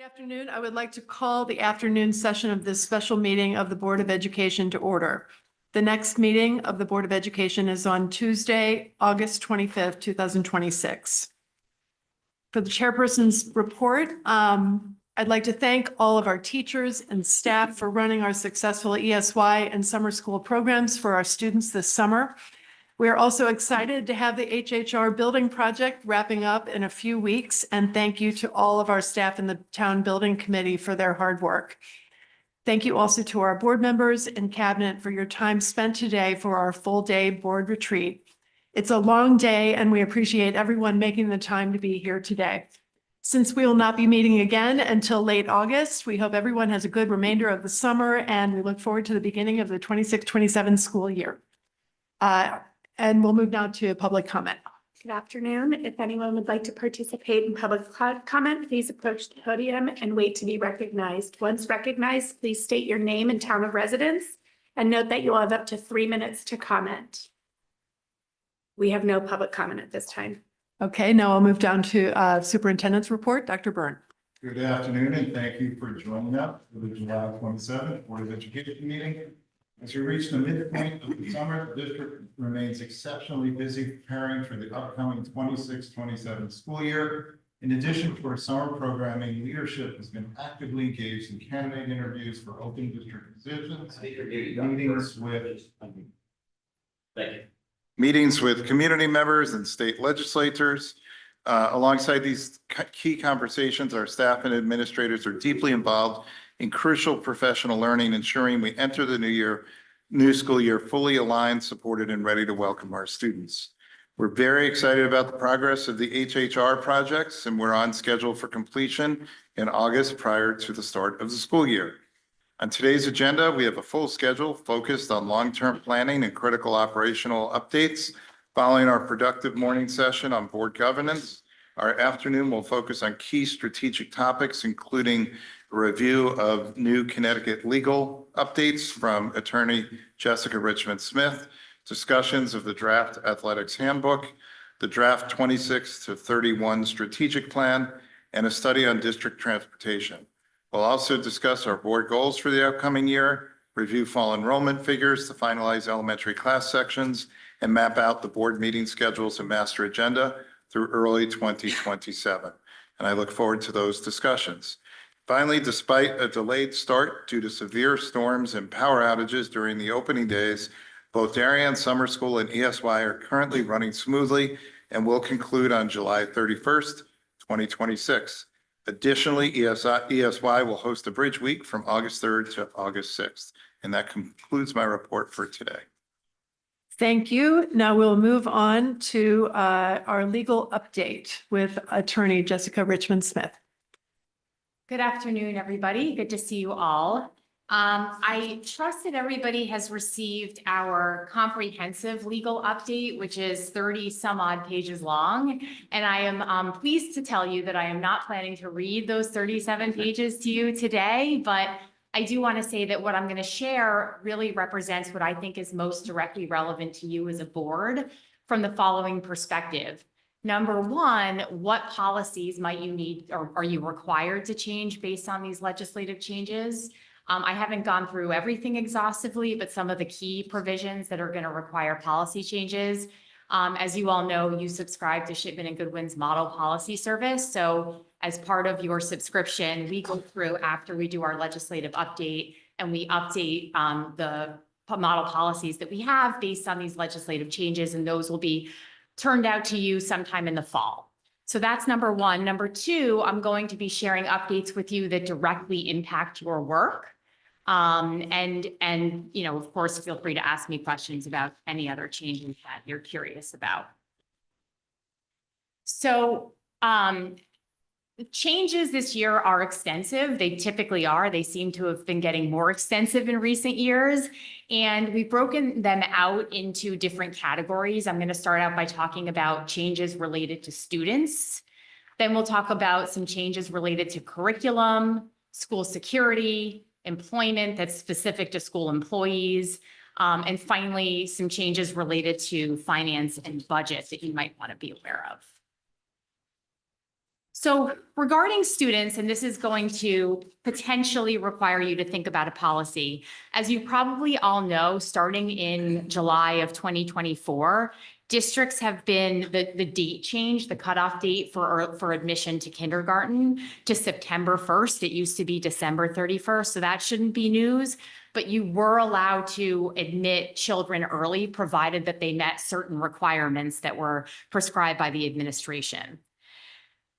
Good afternoon. I would like to call the afternoon session of this special meeting of the Board of Education to order. The next meeting of the Board of Education is on Tuesday, August 25th, 2026. For the chairperson's report, I'd like to thank all of our teachers and staff for running our successful ESY and summer school programs for our students this summer. We are also excited to have the HHR building project wrapping up in a few weeks, and thank you to all of our staff in the town building committee for their hard work. Thank you also to our board members and cabinet for your time spent today for our full day board retreat. It's a long day and we appreciate everyone making the time to be here today. Since we will not be meeting again until late August, we hope everyone has a good remainder of the summer and we look forward to the beginning of the 26-27 school year. And we'll move now to public comment. Good afternoon. If anyone would like to participate in public comment, please approach the podium and wait to be recognized. Once recognized, please state your name and town of residence and note that you'll have up to 3 minutes to comment. We have no public comment at this time. Okay, now I'll move down to superintendent's report. Dr. Byrne. Good afternoon, and thank you for joining us for the July 27th Board of Education meeting. As we reach the midpoint of the summer, the district remains exceptionally busy preparing for the upcoming 26-27 school year. In addition to our summer programming, leadership has been actively engaged in candidate interviews for open district positions, meetings with community members and state legislators. Alongside these key conversations, our staff and administrators are deeply involved in crucial professional learning, ensuring we enter the new school year fully aligned, supported, and ready to welcome our students. We're very excited about the progress of the HHR projects, and we're on schedule for completion in August prior to the start of the school year. On today's agenda, we have a full schedule focused on long-term planning and critical operational updates. Following our productive morning session on board governance, our afternoon will focus on key strategic topics, including a review of new Connecticut legal updates from attorney Jessica Richmond Smith, discussions of the draft athletics handbook, the draft 26 to 31 strategic plan, and a study on district transportation. We'll also discuss our board goals for the upcoming year, review fall enrollment figures to finalize elementary class sections, and map out the board meeting schedules and master agenda through early 2027. And I look forward to those discussions. Finally, despite a delayed start due to severe storms and power outages during the opening days, both Darien Summer School and ESY are currently running smoothly and will conclude on July 31st, 2026. Additionally, ESY will host a Bridge Week from August 3rd to August 6th. And that concludes my report for today. Thank you. Now we'll move on to our legal update with attorney Jessica Richmond Smith. Good afternoon, everybody. Good to see you all. I trust that everybody has received our comprehensive legal update, which is 30 some odd pages long. And I am pleased to tell you that I am not planning to read those 37 pages to you today, but I do want to say that what I'm going to share really represents what I think is most directly relevant to you as a board from the following perspective. Number one, what policies might you need or are you required to change based on these legislative changes? I haven't gone through everything exhaustively, but some of the key provisions that are going to require policy changes. As you all know, you subscribe to Shipman and Goodwin's model policy service. So as part of your subscription, we go through after we do our legislative update and we update the model policies that we have based on these legislative changes, and those will be turned out to you sometime in the fall. So that's number one. Number two, I'm going to be sharing updates with you that directly impact your work. And you know, of course, feel free to ask me questions about any other changes that you're curious about. So, changes this year are extensive. They typically are. They seem to have been getting more extensive in recent years. And we've broken them out into different categories. I'm going to start out by talking about changes related to students. Then we'll talk about some changes related to curriculum, school security, employment that's specific to school employees, and finally, some changes related to finance and budget that you might want to be aware of. So regarding students, and this is going to potentially require you to think about a policy. As you probably all know, starting in July of 2024, districts have been the date change, the cutoff date for admission to kindergarten to September 1st. It used to be December 31st, so that shouldn't be news. But you were allowed to admit children early, provided that they met certain requirements that were prescribed by the administration.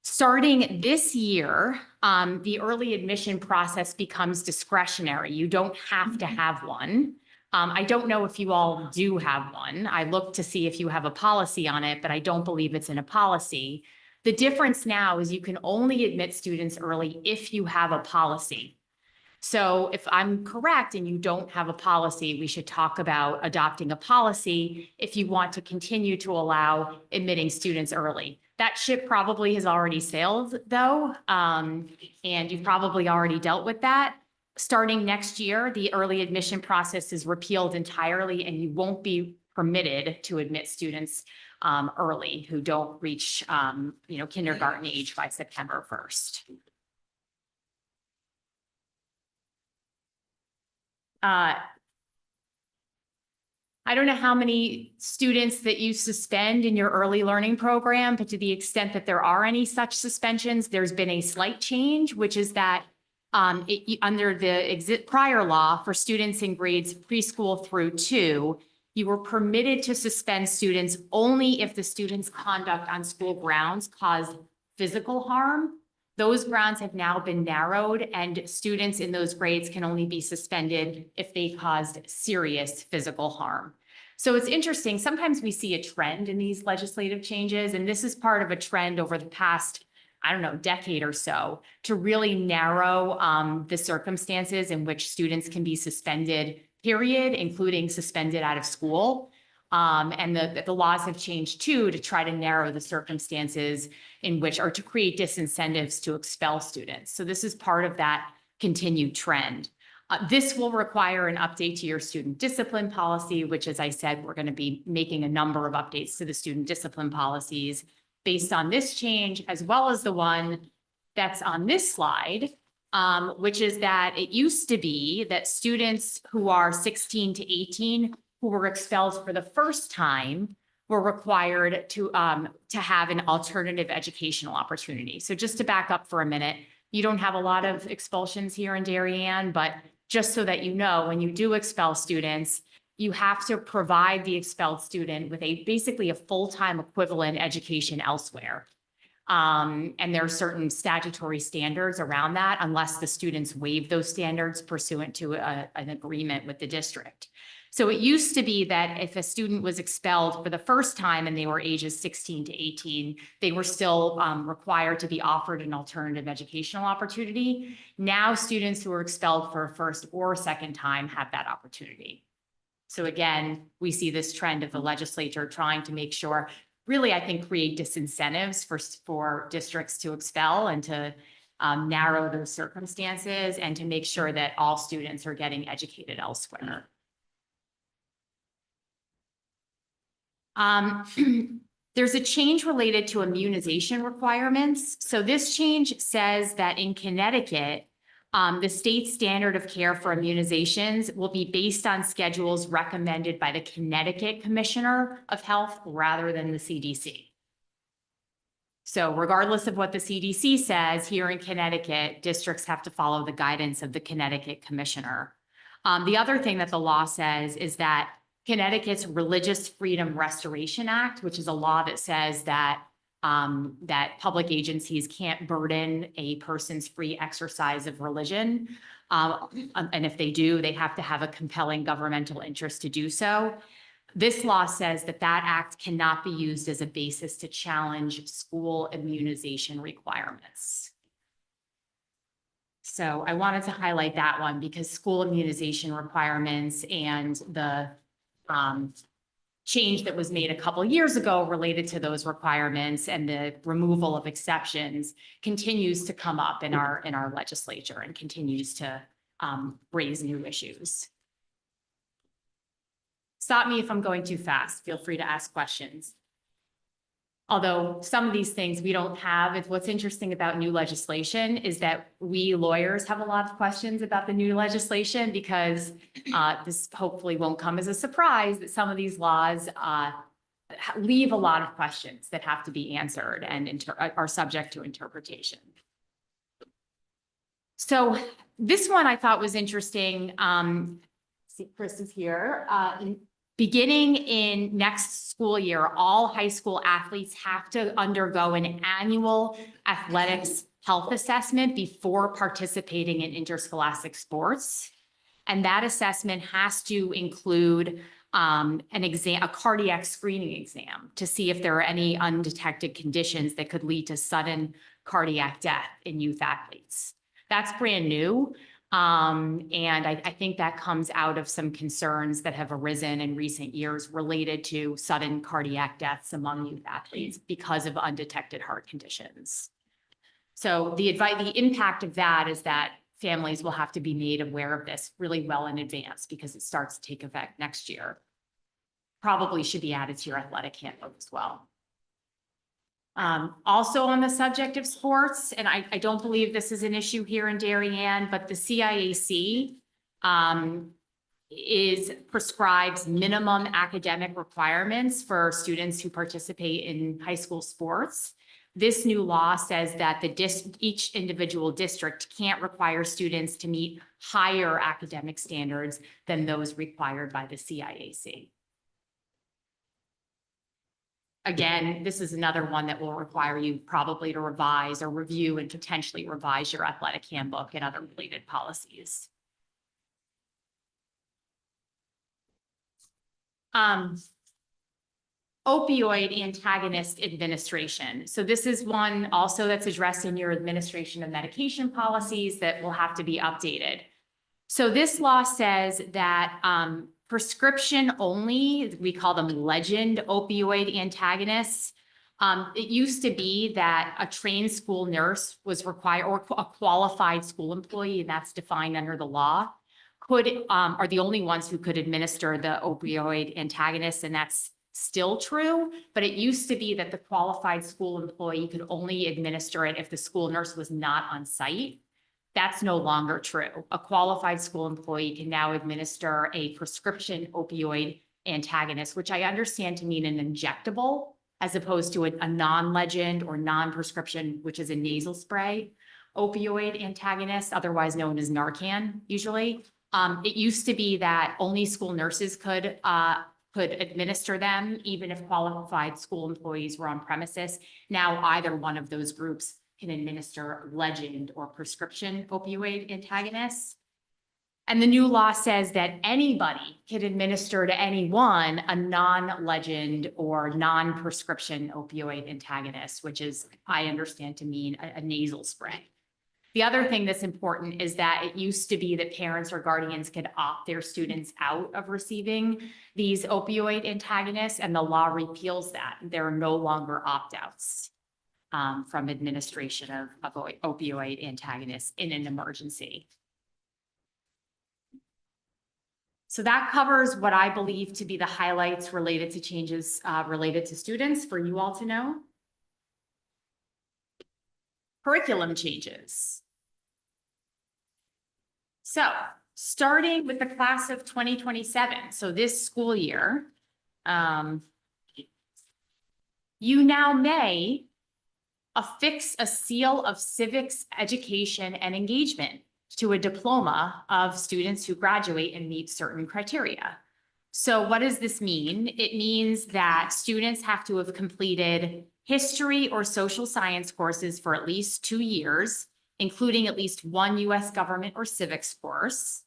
Starting this year, the early admission process becomes discretionary. You don't have to have one. I don't know if you all do have one. I looked to see if you have a policy on it, but I don't believe it's in a policy. The difference now is you can only admit students early if you have a policy. So if I'm correct and you don't have a policy, we should talk about adopting a policy if you want to continue to allow admitting students early. That ship probably has already sailed though, and you've probably already dealt with that. Starting next year, the early admission process is repealed entirely and you won't be permitted to admit students early who don't reach kindergarten age by September 1st. I don't know how many students that you suspend in your early learning program, but to the extent that there are any such suspensions, there's been a slight change, which is that under the prior law for students in grades preschool through 2, you were permitted to suspend students only if the student's conduct on school grounds caused physical harm. Those grounds have now been narrowed and students in those grades can only be suspended if they caused serious physical harm. So it's interesting. Sometimes we see a trend in these legislative changes, and this is part of a trend over the past, I don't know, decade or so to really narrow the circumstances in which students can be suspended, period, including suspended out of school. And the laws have changed too to try to narrow the circumstances in which, or to create disincentives to expel students. So this is part of that continued trend. This will require an update to your student discipline policy, which, as I said, we're going to be making a number of updates to the student discipline policies based on this change, as well as the one that's on this slide, which is that it used to be that students who are 16 to 18 who were expelled for the first time were required to have an alternative educational opportunity. So just to back up for a minute, you don't have a lot of expulsions here in Darien, but just so that you know, when you do expel students, you have to provide the expelled student with basically a full-time equivalent education elsewhere. And there are certain statutory standards around that unless the students waive those standards pursuant to an agreement with the district. So it used to be that if a student was expelled for the first time and they were ages 16 to 18, they were still required to be offered an alternative educational opportunity. Now students who are expelled for a first or second time have that opportunity. So again, we see this trend of the legislature trying to make sure, really, I think, create disincentives for districts to expel and to narrow those circumstances and to make sure that all students are getting educated elsewhere. There's a change related to immunization requirements. So this change says that in Connecticut, the state standard of care for immunizations will be based on schedules recommended by the Connecticut Commissioner of Health rather than the CDC. So regardless of what the CDC says, here in Connecticut, districts have to follow the guidance of the Connecticut Commissioner. The other thing that the law says is that Connecticut's Religious Freedom Restoration Act, which is a law that says that that public agencies can't burden a person's free exercise of religion. And if they do, they have to have a compelling governmental interest to do so. This law says that that act cannot be used as a basis to challenge school immunization requirements. So I wanted to highlight that one because school immunization requirements and the change that was made a couple years ago related to those requirements and the removal of exceptions continues to come up in our legislature and continues to raise new issues. Stop me if I'm going too fast. Feel free to ask questions. Although some of these things we don't have, it's what's interesting about new legislation is that we lawyers have a lot of questions about the new legislation because this hopefully won't come as a surprise that some of these laws leave a lot of questions that have to be answered and are subject to interpretation. So this one I thought was interesting. See, Chris is here. Beginning in next school year, all high school athletes have to undergo an annual athletics health assessment before participating in interscholastic sports. And that assessment has to include a cardiac screening exam to see if there are any undetected conditions that could lead to sudden cardiac death in youth athletes. That's brand new. And I think that comes out of some concerns that have arisen in recent years related to sudden cardiac deaths among youth athletes because of undetected heart conditions. So the impact of that is that families will have to be made aware of this really well in advance because it starts to take effect next year. Probably should be added to your athletic handbook as well. Also on the subject of sports, and I don't believe this is an issue here in Darien, but the CIAC prescribes minimum academic requirements for students who participate in high school sports. This new law says that each individual district can't require students to meet higher academic standards than those required by the CIAC. Again, this is another one that will require you probably to revise or review and potentially revise your athletic handbook and other related policies. Opioid antagonist administration. So this is one also that's addressed in your administration of medication policies that will have to be updated. So this law says that prescription only, we call them legend opioid antagonists. It used to be that a trained school nurse was required, or a qualified school employee, and that's defined under the law, are the only ones who could administer the opioid antagonists, and that's still true. But it used to be that the qualified school employee could only administer it if the school nurse was not on site. That's no longer true. A qualified school employee can now administer a prescription opioid antagonist, which I understand to mean an injectable, as opposed to a non-legend or non-prescription, which is a nasal spray opioid antagonist, otherwise known as Narcan, usually. It used to be that only school nurses could administer them, even if qualified school employees were on premises. Now, either one of those groups can administer legend or prescription opioid antagonists. And the new law says that anybody can administer to anyone a non-legend or non-prescription opioid antagonist, which is, I understand to mean a nasal spray. The other thing that's important is that it used to be that parents or guardians could opt their students out of receiving these opioid antagonists, and the law repeals that. There are no longer opt-outs from administration of opioid antagonists in an emergency. So that covers what I believe to be the highlights related to changes related to students for you all to know. Curriculum changes. So starting with the class of 2027, so this school year, you now may affix a seal of civics education and engagement to a diploma of students who graduate and meet certain criteria. So what does this mean? It means that students have to have completed history or social science courses for at least 2 years, including at least one U.S. government or civics course.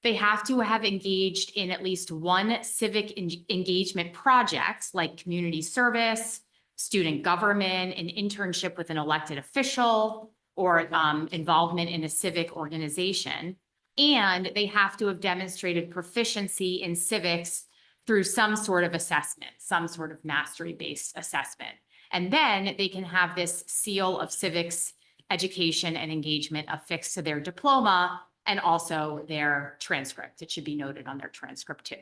They have to have engaged in at least one civic engagement project, like community service, student government, an internship with an elected official, or involvement in a civic organization. And they have to have demonstrated proficiency in civics through some sort of assessment, some sort of mastery-based assessment. And then they can have this seal of civics education and engagement affixed to their diploma and also their transcript. It should be noted on their transcript too.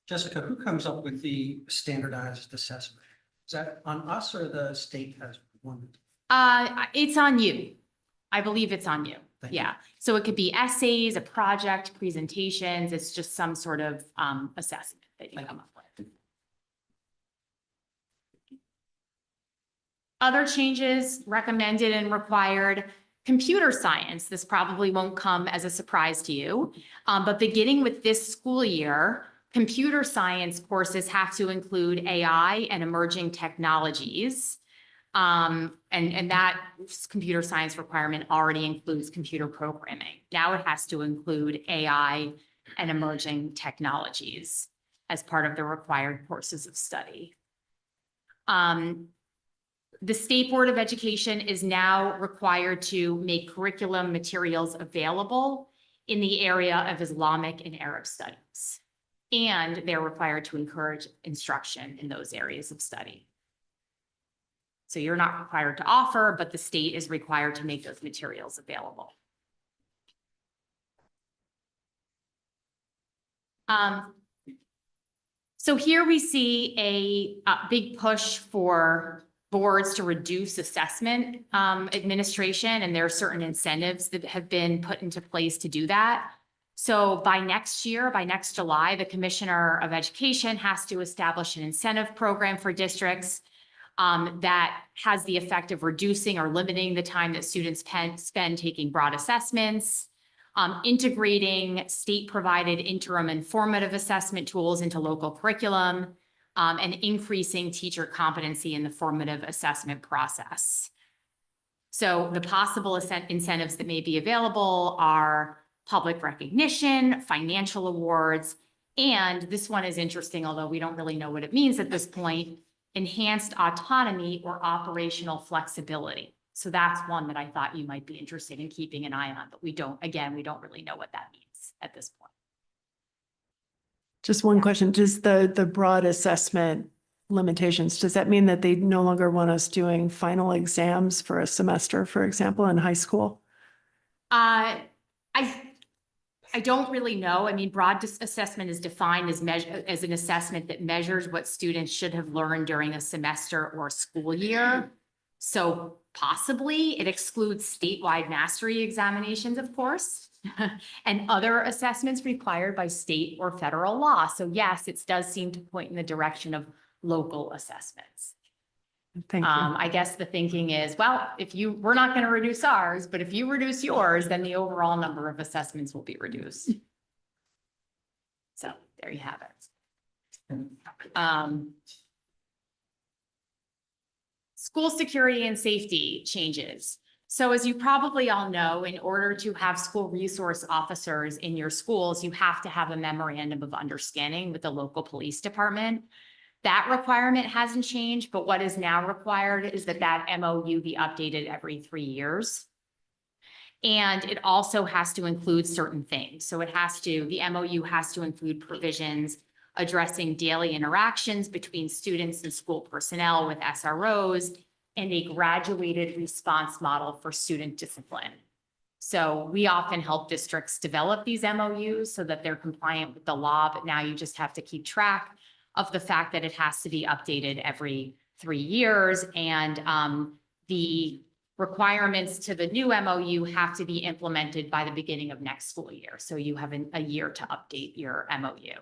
Jessica, who comes up with the standardized assessment? Is that on us or the state has one? It's on you. I believe it's on you. Thank you. Yeah. So it could be essays, a project, presentations. It's just some sort of assessment that you come up with. Other changes recommended and required, computer science. This probably won't come as a surprise to you. But beginning with this school year, computer science courses have to include AI and emerging technologies. And that computer science requirement already includes computer programming. Now it has to include AI and emerging technologies as part of the required courses of study. The State Board of Education is now required to make curriculum materials available in the area of Islamic and Arab studies. And they're required to encourage instruction in those areas of study. So you're not required to offer, but the state is required to make those materials available. So here we see a big push for boards to reduce assessment administration, and there are certain incentives that have been put into place to do that. So by next year, by next July, the Commissioner of Education has to establish an incentive program for districts that has the effect of reducing or limiting the time that students spend taking broad assessments, integrating state-provided interim and formative assessment tools into local curriculum, and increasing teacher competency in the formative assessment process. So the possible incentives that may be available are public recognition, financial awards, and this one is interesting, although we don't really know what it means at this point, enhanced autonomy or operational flexibility. So that's one that I thought you might be interested in keeping an eye on, but we don't really know what that means at this point. Just one question, does the broad assessment limitations, does that mean that they no longer want us doing final exams for a semester, for example, in high school? I don't really know. I mean, broad assessment is defined as an assessment that measures what students should have learned during a semester or school year. So possibly it excludes statewide mastery examinations, of course, and other assessments required by state or federal law. So yes, it does seem to point in the direction of local assessments. Thank you. I guess the thinking is, well, we're not going to reduce ours, but if you reduce yours, then the overall number of assessments will be reduced. So there you have it. School security and safety changes. So as you probably all know, in order to have school resource officers in your schools, you have to have a memorandum of understanding with the local police department. That requirement hasn't changed, but what is now required is that MOU be updated every 3 years. And it also has to include certain things. So the MOU has to include provisions addressing daily interactions between students and school personnel with SROs and a graduated response model for student discipline. So we often help districts develop these MOUs so that they're compliant with the law, but now you just have to keep track of the fact that it has to be updated every 3 years. And the requirements to the new MOU have to be implemented by the beginning of next school year. So you have a year to update your MOU.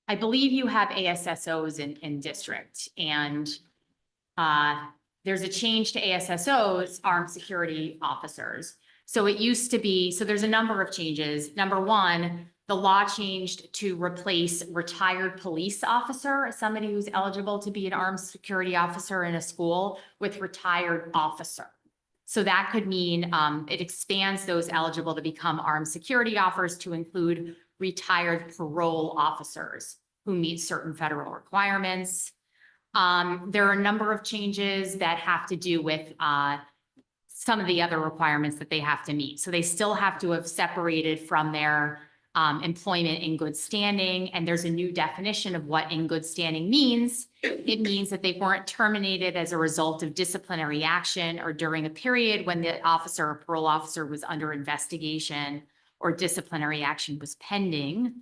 I believe you have ASSOs in district, and there's a change to ASSOs, armed security officers. So it used to be, so there's a number of changes. Number one, the law changed to replace retired police officer as somebody who's eligible to be an armed security officer in a school with retired officer. So that could mean it expands those eligible to become armed security officers to include retired parole officers who meet certain federal requirements. There are a number of changes that have to do with some of the other requirements that they have to meet. So they still have to have separated from their employment in good standing. And there's a new definition of what in good standing means. It means that they weren't terminated as a result of disciplinary action or during a period when the officer or parole officer was under investigation or disciplinary action was pending.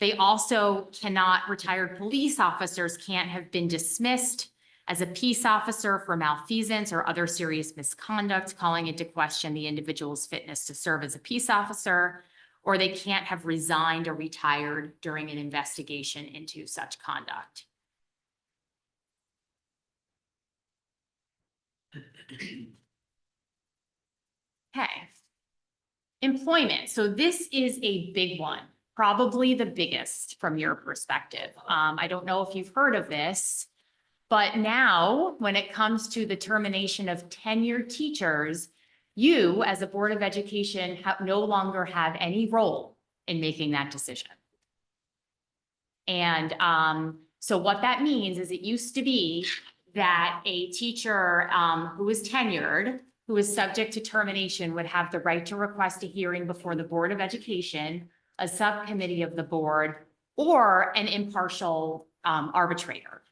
They also cannot, retired police officers can't have been dismissed as a peace officer for malfeasance or other serious misconduct, calling into question the individual's fitness to serve as a peace officer, or they can't have resigned or retired during an investigation into such conduct. Okay. Employment. So this is a big one, probably the biggest from your perspective. I don't know if you've heard of this, but now when it comes to the termination of tenured teachers, you as a Board of Education no longer have any role in making that decision. And so what that means is it used to be that a teacher who was tenured, who is subject to termination, would have the right to request a hearing before the Board of Education, a subcommittee of the board, or an impartial arbitrator.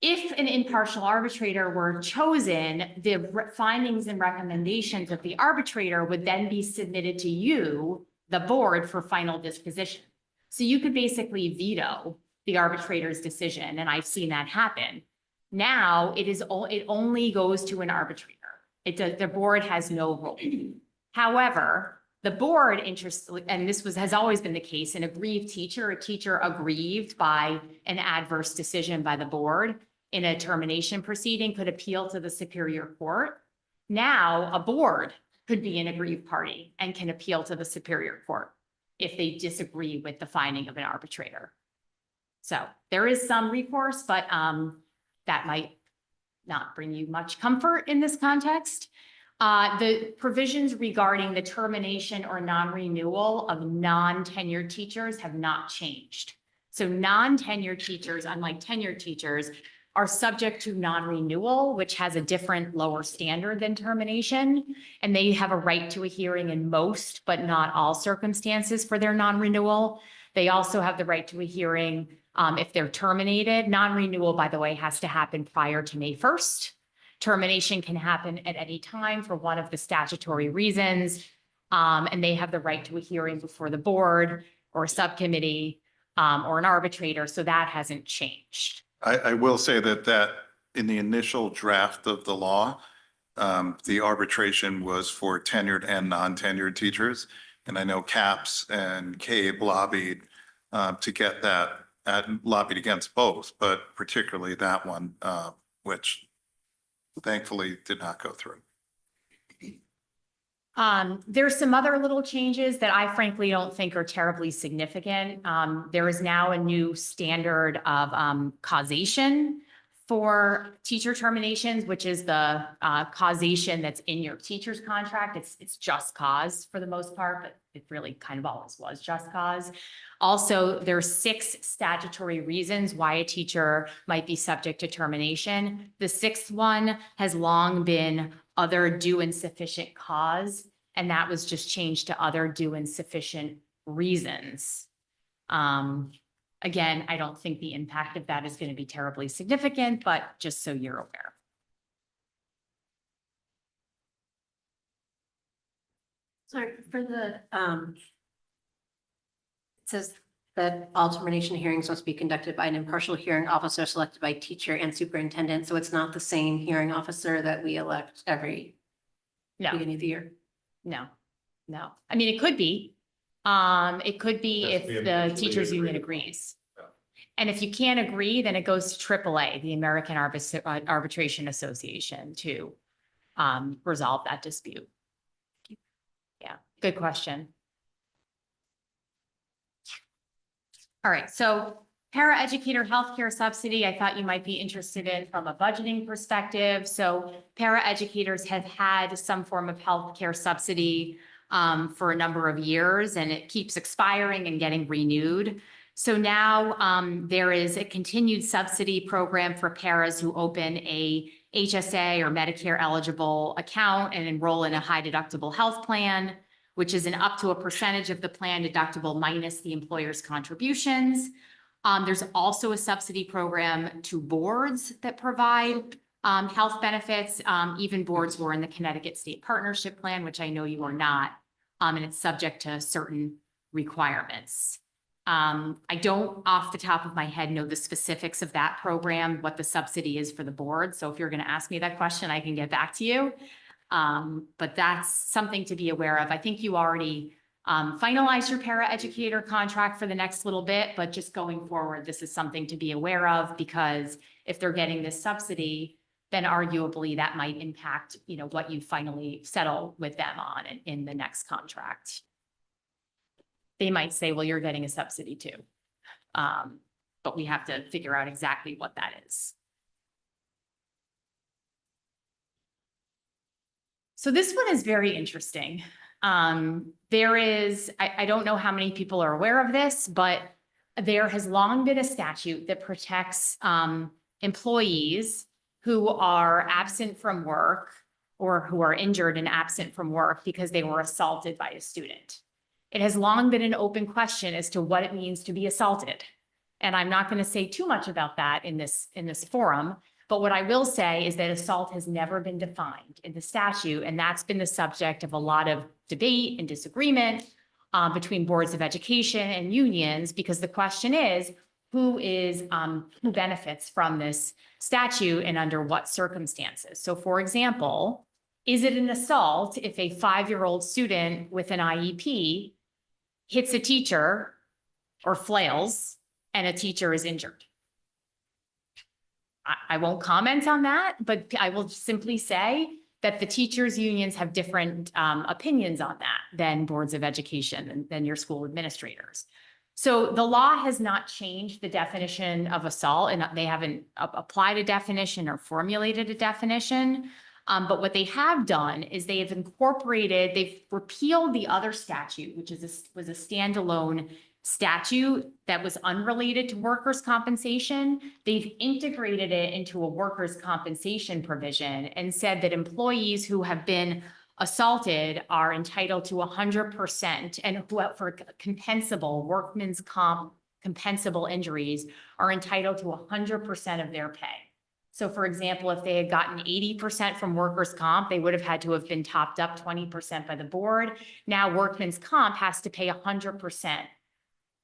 If an impartial arbitrator were chosen, the findings and recommendations of the arbitrator would then be submitted to you, the board, for final disposition. So you could basically veto the arbitrator's decision, and I've seen that happen. Now it only goes to an arbitrator. The board has no role. However, the board and this has always been the case, an aggrieved teacher, a teacher aggrieved by an adverse decision by the board in a termination proceeding could appeal to the Superior Court. Now a board could be an aggrieved party and can appeal to the Superior Court if they disagree with the finding of an arbitrator. So there is some recourse, but that might not bring you much comfort in this context. The provisions regarding the termination or non-renewal of non-tenured teachers have not changed. So non-tenured teachers, unlike tenured teachers, are subject to non-renewal, which has a different lower standard than termination. And they have a right to a hearing in most, but not all circumstances for their non-renewal. They also have the right to a hearing if they're terminated. Non-renewal, by the way, has to happen prior to May 1st. Termination can happen at any time for one of the statutory reasons. And they have the right to a hearing before the board or a subcommittee or an arbitrator. So that hasn't changed. I will say that in the initial draft of the law, the arbitration was for tenured and non-tenured teachers. And I know CAPS and CABE lobbied to get that, lobbied against both, but particularly that one, which thankfully did not go through. There's some other little changes that I frankly don't think are terribly significant. There is now a new standard of causation for teacher terminations, which is the causation that's in your teacher's contract. It's just cause for the most part, but it really kind of always was just cause. Also, there are 6 statutory reasons why a teacher might be subject to termination. The 6th one has long been other due and sufficient cause, and that was just changed to other due and sufficient reasons. Again, I don't think the impact of that is going to be terribly significant, but just so you're aware. Sorry, for the, it says that all termination hearings must be conducted by an impartial hearing officer selected by teacher and superintendent. So it's not the same hearing officer that we elect every No, beginning of the year. no. I mean, it could be. It could be Has if to be the mutually teachers union agreed. agrees. And if you can't agree, then it goes to AAA, the American Arbitration Association, to resolve that dispute. Yeah, good question. All right, so paraeducator healthcare subsidy, I thought you might be interested in from a budgeting perspective. So paraeducators have had some form of healthcare subsidy for a number of years, and it keeps expiring and getting renewed. So now there is a continued subsidy program for paras who open a HSA or Medicare eligible account and enroll in a high deductible health plan, which is an up to a percentage of the plan deductible minus the employer's contributions. There's also a subsidy program to boards that provide health benefits, even boards who are in the Connecticut State Partnership Plan, which I know you are not. and it's subject to certain requirements. I don't off the top of my head know the specifics of that program, what the subsidy is for the board. So if you're going to ask me that question, I can get back to you. But that's something to be aware of. I think you already finalized your paraeducator contract for the next little bit, but just going forward, this is something to be aware of, because if they're getting this subsidy, then arguably that might impact, you know, what you finally settle with them on in the next contract. They might say, well, you're getting a subsidy too. But we have to figure out exactly what that is. So this one is very interesting. There is, I don't know how many people are aware of this, but there has long been a statute that protects employees who are absent from work or who are injured and absent from work because they were assaulted by a student. It has long been an open question as to what it means to be assaulted. And I'm not going to say too much about that in this forum, but what I will say is that assault has never been defined in the statute, and that's been the subject of a lot of debate and disagreement between boards of education and unions, because the question is, who benefits from this statute and under what circumstances? So for example, is it an assault if a 5-year-old student with an IEP hits a teacher or flails and a teacher is injured? I won't comment on that, but I will simply say that the teachers' unions have different opinions on that than boards of education and than your school administrators. So the law has not changed the definition of assault, and they haven't applied a definition or formulated a definition. But what they have done is they've repealed the other statute, which was a standalone statute that was unrelated to workers' compensation. They've integrated it into a workers' compensation provision and said that employees who have been assaulted are entitled to 100%, and who for compensable workman's comp compensable injuries are entitled to 100% of their pay. So for example, if they had gotten 80% from workers' comp, they would have had to have been topped up 20% by the board. Now workman's comp has to pay 100%.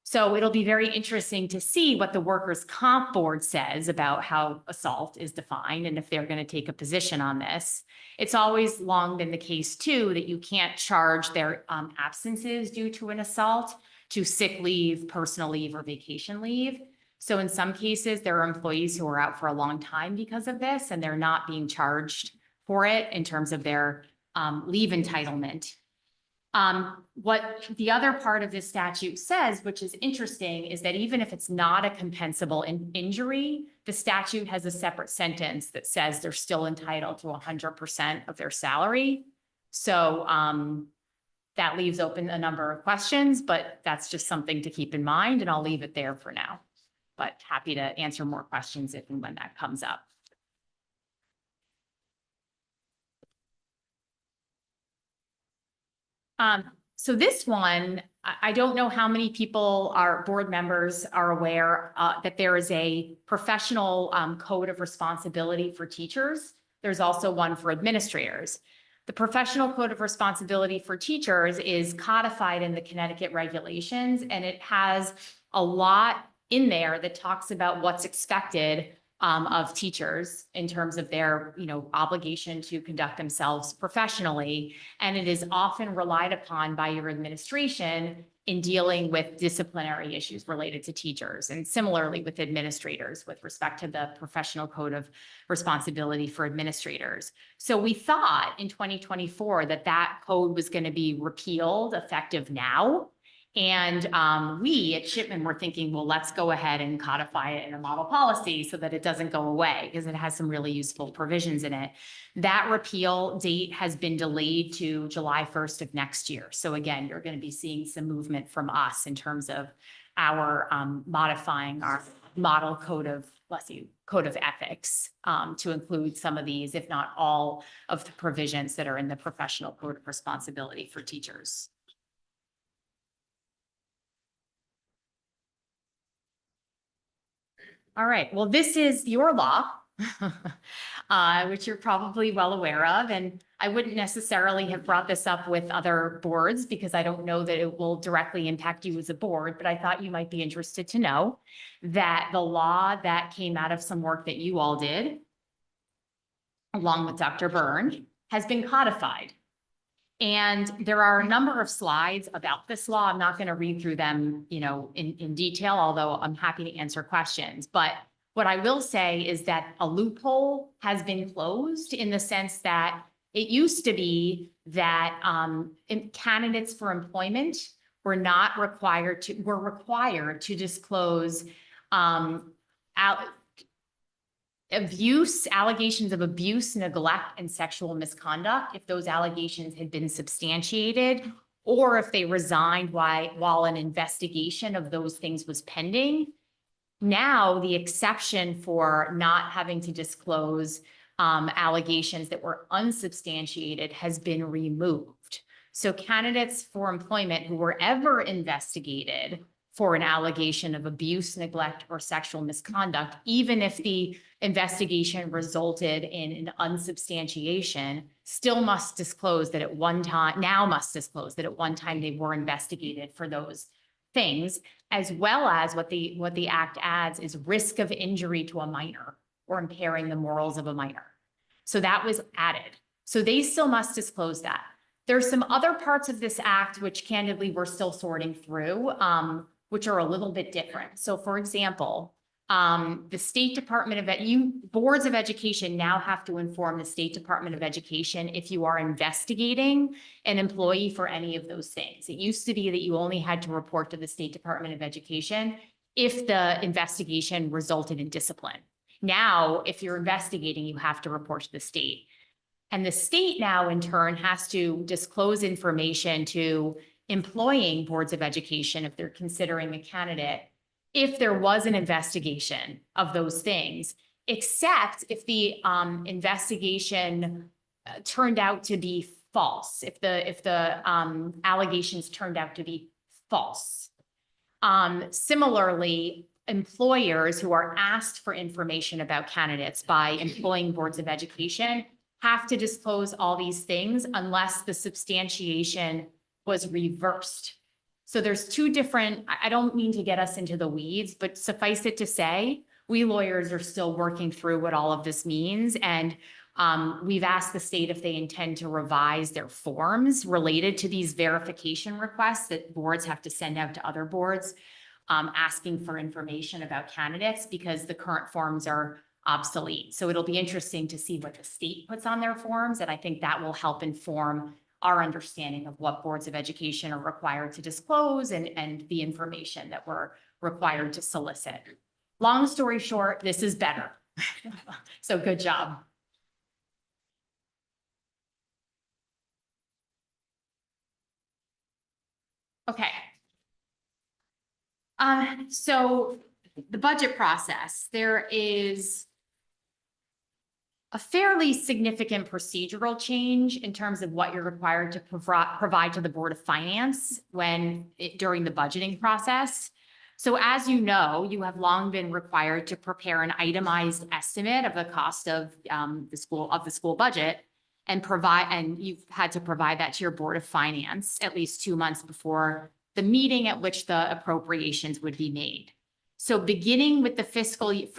So it'll be very interesting to see what the workers' comp board says about how assault is defined and if they're going to take a position on this. It's always long been the case too that you can't charge their absences due to an assault to sick leave, personal leave, or vacation leave. So in some cases, there are employees who are out for a long time because of this, and they're not being charged for it in terms of their leave entitlement. What the other part of this statute says, which is interesting, is that even if it's not a compensable injury, the statute has a separate sentence that says they're still entitled to 100% of their salary. So that leaves open a number of questions, but that's just something to keep in mind, and I'll leave it there for now. But happy to answer more questions if and when that comes up. So this one, I don't know how many people, our board members, are aware that there is a professional code of responsibility for teachers. There's also one for administrators. The professional code of responsibility for teachers is codified in the Connecticut regulations, and it has a lot in there that talks about what's expected of teachers in terms of their, obligation to conduct themselves professionally. And it is often relied upon by your administration in dealing with disciplinary issues related to teachers, and similarly with administrators with respect to the professional code of responsibility for administrators. So we thought in 2024 that code was going to be repealed effective now. And we at Shipman were thinking, well, let's go ahead and codify it in a model policy so that it doesn't go away, because it has some really useful provisions in it. That repeal date has been delayed to July 1st of next year. So again, you're going to be seeing some movement from us in terms of our modifying our model code of ethics to include some of these, if not all of the provisions that are in the professional code of responsibility for teachers. All right, well, this is your law. which you're probably well aware of. And I wouldn't necessarily have brought this up with other boards because I don't know that it will directly impact you as a board, but I thought you might be interested to know that the law that came out of some work that you all did, along with Dr. Byrne, has been codified. And there are a number of slides about this law. I'm not going to read through them, in detail, although I'm happy to answer questions. But what I will say is that a loophole has been closed in the sense that it used to be that candidates for employment were required to disclose allegations of abuse, neglect, and sexual misconduct, if those allegations had been substantiated, or if they resigned while an investigation of those things was pending. Now, the exception for not having to disclose allegations that were unsubstantiated has been removed. So candidates for employment who were ever investigated for an allegation of abuse, neglect, or sexual misconduct, even if the investigation resulted in an unsubstantiation, still must disclose that at one time they were investigated for those things, as well as what the act adds is risk of injury to a minor or impairing the morals of a minor. So that was added. So they still must disclose that. There's some other parts of this act which candidly we're still sorting through, which are a little bit different. So for example, the State Department of boards of education now have to inform the State Department of Education if you are investigating an employee for any of those things. It used to be that you only had to report to the State Department of Education if the investigation resulted in discipline. Now, if you're investigating, you have to report to the state. And the state now in turn has to disclose information to employing boards of education if they're considering a candidate, if there was an investigation of those things, except if the investigation turned out to be false, if the allegations turned out to be false. Similarly, employers who are asked for information about candidates by employing boards of education have to disclose all these things unless the substantiation was reversed. So there's two different, I don't mean to get us into the weeds, but suffice it to say, we lawyers are still working through what all of this means. And we've asked the state if they intend to revise their forms related to these verification requests that boards have to send out to other boards, asking for information about candidates because the current forms are obsolete. So it'll be interesting to see what the state puts on their forms. And I think that will help inform our understanding of what boards of education are required to disclose and the information that we're required to solicit. Long story short, this is better. So good job. Okay. So the budget process, there is a fairly significant procedural change in terms of what you're required to provide to the Board of Finance during the budgeting process. So as you know, you have long been required to prepare an itemized estimate of the cost of the school budget and you've had to provide that to your Board of Finance at least 2 months before the meeting at which the appropriations would be made. So beginning with the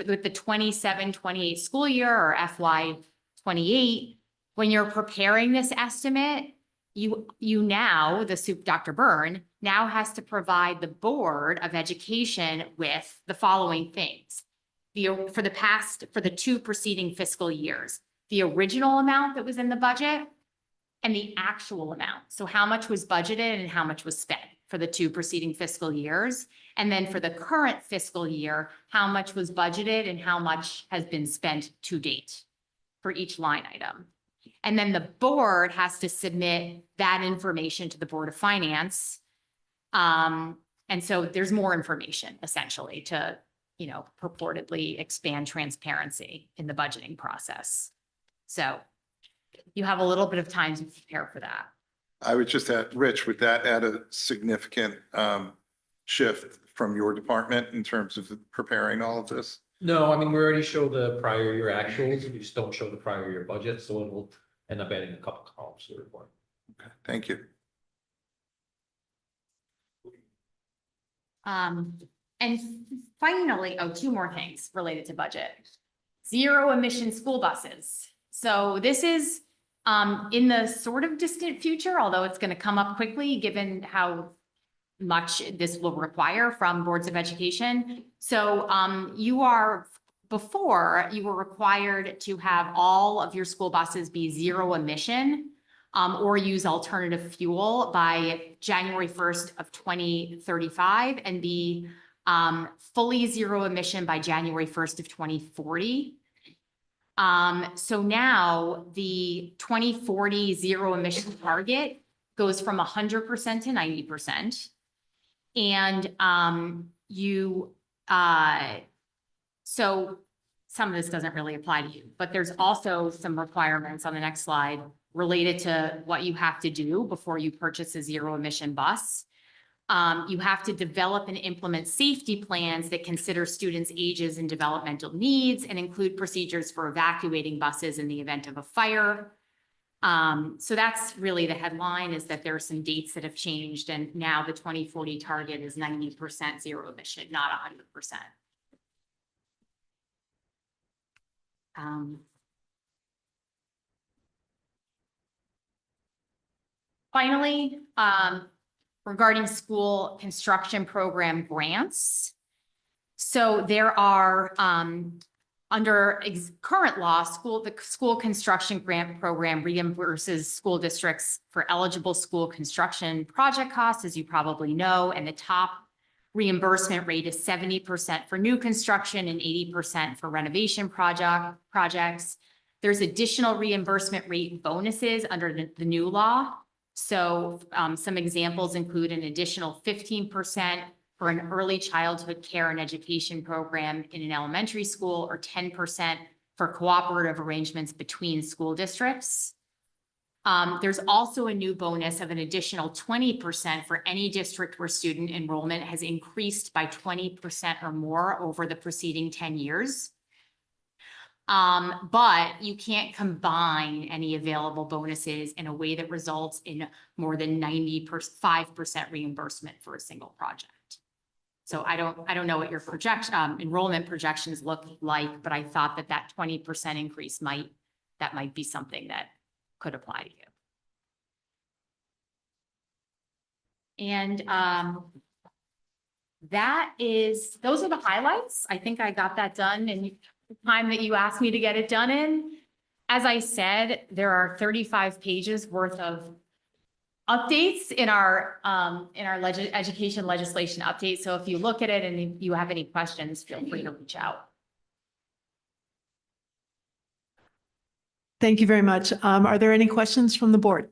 with the 27-28 school year or FY 28, when you're preparing this estimate, Dr. Byrne now has to provide the Board of Education with the following things. For the 2 preceding fiscal years, the original amount that was in the budget and the actual amount. So how much was budgeted and how much was spent for the 2 preceding fiscal years. And then for the current fiscal year, how much was budgeted and how much has been spent to date for each line item. And then the board has to submit that information to the Board of Finance. And so there's more information essentially to, purportedly expand transparency in the budgeting process. So you have a little bit of time to prepare for that. I would just add, Rich, would that add a significant shift from your department in terms of preparing all of this? No, I mean, we already show the prior year actuals, we just don't show the prior year budget, so it will end up adding a couple columns to the report. Thank you. And finally, two more things related to budget. Zero emission school buses. So this is in the sort of distant future, although it's going to come up quickly, given how much this will require from boards of education. So before you were required to have all of your school buses be zero emission or use alternative fuel by January 1st of 2035 and be fully zero emission by January 1st of 2040. So now the 2040 zero emission target goes from 100% to 90%. And so some of this doesn't really apply to you, but there's also some requirements on the next slide related to what you have to do before you purchase a zero emission bus. You have to develop and implement safety plans that consider students' ages and developmental needs and include procedures for evacuating buses in the event of a fire. So that's really the headline, is that there are some dates that have changed, and now the 2040 target is 90% zero emission, not 100%. Finally, regarding school construction program grants. So there are, under current law, the school construction grant program reimburses school districts for eligible school construction project costs, as you probably know, and the top reimbursement rate is 70% for new construction and 80% for renovation projects. There's additional reimbursement rate bonuses under the new law. So some examples include an additional 15% for an early childhood care and education program in an elementary school, or 10% for cooperative arrangements between school districts. There's also a new bonus of an additional 20% for any district where student enrollment has increased by 20% or more over the preceding 10 years. But you can't combine any available bonuses in a way that results in more than 95% reimbursement for a single project. So I don't know what your enrollment projections look like, but I thought that 20% increase might be something that could apply to you. And those are the highlights. I think I got that done in the time that you asked me to get it done in. As I said, there are 35 pages worth of updates in our education legislation update. So if you look at it and if you have any questions, feel free to reach out. Thank you very much. Are there any questions from the board?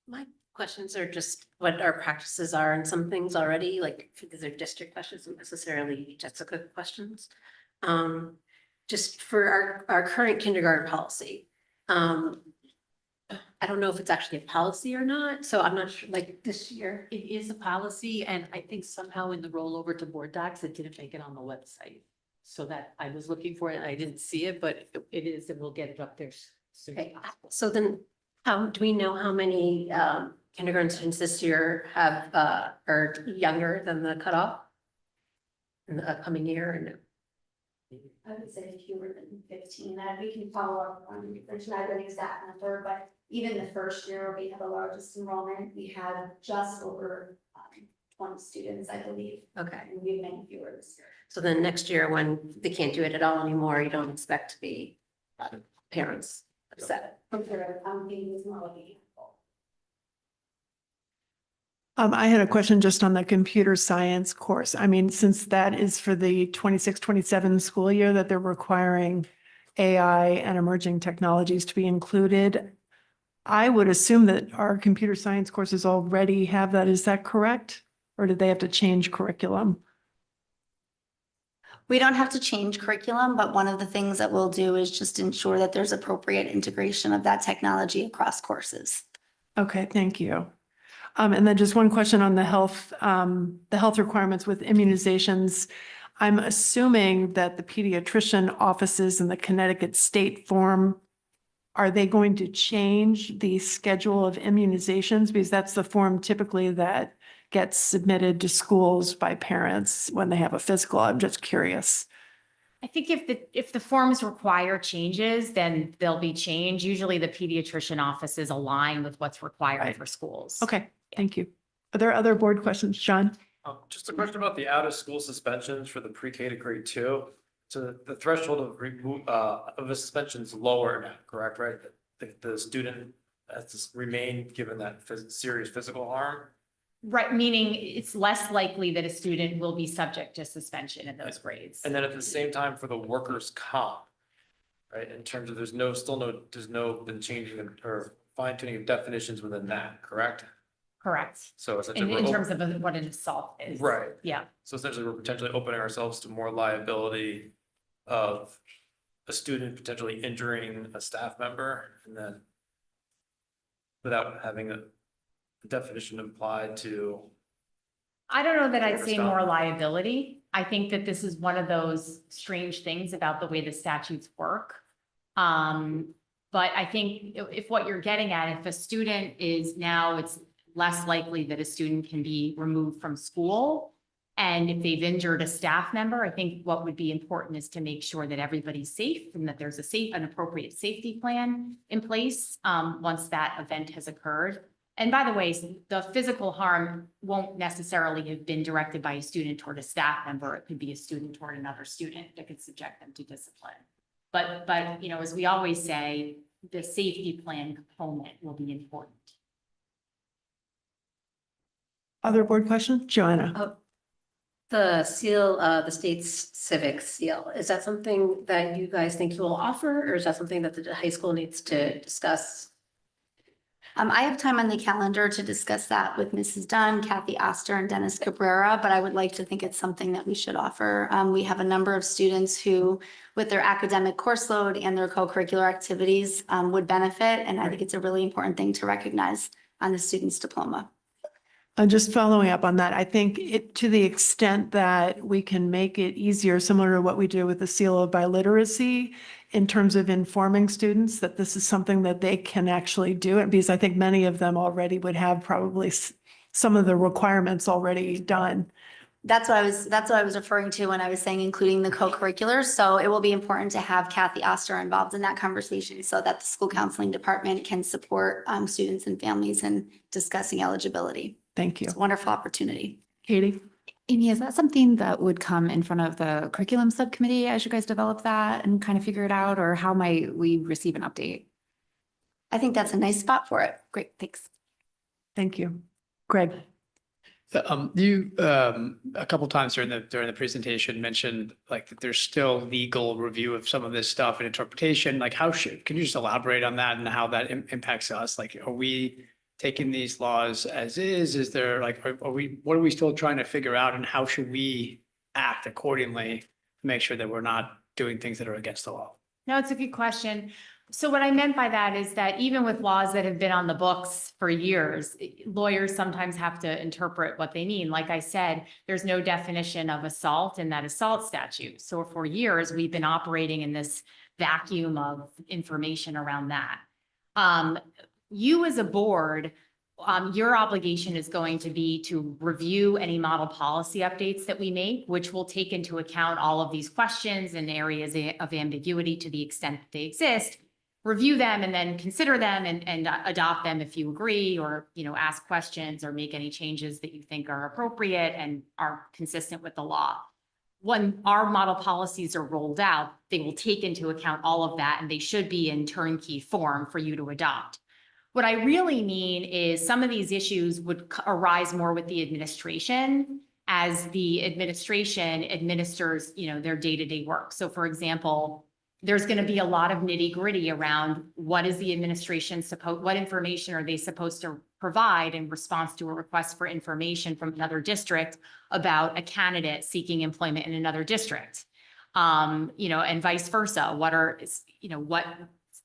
My questions are just what our practices are and some things already, like these are district questions, not necessarily Jessica questions. Just for our current kindergarten policy. I don't know if it's actually a policy or not, so I'm not sure, like this year. It is a policy, and I think somehow in the rollover to board docs, it didn't make it on the website. So that I was looking for it, and I didn't see it, but it is, and we'll get it up there soon. Okay, so then do we know how many kindergarten students this year have are younger than the cutoff in the upcoming year? And I would say fewer than 15, that we can follow up on, there's not an exact number, but even the first year we had the largest enrollment, we had just over 20 students, I believe. Okay, And we have many fewer this year. so then next year when they can't do it at all anymore, you don't expect to be parents upset. I'm sure, I'm thinking it's more like a handful. I had a question just on the computer science course. I mean, since that is for the 26-27 school year that they're requiring AI and emerging technologies to be included, I would assume that our computer science courses already have that. Is that correct? Or did they have to change curriculum? We don't have to change curriculum, but one of the things that we'll do is just ensure that there's appropriate integration of that technology across courses. Okay, thank you. And then just one question on the health requirements with immunizations. I'm assuming that the pediatrician offices in the Connecticut State form, are they going to change the schedule of immunizations? Because that's the form typically that gets submitted to schools by parents when they have a physical. I'm just curious. I think if the forms require changes, then there'll be change. Usually the pediatrician offices align with what's required Right. for schools. Okay, thank you. Are there other board questions, John? Just a question about the out-of-school suspensions for the pre-K to grade 2. So the threshold of of a suspension is lower now, correct, right? The student has to remain given that serious physical harm. Right, meaning it's less likely that a student will be subject to suspension in those grades. And then at the same time for the workers' comp, right, in terms of there's no been changing or fine tuning of definitions within that, correct? Correct. So essentially. In terms of what an assault is. Right. Yeah. So essentially, we're potentially opening ourselves to more liability of a student potentially injuring a staff member and then without having a definition applied to. I don't know that I'd Workers' say comp. more liability. I think that this is one of those strange things about the way the statutes work. But I think if what you're getting at, if a student is now, it's less likely that a student can be removed from school. And if they've injured a staff member, I think what would be important is to make sure that everybody's safe and that there's an appropriate safety plan in place once that event has occurred. And by the way, the physical harm won't necessarily have been directed by a student toward a staff member. It could be a student toward another student that could subject them to discipline. But as we always say, the safety plan component will be important. Other board questions? Joanna? The seal, the state's civic seal, is that something that you guys think you will offer, or is that something that the high school needs to discuss? I have time on the calendar to discuss that with Mrs. Dunn, Kathy Oster, and Dennis Cabrera, but I would like to think it's something that we should offer. We have a number of students who, with their academic course load and their co-curricular activities, would benefit, and I think it's a really important thing to recognize on the student's diploma. And just following up on that, I think to the extent that we can make it easier, similar to what we do with the seal of biliteracy, in terms of informing students that this is something that they can actually do it, because I think many of them already would have probably some of the requirements already done. That's what I was referring to when I was saying including the co-curriculars. So it will be important to have Kathy Oster involved in that conversation so that the school counseling department can support students and families in discussing eligibility. Thank you. It's a wonderful opportunity. Katie? Amy, is that something that would come in front of the curriculum subcommittee as you guys develop that and kind of figure it out, or how might we receive an update? I think that's a nice spot for it. Great, thanks. Thank you. Greg? You a couple times during the presentation mentioned like that there's still legal review of some of this stuff and interpretation. Like can you just elaborate on that and how that impacts us? Like, are we taking these laws as is? Is there like, what are we still trying to figure out, and how should we act accordingly to make sure that we're not doing things that are against the law? No, it's a good question. So what I meant by that is that even with laws that have been on the books for years, lawyers sometimes have to interpret what they mean. Like I said, there's no definition of assault in that assault statute. So for years, we've been operating in this vacuum of information around that. You as a board, your obligation is going to be to review any model policy updates that we make, which will take into account all of these questions and areas of ambiguity to the extent that they exist. Review them and then consider them and adopt them if you agree, or, ask questions or make any changes that you think are appropriate and are consistent with the law. When our model policies are rolled out, they will take into account all of that, and they should be in turnkey form for you to adopt. What I really mean is some of these issues would arise more with the administration as the administration administers, their day-to-day work. So for example, there's going to be a lot of nitty-gritty around what is the administration what information are they supposed to provide in response to a request for information from another district about a candidate seeking employment in another district, and vice versa. What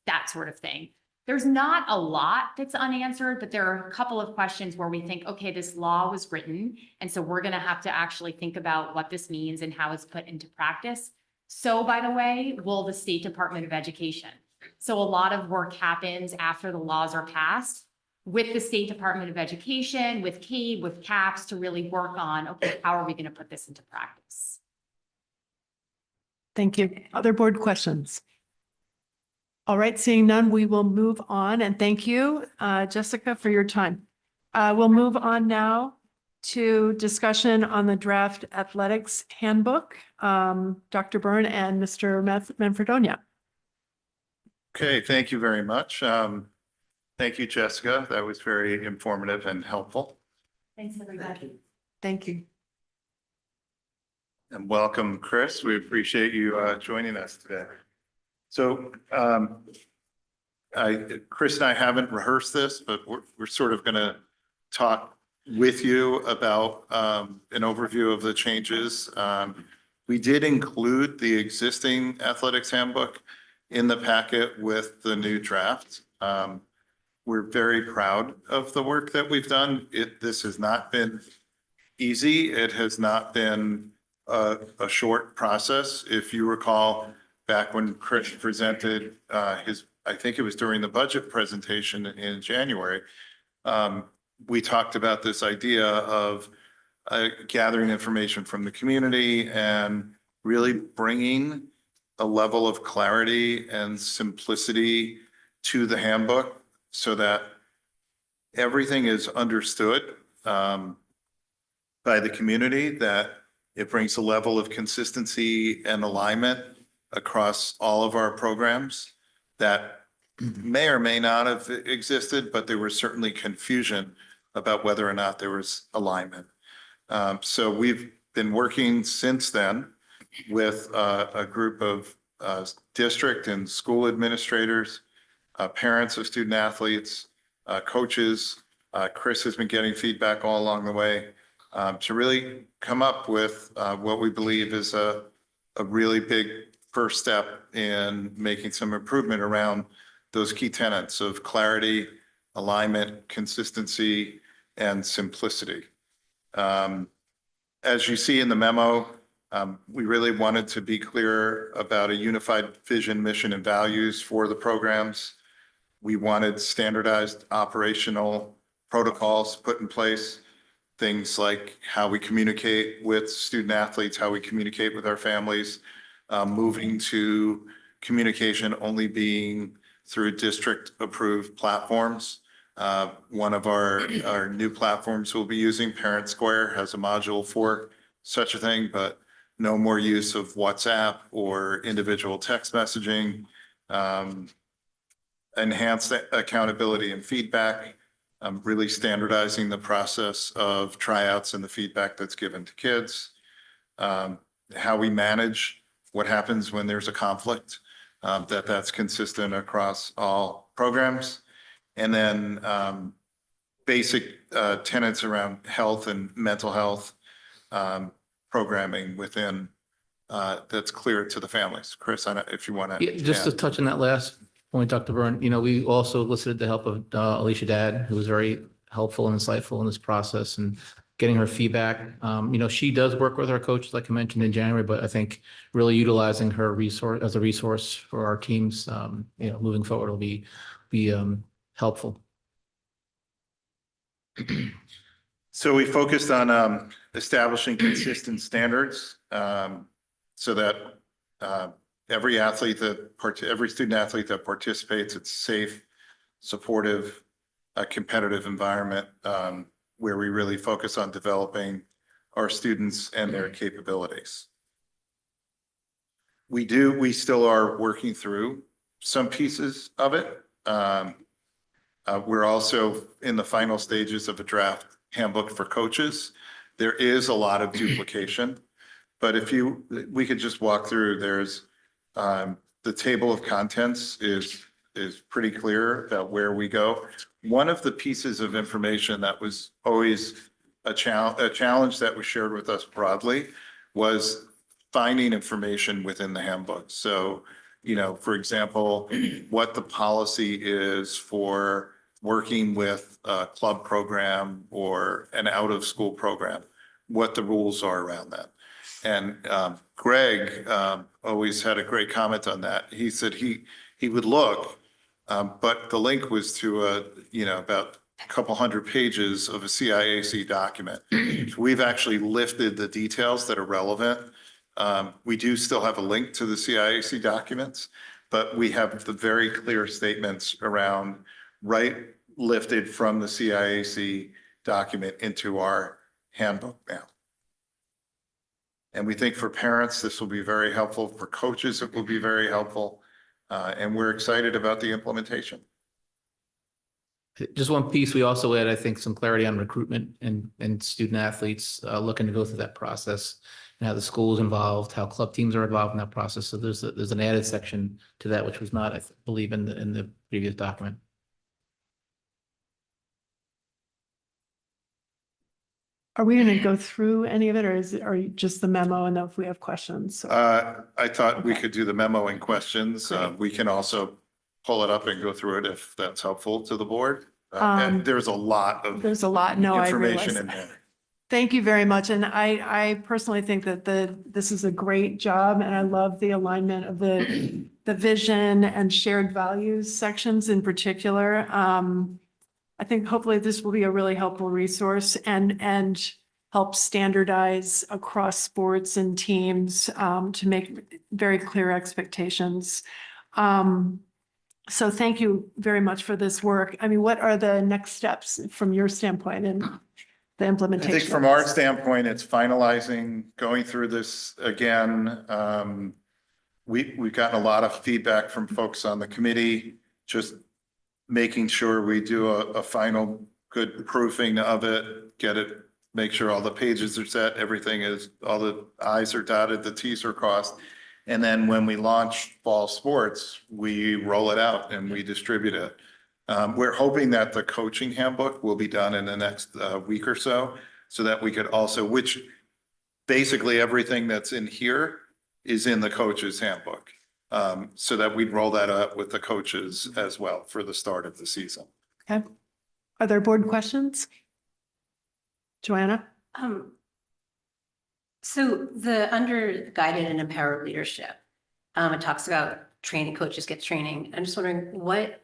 that sort of thing. There's not a lot that's unanswered, but there are a couple of questions where we think, okay, this law was written, and so we're gonna have to actually think about what this means and how it's put into practice. So, by the way, will the State Department of Education. So a lot of work happens after the laws are passed with the State Department of Education, with CABE, with CAPS to really work on, okay, how are we gonna put this into practice? Thank you. Other board questions? All right, seeing none, we will move on, and thank you, Jessica, for your time. We'll move on now to discussion on the draft athletics handbook. Dr. Byrne and Mr. Manfredonia. Okay, thank you very much. Thank you, Jessica. That was very informative and helpful. Thanks, everybody. Thank you. And welcome, Chris. We appreciate you joining us today. So Chris and I haven't rehearsed this, but we're sort of going to talk with you about an overview of the changes. We did include the existing athletics handbook in the packet with the new draft. We're very proud of the work that we've done. This has not been easy. It has not been a short process. If you recall, back when Chris presented I think it was during the budget presentation in January, we talked about this idea of gathering information from the community and really bringing a level of clarity and simplicity to the handbook so that everything is understood by the community, that it brings a level of consistency and alignment across all of our programs that may or may not have existed, but there was certainly confusion about whether or not there was alignment. So we've been working since then with a group of district and school administrators, parents of student athletes, coaches. Chris has been getting feedback all along the way to really come up with what we believe is a really big first step in making some improvement around those key tenets of clarity, alignment, consistency, and simplicity. As you see in the memo, we really wanted to be clear about a unified vision, mission, and values for the programs. We wanted standardized operational protocols put in place, things like how we communicate with student athletes, how we communicate with our families, moving to communication only being through district-approved platforms. One of our new platforms we'll be using, Parent Square, has a module for such a thing, but no more use of WhatsApp or individual text messaging. Enhanced accountability and feedback, really standardizing the process of tryouts and the feedback that's given to kids. How we manage what happens when there's a conflict, that's consistent across all programs. And then basic tenets around health and mental health programming within that's clear to the families. Chris, I don't, if you want to. Yeah, just to touch on that last point, Dr. Byrne, we also elicited the help of Alicia Dad, who was very helpful and insightful in this process and getting her feedback. She does work with our coaches, like I mentioned in January, but I think really utilizing her resource as a resource for our teams, moving forward will be helpful. So we focused on establishing consistent standards so that every student athlete that participates, it's safe, supportive, a competitive environment where we really focus on developing our students and their capabilities. We still are working through some pieces of it. We're also in the final stages of a draft handbook for coaches. There is a lot of duplication, but we could just walk through, there's the table of contents is pretty clear about where we go. One of the pieces of information that was always a challenge that was shared with us broadly was finding information within the handbook. So, for example, what the policy is for working with a club program or an out-of-school program, what the rules are around that. And Greg always had a great comment on that. He said he would look, but the link was to about a couple hundred pages of a CIAC document. We've actually lifted the details that are relevant. We do still have a link to the CIAC documents, but we have the very clear statements around lifted from the CIAC document into our handbook now. And we think for parents, this will be very helpful. For coaches, it will be very helpful. And we're excited about the implementation. Just one piece, we also had, I think, some clarity on recruitment and student athletes looking to go through that process and how the school is involved, how club teams are involved in that process. So there's an added section to that, which was not, I believe, in the previous document. Are we going to go through any of it, or are you just the memo and then if we have questions? I thought we Okay. could do the memo and questions. We can also pull it up and go through it if that's helpful to the board. And there's a lot of There's a lot. No, I realize information in that. there. Thank you very much. And I personally think that this is a great job and I love the alignment of the vision and shared values sections in particular. I think hopefully this will be a really helpful resource and help standardize across sports and teams to make very clear expectations. So thank you very much for this work. I mean, what are the next steps from your standpoint in the I implementation? think from our standpoint, it's finalizing, going through this again. We've gotten a lot of feedback from folks on the committee, just making sure we do a final good proofing of it, make sure all the pages are set, all the I's are dotted, the T's are crossed. And then when we launch fall sports, we roll it out and we distribute it. We're hoping that the coaching handbook will be done in the next week or so that we could also, which basically everything that's in here is in the coach's handbook. So that we'd roll that out with the coaches as well for the start of the season. Okay. Are there board questions? Joanna? So under guided and empowered leadership, it talks about training, coaches get training. I'm just wondering, what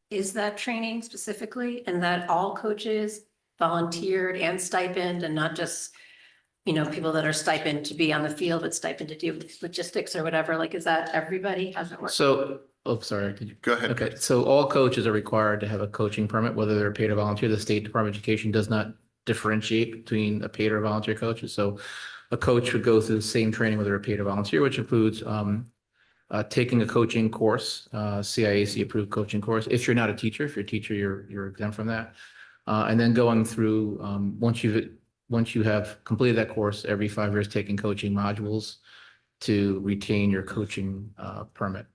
is that training specifically? And that all coaches volunteered and stipend and not just, people that are stipend to be on the field, but stipend to do logistics or whatever? Like, is that everybody? How's it work? So, sorry, did you? Go ahead. Okay, so all coaches are required to have a coaching permit, whether they're paid or volunteer. The State Department of Education does not differentiate between a paid or volunteer coaches. So a coach would go through the same training whether they're paid or volunteer, which includes taking a coaching course, CIAC approved coaching course. If you're not a teacher, if you're a teacher, you're exempt from that. And then going through, once you have completed that course, every 5 years taking coaching modules to retain your coaching permit.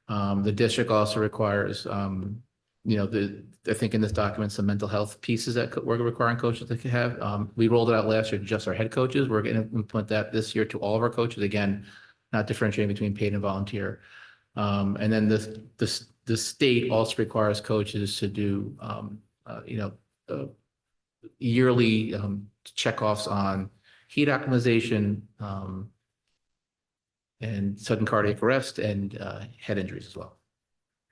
The district also requires, I think in this document, some mental health pieces that we're requiring coaches to have. We rolled it out last year to just our head coaches. We're going to implement that this year to all of our coaches. Again, not differentiating between paid and volunteer. And then the state also requires coaches to do, yearly checkoffs on heat optimization and sudden cardiac arrest and head injuries as well.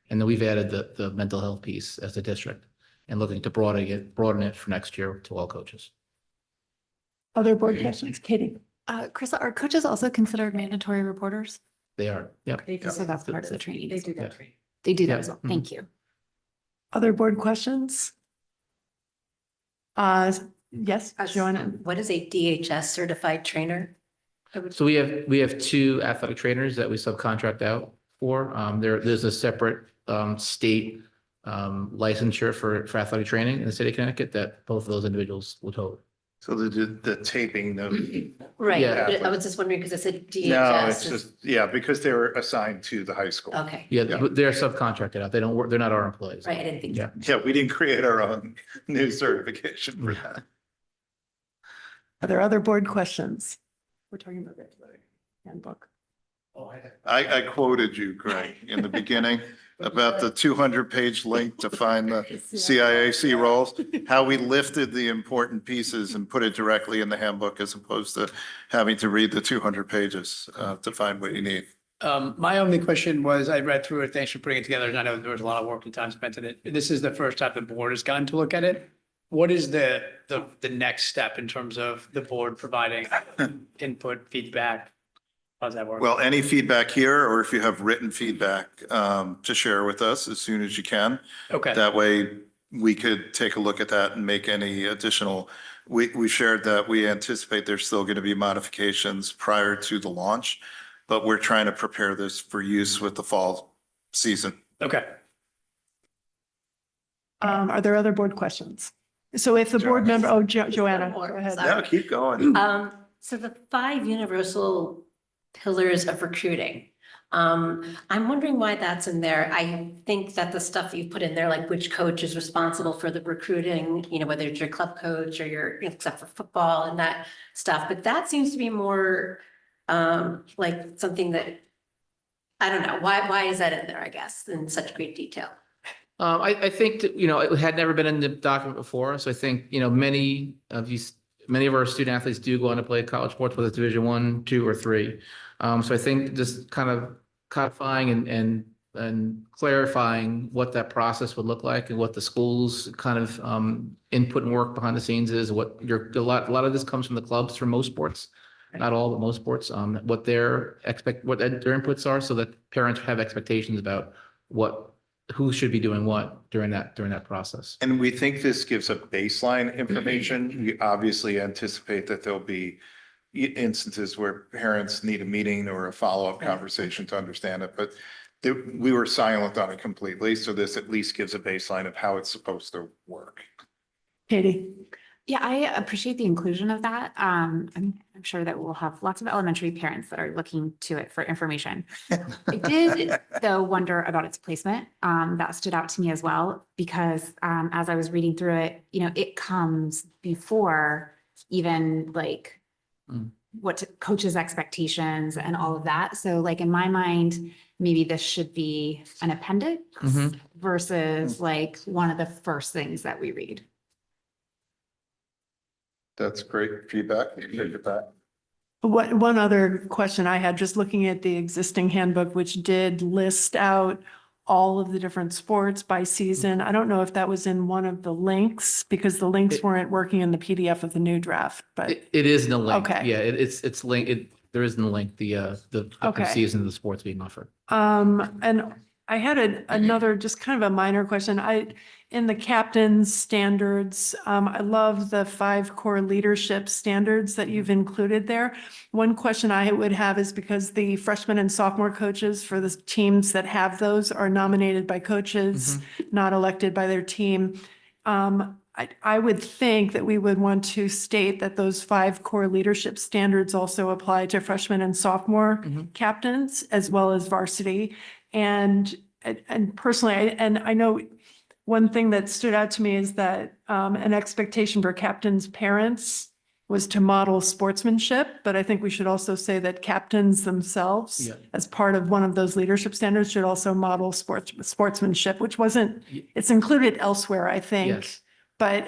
And then we've added the mental health piece as a district and looking to broaden it for next year to all coaches. Other board questions? Katie? Chris, are coaches also considered mandatory reporters? They are, yep. They do. So that's part of the training. They do Yeah. that training. They do that Yeah. as well. Thank you. Other board questions? Yes, Joanna? What is a DHS certified trainer? So we have 2 athletic trainers that we subcontract out for. There's a separate state licensure for athletic training in the state of Connecticut that both of those individuals would hold. So the taping, Right, Yeah. but I was just wondering because it said DHS. no, it's just, because they were assigned to the high school. Okay, Yeah, Yeah. but they're subcontracted out. They don't work, they're not our employees. right, I didn't think. Yeah. Yeah, we didn't create our own new certification for that. Are there other board questions? We're talking about the handbook. Oh, I quoted you, Greg, in the beginning about the 200-page link to find the CIAC roles, how we lifted the important pieces and put it directly in the handbook as opposed to having to read the 200 pages to find what you need. My only question was, I read through it, thanks for putting it together, and I know there was a lot of work and time spent in it. This is the first time the board has gotten to look at it. What is the next step in terms of the board providing input, feedback? How does that work? Well, any feedback here, or if you have written feedback to share with us as soon as you can. Okay, That way we could take a look at that and make any additional, we shared that we anticipate there's still going to be modifications prior to the launch, but we're trying to prepare this for use with the fall season. okay. Are there other board questions? So if the board member, Joanna, go ahead. Sorry. Yeah, keep going. So the 5 universal pillars of recruiting. I'm wondering why that's in there. I think that the stuff you put in there, like which coach is responsible for the recruiting, you know, whether it's your club coach or your, except for football and that stuff, but that seems to be more like something that, I don't know, why is that in there, I guess, in such great detail? I think that, you know, it had never been in the document before. So I think, you know, many of our student athletes do go on to play college sports, whether it's Division I, II, or III. So I think just kind of codifying and clarifying what that process would look like and what the school's kind of input and work behind the scenes is, a lot of this comes from the clubs for most sports, not all, but most sports, what their inputs are, so that parents have expectations about who should be doing what during that process. And we think this gives a baseline information. We obviously anticipate that there'll be instances where parents need a meeting or a follow-up conversation to understand it, but we were silent on it completely. So this at least gives a baseline of how it's supposed to work. Katie? Yeah, I appreciate the inclusion of that. I'm sure that we'll have lots of elementary parents that are looking to it for information. I did, though, wonder about its placement. That stood out to me as well, because as I was reading through it, you know, it comes before even like what coaches' expectations and all of that. So like in my mind, maybe this should be an appendix versus like one of the first things that we read. That's great feedback. Take it back. One other question I had, just looking at the existing handbook, which did list out all of the different sports by season. I don't know if that was in one of the links, because the links weren't working in the PDF of the new draft, but It is in the link. Okay. Yeah, it's linked. There is in the link, the Okay. season of the sports being offered. and I had another, just kind of a minor question. In the captain's standards, I love the 5 core leadership standards that you've included there. One question I would have is, because the freshman and sophomore coaches for the teams that have those are nominated by coaches, not elected by their team. I would think that we would want to state that those 5 core leadership standards also apply to freshmen and sophomore captains as well as varsity. And personally, I know one thing that stood out to me is that an expectation for captains' parents was to model sportsmanship, but I think we should also say that captains themselves, as part of one of those leadership standards, should also model sportsmanship, which wasn't, it's included elsewhere, I think. Yes. But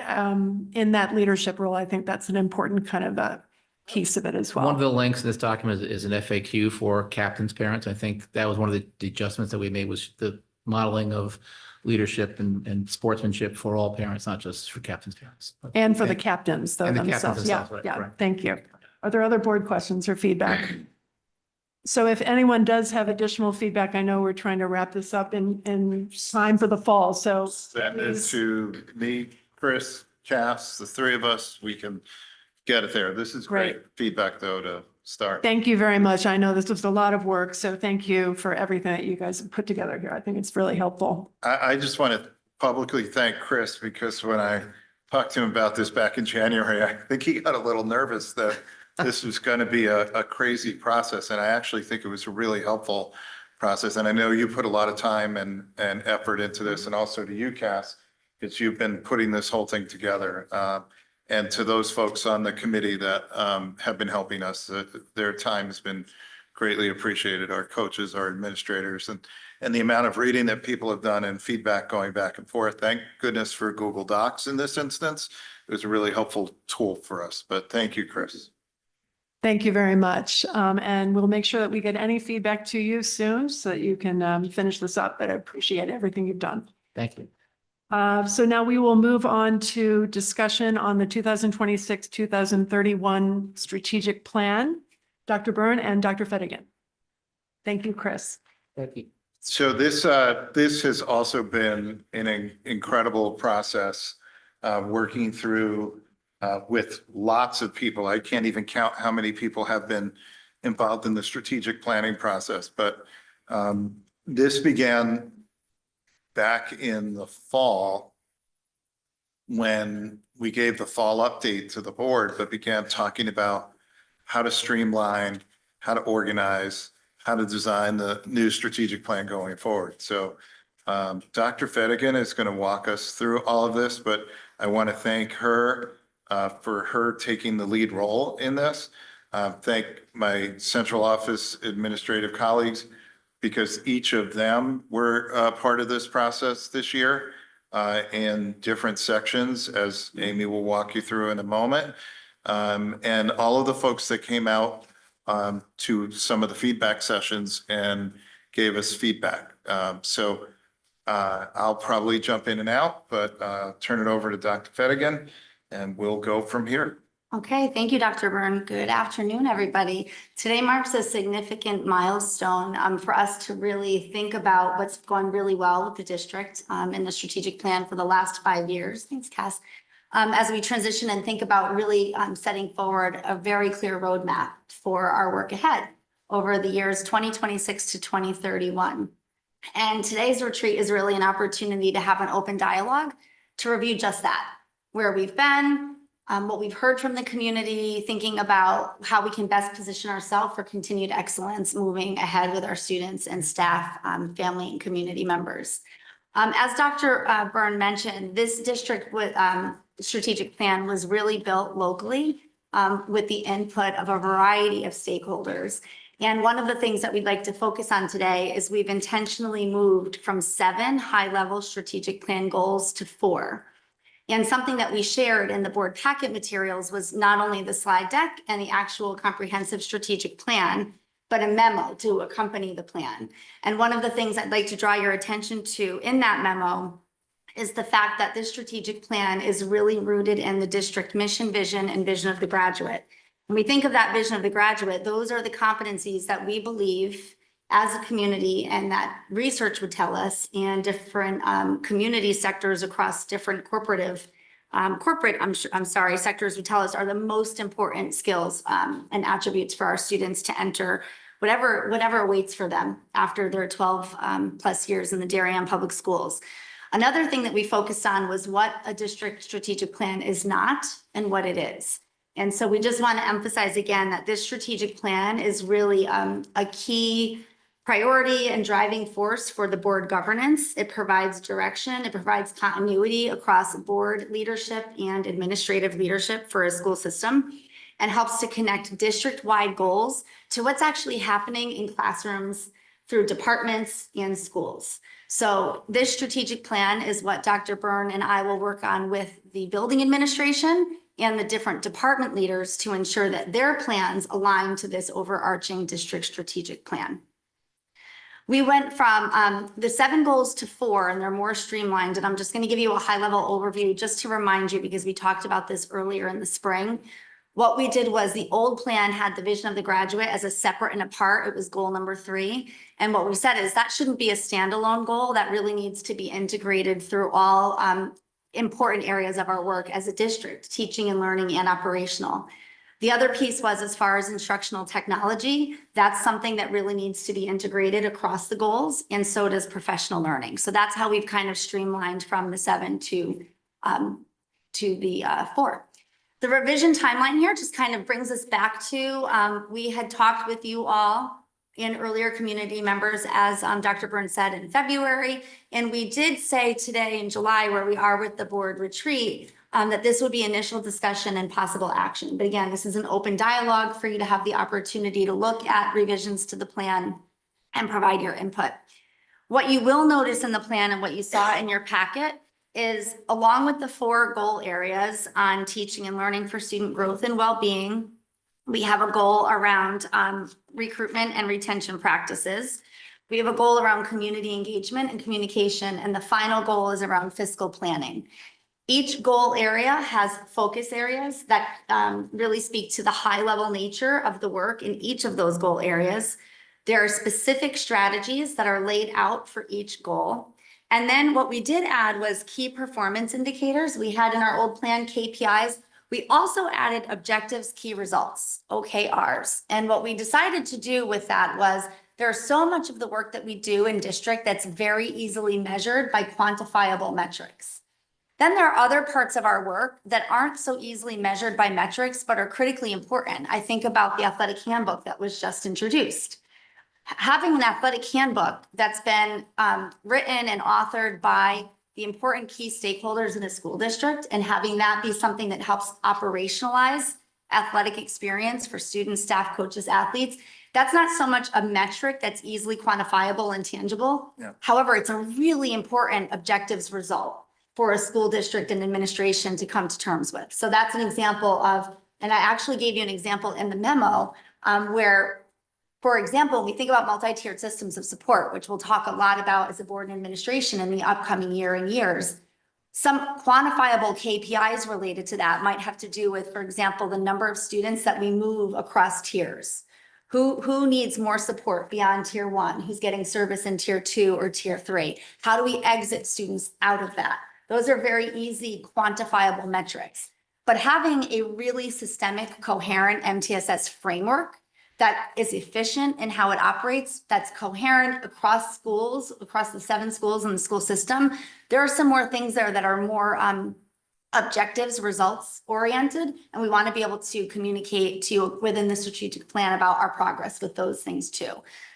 in that leadership role, I think that's an important kind of a piece of it as well. One of the links in this document is an FAQ for captains' parents. I think that was one of the adjustments that we made, was the modeling of leadership and sportsmanship for all parents, not just for captains' parents. And for the captains though And the captains themselves. Yeah, themselves, right, yeah, correct. thank you. Are there other board questions or feedback? So if anyone does have additional feedback, I know we're trying to wrap this up in time for the fall, so. Send it please. to me, Chris, Cass, the 3 of us, we can get it there. This is great feedback though to start. Thank you very much. I know this was a lot of work, so thank you for everything that you guys have put together here. I think it's really helpful. I just want to publicly thank Chris, because when I talked to him about this back in January, I think he got a little nervous that this was going to be a crazy process. And I actually think it was a really helpful process. And I know you put a lot of time and effort into this, and also to you, Cass, because you've been putting this whole thing together. And to those folks on the committee that have been helping us, their time has been greatly appreciated. Our coaches, our administrators, and the amount of reading that people have done and feedback going back and forth. Thank goodness for Google Docs in this instance. It was a really helpful tool for us, but thank you, Chris. Thank you very much. And we'll make sure that we get any feedback to you soon so that you can finish this up, but I appreciate everything you've done. Thank you. So now we will move on to discussion on the 2026-2031 strategic plan. Dr. Byrne and Dr. Fettigan. Thank you, Chris. Thank you. So this has also been an incredible process, working through with lots of people. I can't even count how many people have been involved in the strategic planning process, but this began back in the fall when we gave the fall update to the board, but began talking about how to streamline, how to organize, how to design the new strategic plan going forward. So Dr. Fettigan is going to walk us through all of this, but I want to thank her for her taking the lead role in this. Thank my central office administrative colleagues, because each of them were part of this process this year in different sections, as Amy will walk you through in a moment. And all of the folks that came out to some of the feedback sessions and gave us feedback. So I'll probably jump in and out, but turn it over to Dr. Fettigan and we'll go from here. Okay, thank you, Dr. Byrne. Good afternoon, everybody. Today marks a significant milestone for us to really think about what's going really well with the district in the strategic plan for the last 5 years. Thanks, Cass. As we transition and think about really setting forward a very clear roadmap for our work ahead over the years 2026 to 2031. And today's retreat is really an opportunity to have an open dialogue to review just that, where we've been, what we've heard from the community, thinking about how we can best position ourselves for continued excellence moving ahead with our students and staff, family and community members. As Dr. Byrne mentioned, this district with strategic plan was really built locally with the input of a variety of stakeholders. And one of the things that we'd like to focus on today is we've intentionally moved from 7 high-level strategic plan goals to 4. And something that we shared in the board packet materials was not only the slide deck and the actual comprehensive strategic plan, but a memo to accompany the plan. And one of the things I'd like to draw your attention to in that memo is the fact that this strategic plan is really rooted in the district mission, vision, and vision of the graduate. When we think of that vision of the graduate, those are the competencies that we believe as a community and that research would tell us, and different community sectors across different sectors would tell us are the most important skills and attributes for our students to enter whatever awaits for them after their 12 plus years in the Darien Public Schools. Another thing that we focused on was what a district strategic plan is not and what it is. And so we just want to emphasize again that this strategic plan is really a key priority and driving force for the board governance. It provides direction, it provides continuity across board leadership and administrative leadership for a school system, and helps to connect district-wide goals to what's actually happening in classrooms through departments and schools. So this strategic plan is what Dr. Byrne and I will work on with the building administration and the different department leaders to ensure that their plans align to this overarching district strategic plan. We went from the 7 goals to 4, and they're more streamlined. And I'm just going to give you a high-level overview just to remind you, because we talked about this earlier in the spring. What we did was the old plan had the vision of the graduate as a separate and apart. It was goal number 3. And what we said is that shouldn't be a standalone goal. That really needs to be integrated through all important areas of our work as a district, teaching and learning and operational. The other piece was, as far as instructional technology, that's something that really needs to be integrated across the goals, and so does professional learning. So that's how we've kind of streamlined from the 7 to the 4. The revision timeline here just kind of brings us back to, we had talked with you all and earlier community members, as Dr. Byrne said, in February. And we did say today in July, where we are with the board retreat, that this would be initial discussion and possible action. But again, this is an open dialogue for you to have the opportunity to look at revisions to the plan and provide your input. What you will notice in the plan and what you saw in your packet is, along with the 4 goal areas on teaching and learning for student growth and well-being, we have a goal around recruitment and retention practices. We have a goal around community engagement and communication, and the final goal is around fiscal planning. Each goal area has focus areas that really speak to the high-level nature of the work in each of those goal areas. There are specific strategies that are laid out for each goal. And then what we did add was key performance indicators. We had in our old plan KPIs. We also added objectives, key results, OKRs. And what we decided to do with that was, there's so much of the work that we do in district that's very easily measured by quantifiable metrics. Then there are other parts of our work that aren't so easily measured by metrics, but are critically important. I think about the athletic handbook that was just introduced. Having an athletic handbook that's been written and authored by the important key stakeholders in a school district, and having that be something that helps operationalize athletic experience for students, staff, coaches, athletes, that's not so much a metric that's easily quantifiable and tangible. Yeah. However, it's a really important objectives result for a school district and administration to come to terms with. So that's an example of, and I actually gave you an example in the memo where, for example, we think about multi-tiered systems of support, which we'll talk a lot about as a board and administration in the upcoming year and years. Some quantifiable KPIs related to that might have to do with, for example, the number of students that we move across tiers. Who needs more support beyond tier 1? Who's getting service in tier 2 or tier 3? How do we exit students out of that? Those are very easy quantifiable metrics. But having a really systemic, coherent MTSS framework that is efficient in how it operates, that's coherent across schools, across the 7 schools in the school system. There are some more things there that are more objectives, results oriented, and we want to be able to communicate to you within the strategic plan about our progress with those things too.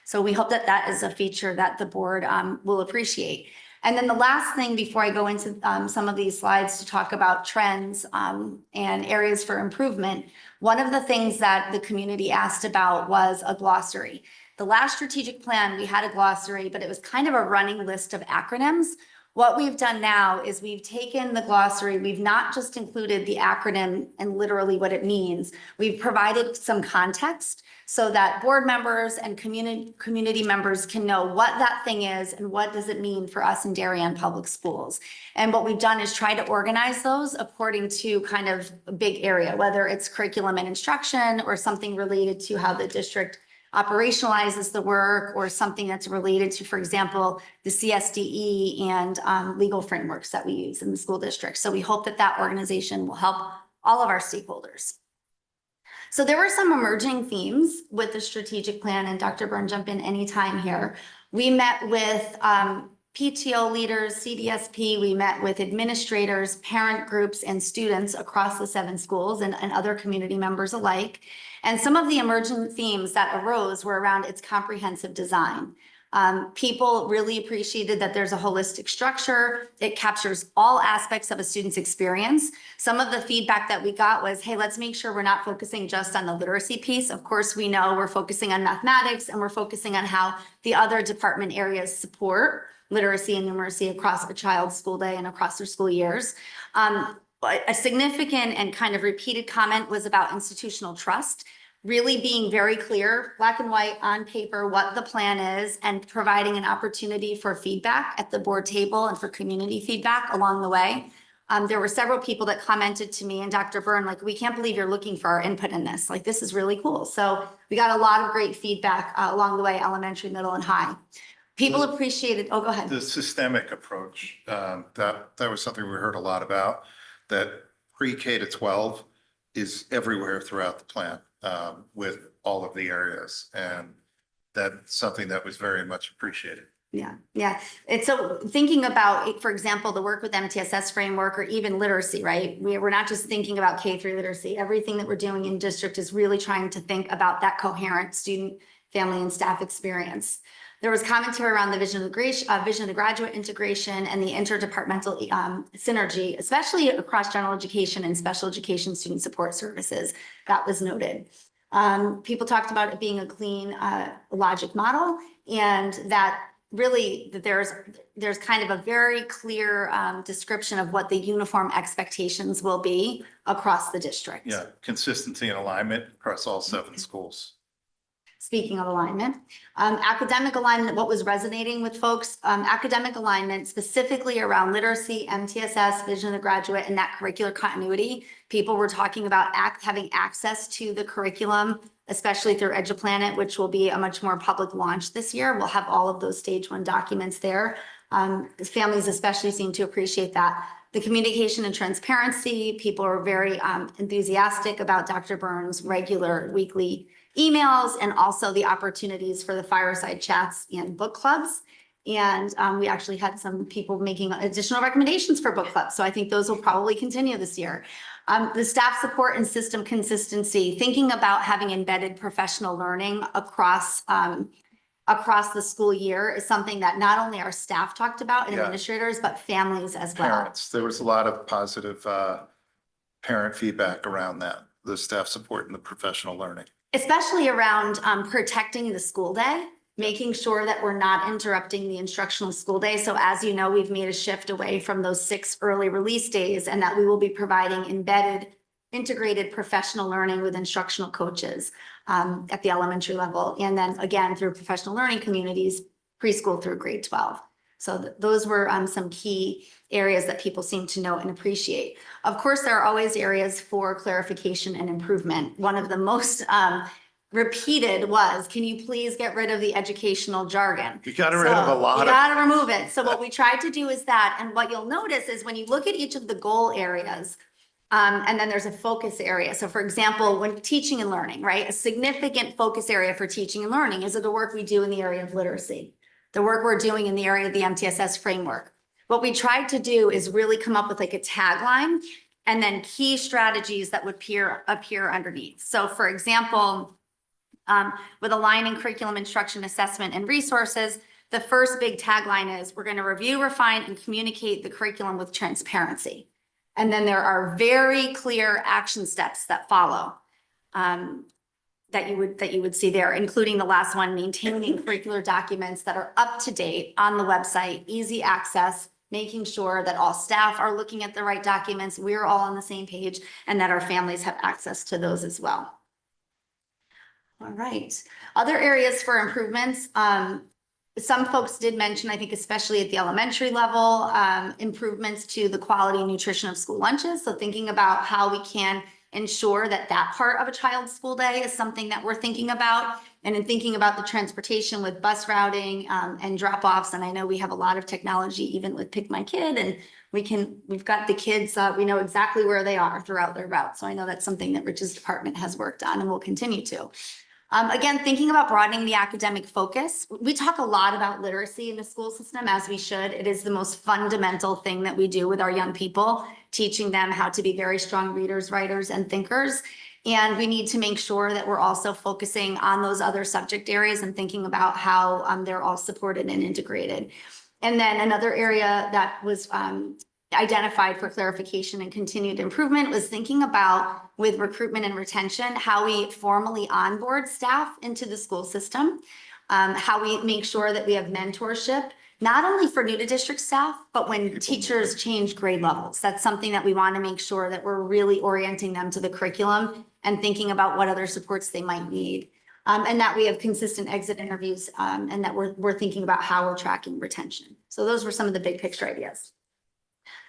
So we hope that that is a feature that the board will appreciate. And then the last thing before I go into some of these slides to talk about trends and areas for improvement, one of the things that the community asked about was a glossary. The last strategic plan, we had a glossary, but it was kind of a running list of acronyms. What we've done now is we've taken the glossary, we've not just included the acronym and literally what it means. We've provided some context so that board members and community members can know what that thing is and what does it mean for us in Darien Public Schools. And what we've done is try to organize those according to kind of a big area, whether it's curriculum and instruction or something related to how the district operationalizes the work, or something that's related to, for example, the CSDE and legal frameworks that we use in the school district. So we hope that that organization will help all of our stakeholders. So there were some emerging themes with the strategic plan, and Dr. Byrne, jump in anytime here. We met with PTO leaders, CDSP, we met with administrators, parent groups, and students across the 7 schools and other community members alike. And some of the emerging themes that arose were around its comprehensive design. People really appreciated that there's a holistic structure. It captures all aspects of a student's experience. Some of the feedback that we got was, hey, let's make sure we're not focusing just on the literacy piece. Of course, we know we're focusing on mathematics, and we're focusing on how the other department areas support literacy and numeracy across a child's school day and across their school years. A significant and kind of repeated comment was about institutional trust, really being very clear, black and white on paper, what the plan is, and providing an opportunity for feedback at the board table and for community feedback along the way. There were several people that commented to me and Dr. Byrne, like, we can't believe you're looking for our input in this. Like, this is really cool. So we got a lot of great feedback along the way, elementary, middle, and high. People appreciated, oh, go ahead. The systemic approach, that was something we heard a lot about, that pre-K to 12 is everywhere throughout the plan with all of the areas. And that's something that was very much appreciated. Yeah, yeah. It's so thinking about, for example, the work with MTSS framework or even literacy, right? We're not just thinking about K-3 literacy. Everything that we're doing in district is really trying to think about that coherent student, family, and staff experience. There was commentary around the vision of the graduate integration and the interdepartmental synergy, especially across general education and special education student support services. That was noted. People talked about it being a clean logic model, and that really that there's kind of a very clear description of what the uniform expectations will be across the district. Yeah, consistency and alignment across all 7 schools. Speaking of alignment, academic alignment, what was resonating with folks, academic alignment specifically around literacy, MTSS, vision of the graduate, and that curricular continuity. People were talking about having access to the curriculum, especially through EduPlanet, which will be a much more public launch this year. We'll have all of those stage 1 documents there. Families especially seem to appreciate that. The communication and transparency, people are very enthusiastic about Dr. Burns' regular weekly emails, and also the opportunities for the fireside chats and book clubs. And we actually had some people making additional recommendations for book clubs. So I think those will probably continue this year. The staff support and system consistency, thinking about having embedded professional learning across the school year is something that not only our staff talked about and administrators, but families as well. Parents, there was a lot of positive parent feedback around that, the staff support and the professional learning. Especially around protecting the school day, making sure that we're not interrupting the instructional school day. So as you know, we've made a shift away from those 6 early release days, and that we will be providing embedded, integrated professional learning with instructional coaches at the elementary level. And then again, through professional learning communities, preschool through grade 12. So those were some key areas that people seem to know and appreciate. Of course, there are always areas for clarification and improvement. One of the most repeated was, can you please get rid of the educational jargon? You got rid of a lot. You got to remove it. So what we tried to do is that, and what you'll notice is when you look at each of the goal areas, and then there's a focus area. So for example, when teaching and learning, right? A significant focus area for teaching and learning is the work we do in the area of literacy, the work we're doing in the area of the MTSS framework. What we tried to do is really come up with like a tagline and then key strategies that would appear underneath. So for example, with aligning curriculum, instruction, assessment, and resources, the first big tagline is we're going to review, refine, and communicate the curriculum with transparency. And then there are very clear action steps that follow that you would see there, including the last one, maintaining curricular documents that are up to date on the website, easy access, making sure that all staff are looking at the right documents, we're all on the same page, and that our families have access to those as well. All right, other areas for improvements. Some folks did mention, I think especially at the elementary level, improvements to the quality and nutrition of school lunches. So thinking about how we can ensure that that part of a child's school day is something that we're thinking about. And in thinking about the transportation with bus routing and drop-offs. And I know we have a lot of technology even with Pick My Kid, and we've got the kids, we know exactly where they are throughout their route. So I know that's something that Rich's department has worked on and will continue to. Again, thinking about broadening the academic focus. We talk a lot about literacy in the school system, as we should. It is the most fundamental thing that we do with our young people, teaching them how to be very strong readers, writers, and thinkers. And we need to make sure that we're also focusing on those other subject areas and thinking about how they're all supported and integrated. And then another area that was identified for clarification and continued improvement was thinking about, with recruitment and retention, how we formally onboard staff into the school system, how we make sure that we have mentorship, not only for new to district staff, but when teachers change grade levels. That's something that we want to make sure that we're really orienting them to the curriculum and thinking about what other supports they might need. And that we have consistent exit interviews, and that we're thinking about how we're tracking retention. So those were some of the big picture ideas.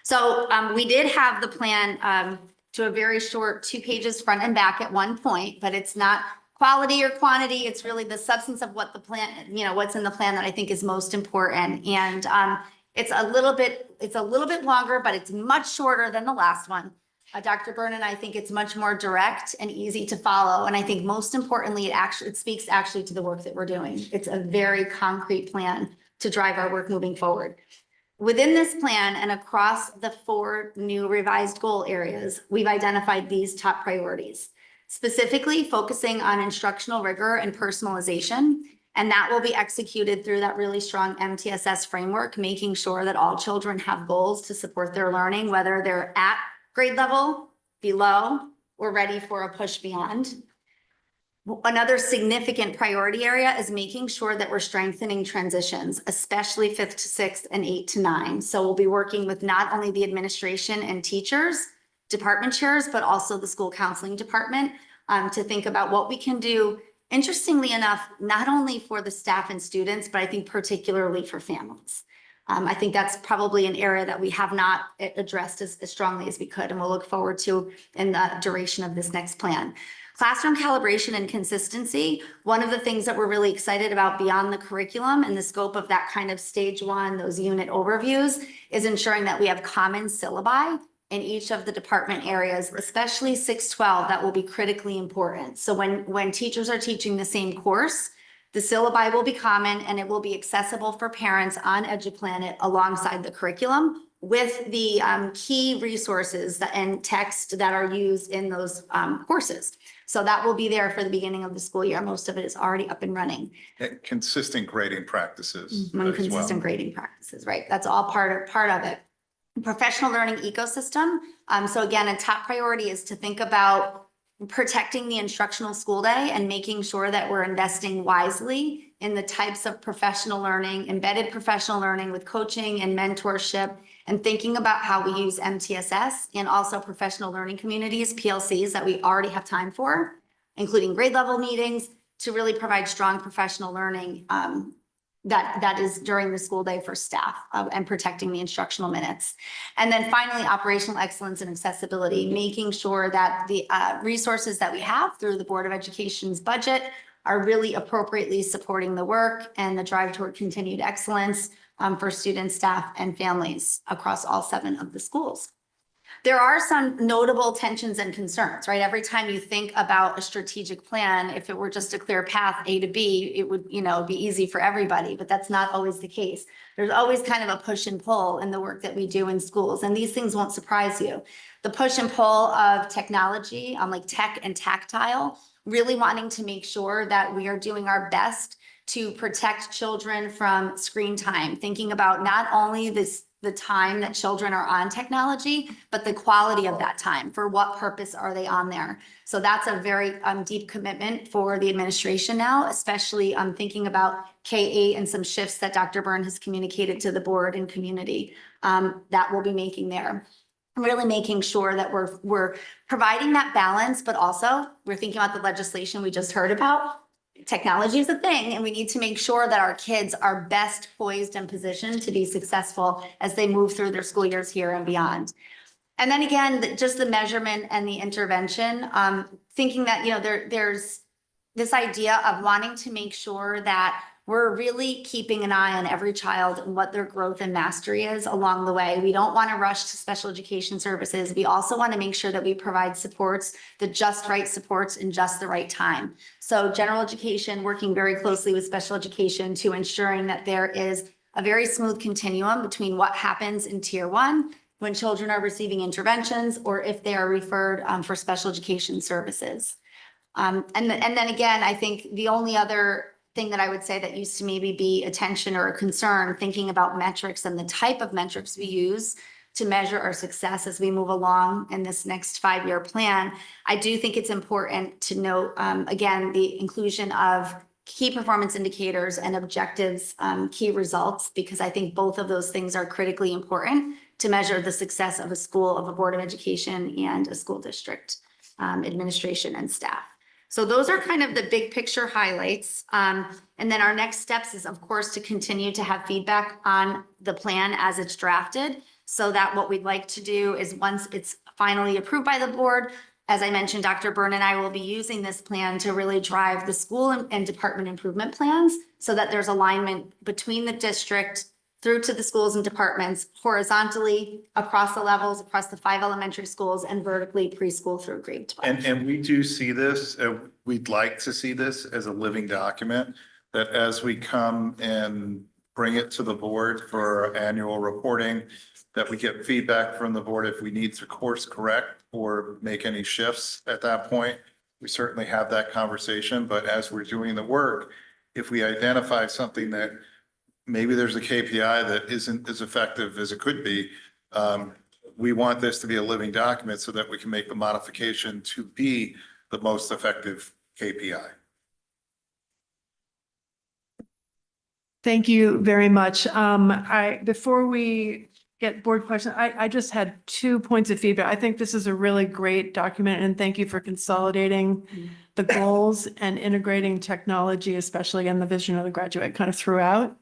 So we did have the plan to a very short 2 pages front and back at one point, but it's not quality or quantity. It's really the substance of what the plan, what's in the plan that I think is most important. And it's a little bit longer, but it's much shorter than the last one. Dr. Byrne, I think it's much more direct and easy to follow. And I think most importantly, it speaks actually to the work that we're doing. It's a very concrete plan to drive our work moving forward. Within this plan and across the 4 new revised goal areas, we've identified these top priorities, specifically focusing on instructional rigor and personalization, And that will be executed through that really strong MTSS framework, making sure that all children have goals to support their learning, whether they're at grade level, below, or ready for a push beyond. Another significant priority area is making sure that we're strengthening transitions, especially 5th to 6th and 8th to 9. So we'll be working with not only the administration and teachers, department chairs, but also the school counseling department to think about what we can do. Interestingly enough, not only for the staff and students, but I think particularly for families. I think that's probably an area that we have not addressed as strongly as we could, and we'll look forward to in the duration of this next plan. Classroom calibration and consistency. One of the things that we're really excited about beyond the curriculum and the scope of that kind of stage 1, those unit overviews, is ensuring that we have common syllabi in each of the department areas, especially 612, that will be critically important. So when teachers are teaching the same course, the syllabi will be common and it will be accessible for parents on EduPlanet alongside the curriculum with the key resources and text that are used in those courses. So that will be there for the beginning of the school year. Most of it is already up and running. Consistent grading practices as Consistent well. grading practices, right? That's all part of it. Professional learning ecosystem. So again, a top priority is to think about protecting the instructional school day and making sure that we're investing wisely in the types of professional learning, embedded professional learning with coaching and mentorship, and thinking about how we use MTSS and also professional learning communities, PLCs, that we already have time for, including grade level meetings, to really provide strong professional learning that is during the school day for staff and protecting the instructional minutes. And then finally, operational excellence and accessibility, making sure that the resources that we have through the Board of Education's budget are really appropriately supporting the work and the drive toward continued excellence for students, staff, and families across all 7 of the schools. There are some notable tensions and concerns, right? Every time you think about a strategic plan, if it were just a clear path A to B, it would, be easy for everybody, but that's not always the case. There's always kind of a push and pull in the work that we do in schools, and these things won't surprise you. The push and pull of technology, like tech and tactile, really wanting to make sure that we are doing our best to protect children from screen time, thinking about not only the time that children are on technology, but the quality of that time. For what purpose are they on there? So that's a very deep commitment for the administration now, especially thinking about K-8 and some shifts that Dr. Byrne has communicated to the board and community that we'll be making there. Really making sure that we're providing that balance, but also we're thinking about the legislation we just heard about. Technology is a thing, and we need to make sure that our kids are best poised and positioned to be successful as they move through their school years here and beyond. And then again, just the measurement and the intervention, thinking that, there's this idea of wanting to make sure that we're really keeping an eye on every child and what their growth and mastery is along the way. We don't want to rush to special education services. We also want to make sure that we provide supports, the just right supports in just the right time. So general education, working very closely with special education to ensuring that there is a very smooth continuum between what happens in tier 1 when children are receiving interventions or if they are referred for special education services. And then again, I think the only other thing that I would say that used to maybe be a tension or a concern, thinking about metrics and the type of metrics we use to measure our success as we move along in this next 5-year plan. I do think it's important to note, again, the inclusion of key performance indicators and objectives, key results, because I think both of those things are critically important to measure the success of a school, of a board of education, and a school district administration and staff. So those are kind of the big picture highlights. And then our next steps is, of course, to continue to have feedback on the plan as it's drafted, so that what we'd like to do is once it's finally approved by the board, as I mentioned, Dr. Byrne and I will be using this plan to really drive the school and department improvement plans so that there's alignment between the district through to the schools and departments, horizontally across the levels, across the 5 elementary schools, and vertically preschool through grade 12. And we do see this, we'd like to see this as a living document, that as we come and bring it to the board for annual reporting, that we get feedback from the board if we need to course correct or make any shifts at that point. We certainly have that conversation, but as we're doing the work, if we identify something that maybe there's a KPI that isn't as effective as it could be, we want this to be a living document so that we can make the modification to be the most effective KPI. Thank you very much. Before we get board questions, I just had 2 points of feedback. I think this is a really great document, and thank you for consolidating the goals and integrating technology, especially in the vision of the graduate kind of throughout.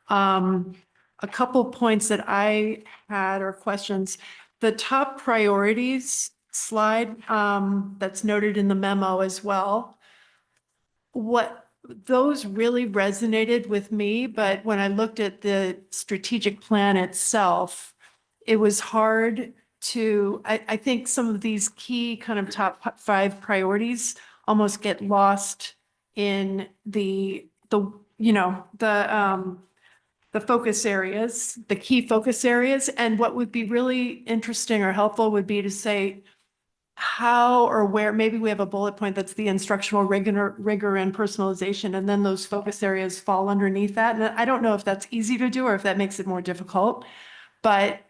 A couple points that I had or questions. The top priorities slide, that's noted in the memo as well. Those really resonated with me, but when I looked at the strategic plan itself, it was hard to, I think some of these key kind of top 5 priorities almost get lost in the focus areas, the key focus areas. And what would be really interesting or helpful would be to say how or where, maybe we have a bullet point that's the instructional rigor and personalization, and then those focus areas fall underneath that. And I don't know if that's easy to do or if that makes it more difficult, but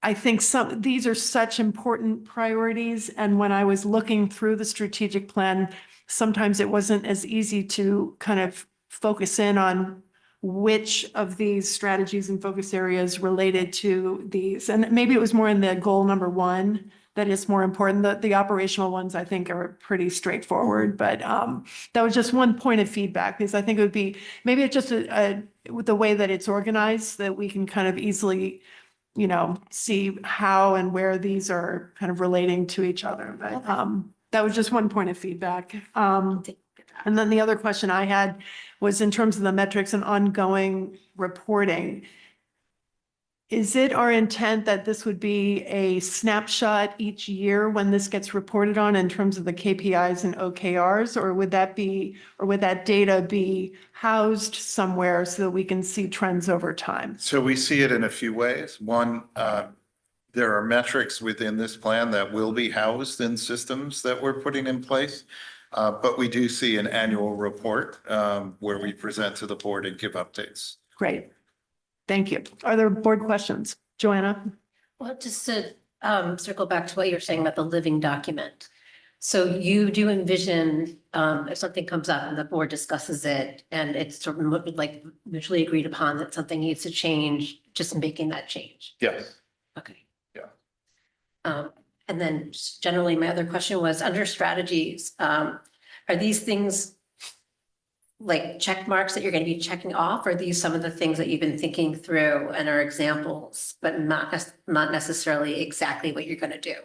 I think these are such important priorities. And when I was looking through the strategic plan, sometimes it wasn't as easy to kind of focus in on which of these strategies and focus areas related to these. And maybe it was more in the goal number 1 that is more important. The operational ones I think are pretty straightforward, but that was just one point of feedback, because I think it would be, maybe it's just with the way that it's organized that we can kind of easily, see how and where these are kind of relating to each other. But that was just one point of feedback. And then the other question I had was in terms of the metrics and ongoing reporting. Is it our intent that this would be a snapshot each year when this gets reported on in terms of the KPIs and OKRs, or would that data be housed somewhere so that we can see trends over time? So we see it in a few ways. One, there are metrics within this plan that will be housed in systems that we're putting in place. But we do see an annual report where we present to the board and give updates. Great. Thank you. Are there board questions? Joanna? Well, just to circle back to what you're saying about the living document. So you do envision if something comes up and the board discusses it and it's sort of like mutually agreed upon that something needs to change, just making that change. Yes. Okay. Yeah. And then just generally, my other question was under strategies, are these things like check marks that you're going to be checking off? Or are these some of the things that you've been thinking through and are examples, but not necessarily exactly what you're going to do?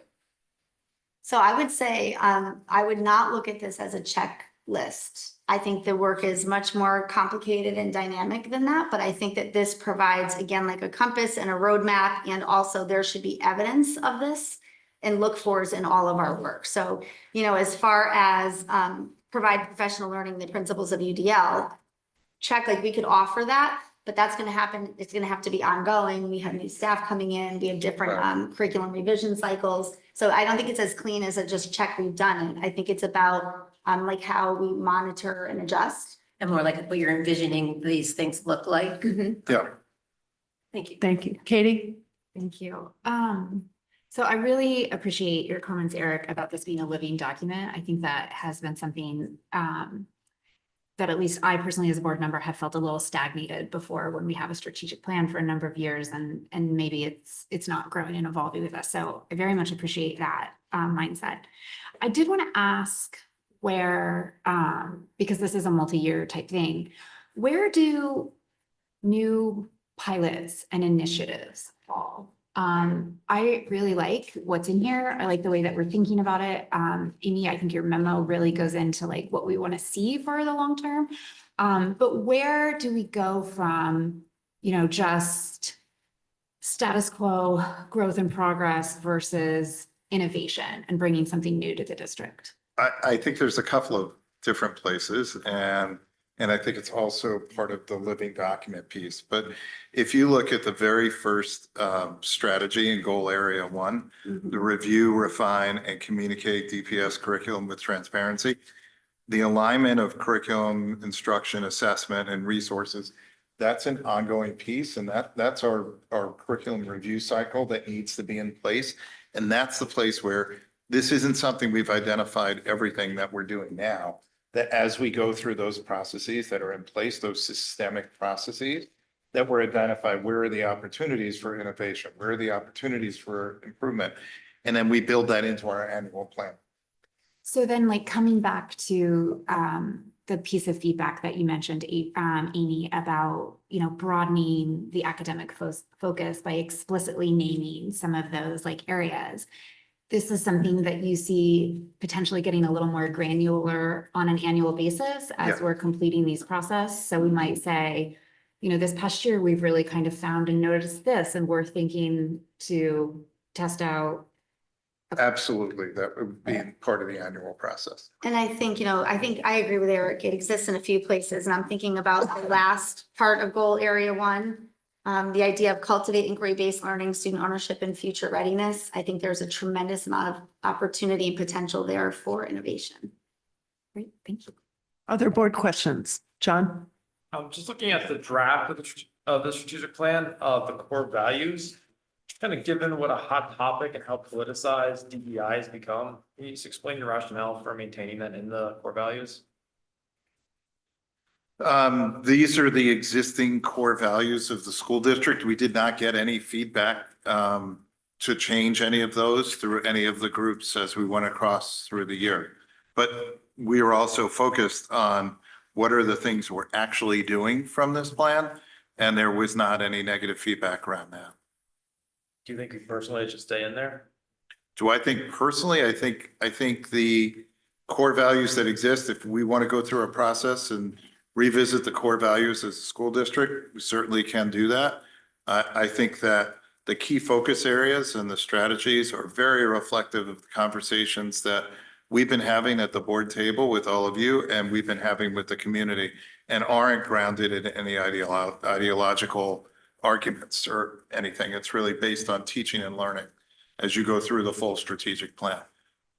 So I would say, I would not look at this as a checklist. I think the work is much more complicated and dynamic than that, but I think that this provides, again, like a compass and a roadmap, and also there should be evidence of this and look fors in all of our work. So, as far as provide professional learning, the principles of UDL, check, like we could offer that, but that's going to happen. It's going to have to be ongoing. We have new staff coming in. We have different curriculum revision cycles. So I don't think it's as clean as a just check we've done it. I think it's about like how we monitor and adjust. And more like what you're envisioning these things look like. Yeah. Thank you. Thank you. Katie? Thank you. So I really appreciate your comments, Eric, about this being a living document. I think that has been something that at least I personally as a board member have felt a little stagnated before when we have a strategic plan for a number of years and maybe it's not growing and evolving with us. So I very much appreciate that mindset. I did want to ask where, because this is a multi-year type thing, where do new pilots and initiatives fall? I really like what's in here. I like the way that we're thinking about it. Amy, I think your memo really goes into like what we want to see for the long term. But where do we go from, just status quo, growth and progress versus innovation and bringing something new to the district? I think there's a couple of different places, and I think it's also part of the living document piece. But if you look at the very first strategy in goal area 1, the review, refine, and communicate DPS curriculum with transparency, the alignment of curriculum, instruction, assessment, and resources, that's an ongoing piece, and that's our curriculum review cycle that needs to be in place. And that's the place where this isn't something we've identified everything that we're doing now, that as we go through those processes that are in place, those systemic processes, that we're identifying where are the opportunities for innovation, where are the opportunities for improvement, and then we build that into our annual plan. So then like coming back to the piece of feedback that you mentioned, Amy, about, broadening the academic focus by explicitly naming some of those like areas. This is something that you see potentially getting a little more granular on an annual basis as Yeah. we're completing these process. So we might say, this past year, we've really kind of found and noticed this, and we're thinking to test out. Absolutely, that would be part of the annual process. And I think, I agree with Eric. It exists in a few places, and I'm thinking about the last part of goal area 1. The idea of cultivate inquiry-based learning, student ownership, and future readiness. I think there's a tremendous amount of opportunity and potential there for innovation. Great, thank you. Other board questions? John? Just looking at the draft of the strategic plan, the core values, kind of given what a hot topic and how politicized DEI has become, can you just explain your rationale for maintaining that in the core values? These are the existing core values of the school district. We did not get any feedback to change any of those through any of the groups as we went across through the year. But we are also focused on what are the things we're actually doing from this plan, and there was not any negative feedback around that. Do you think you personally should stay in there? Do I think personally? I think the core values that exist, if we want to go through a process and revisit the core values as a school district, we certainly can do that. I think that the key focus areas and the strategies are very reflective of the conversations that we've been having at the board table with all of you, and we've been having with the community, and aren't grounded in any ideological arguments or anything. It's really based on teaching and learning as you go through the full strategic plan.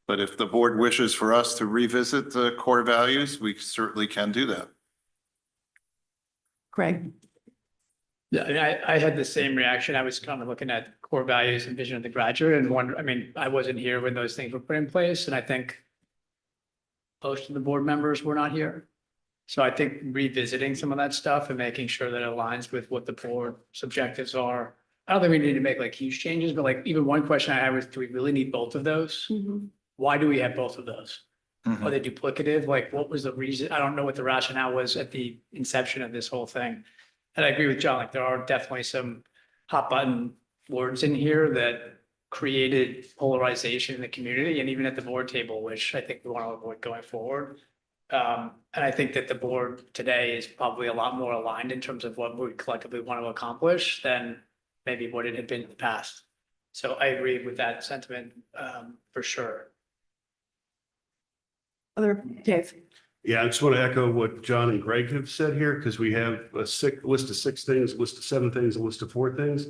But if the board wishes for us to revisit the core values, we certainly can do that. Greg? Yeah, and I had the same reaction. I was kind of looking at core values and vision of the graduate and wonder, I wasn't here when those things were put in place, and I think most of the board members were not here. So I think revisiting some of that stuff and making sure that it aligns with what the board's objectives are. I don't think we need to make like huge changes, but like even one question I had was, do we really need both of those? Why do we have both of those? Are they duplicative? Like, what was the reason? I don't know what the rationale was at the inception of this whole thing. And I agree with John, like there are definitely some hot button words in here that created polarization in the community and even at the board table, which I think we want to avoid going forward. And I think that the board today is probably a lot more aligned in terms of what we collectively want to accomplish than maybe what it had been in the past. So I agree with that sentiment for sure. Dave? Yeah, I just want to echo what John and Greg have said here, because we have a list of 6 things, a list of 7 things, a list of 4 things.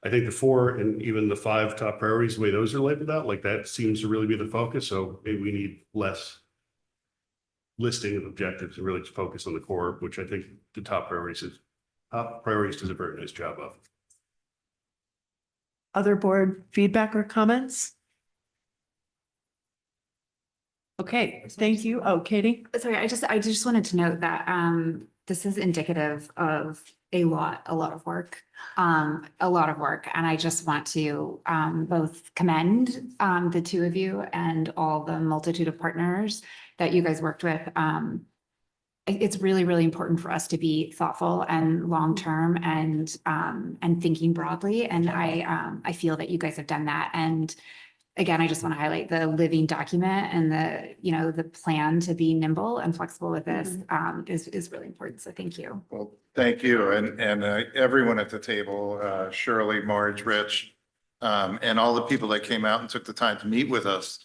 I think the 4 and even the 5 top priorities, the way those are labeled out, like that seems to really be the focus. So maybe we need less listing of objectives and really focus on the core, which I think the top priorities does a very nice job of. Other board feedback or comments? Okay, thank you. Oh, Katie? Sorry, I just wanted to note that this is indicative of a lot of work. And I just want to both commend the 2 of you and all the multitude of partners that you guys worked with. It's really, really important for us to be thoughtful and long-term and thinking broadly. And I feel that you guys have done that. And again, I just want to highlight the living document and the plan to be nimble and flexible with this is really important. So thank you. Well, thank you. And everyone at the table, Shirley, Marge, Rich, and all the people that came out and took the time to meet with us.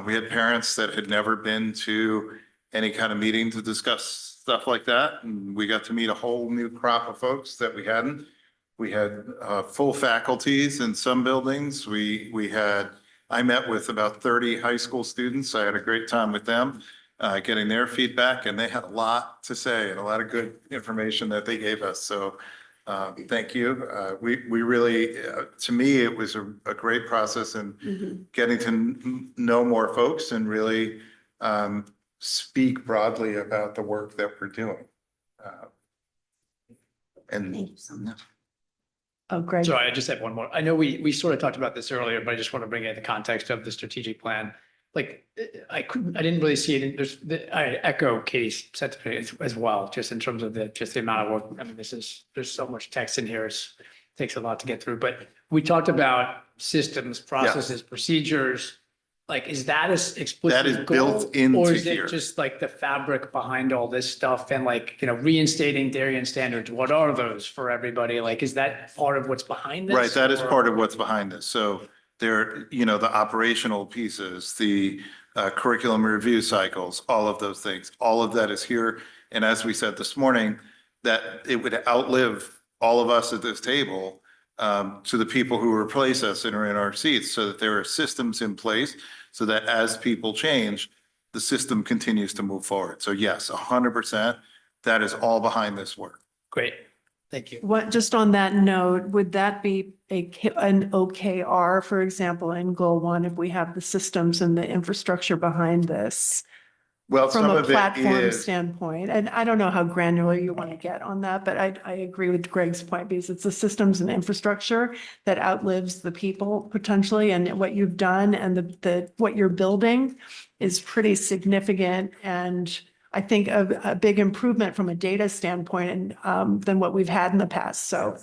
We had parents that had never been to any kind of meeting to discuss stuff like that. And we got to meet a whole new crop of folks that we hadn't. We had full faculties in some buildings. I met with about 30 high school students. I had a great time with them. getting their feedback, and they had a lot to say and a lot of good information that they gave us. So thank you. We really, to me, it was a great process in getting to know more folks and really speak broadly about the work that we're doing. And Thank you so much. Oh, Greg. Sorry, I just have one more. I know we sort of talked about this earlier, but I just want to bring it in the context of the strategic plan. Like, I didn't really see it. I echo Katie's sentiment as well, just in terms of just the amount of work. I mean, there's so much text in here. It takes a lot to get through, but we talked about systems, processes, procedures. Like, is that as explicit? that is built into Or is here. it just like the fabric behind all this stuff and like, reinstating Darien standards? What are those for everybody? Like, is that part of what's behind this? Right, that is or- part of what's behind this. So there, the operational pieces, the curriculum review cycles, all of those things, all of that is here. And as we said this morning, that it would outlive all of us at this table to the people who replace us and are in our seats, so that there are systems in place so that as people change, the system continues to move forward. So yes, 100%, that is all behind this work. Great, thank you. What, just on that note, would that be an OKR, for example, in goal 1, if we have the systems and the infrastructure behind this? Well, From some a of it platform is, standpoint, and I don't know how granular you want to get on that, but I agree with Greg's point, because it's the systems and infrastructure that outlives the people potentially, and what you've done and what you're building is pretty significant, and I think a big improvement from a data standpoint and than what we've had in the past. So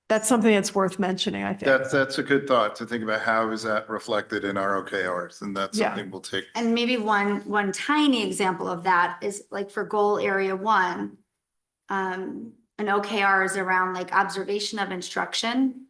that's something that's worth mentioning, I think. that's a good thought to think about how is that reflected in our OKRs, and that's Yeah. something we'll take. And maybe one tiny example of that is like for goal area 1, an OKR is around like observation of instruction.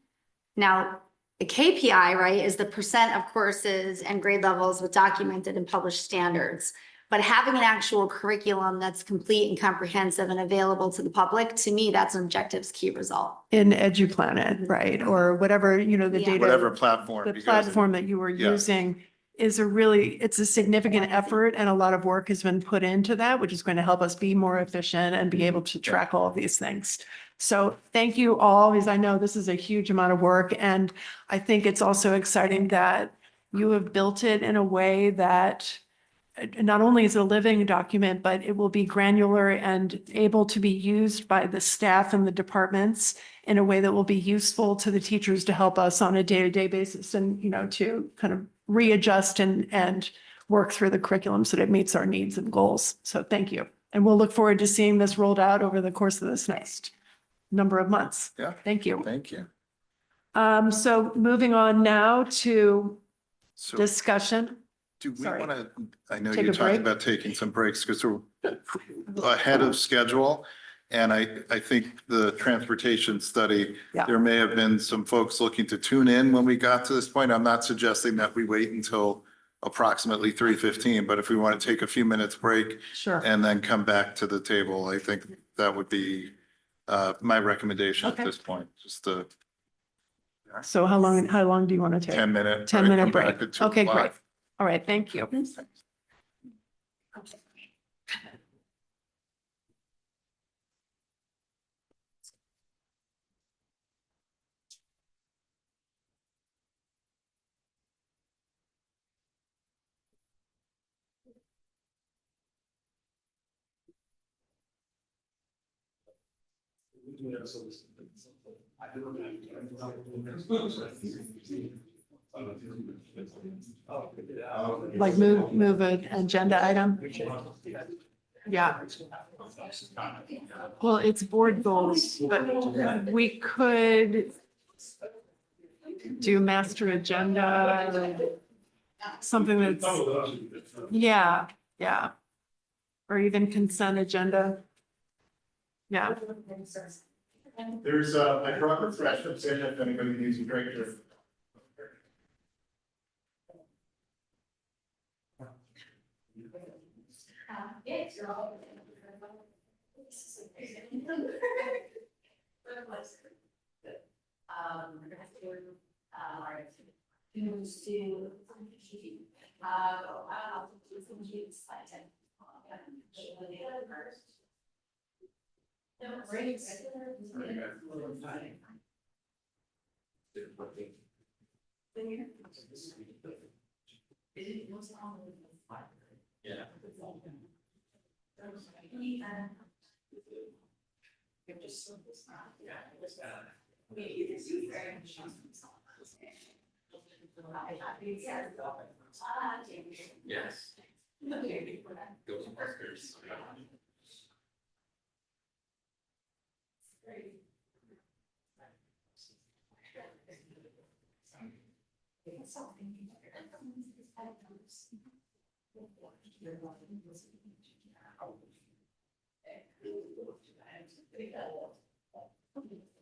Now, the KPI, right, is the percent of courses and grade levels with documented and published standards. But having an actual curriculum that's complete and comprehensive and available to the public, to me, that's an objectives key result. In EduPlanet, right, or whatever, the Yeah. data. Whatever platform. The because- platform that you were Yeah. using it's a significant effort, and a lot of work has been put into that, which is going to help us be more efficient and be able to track all of these things. So thank you all, because I know this is a huge amount of work, and I think it's also exciting that you have built it in a way that not only is it a living document, but it will be granular and able to be used by the staff and the departments in a way that will be useful to the teachers to help us on a day-to-day basis and, to kind of readjust and work through the curriculum so that it meets our needs and goals. So thank you. And we'll look forward to seeing this rolled out over the course of this next number of months. Yeah. Thank you. Thank you. So moving on now to So discussion. do we sorry. want to, I know Take you a talked break? about taking some breaks because we're ahead of schedule. And I think the transportation study, Yeah. there may have been some folks looking to tune in when we got to this point. I'm not suggesting that we wait until approximately 3:15, but if we want to take a few minutes break Sure. and then come back to the table, I think that would be my recommendation at Okay. this point, just a So how long do you want to take? 10-minute. 10-minute Come break. back at 2 Okay, great. o'clock. All right, thank you. Like move an agenda item? Yeah. Well, it's board goals, but we could do master agenda, something that's, yeah, yeah. Or even consent agenda. Yeah. There's, I brought refreshments in if anybody needs a drink or. Yes.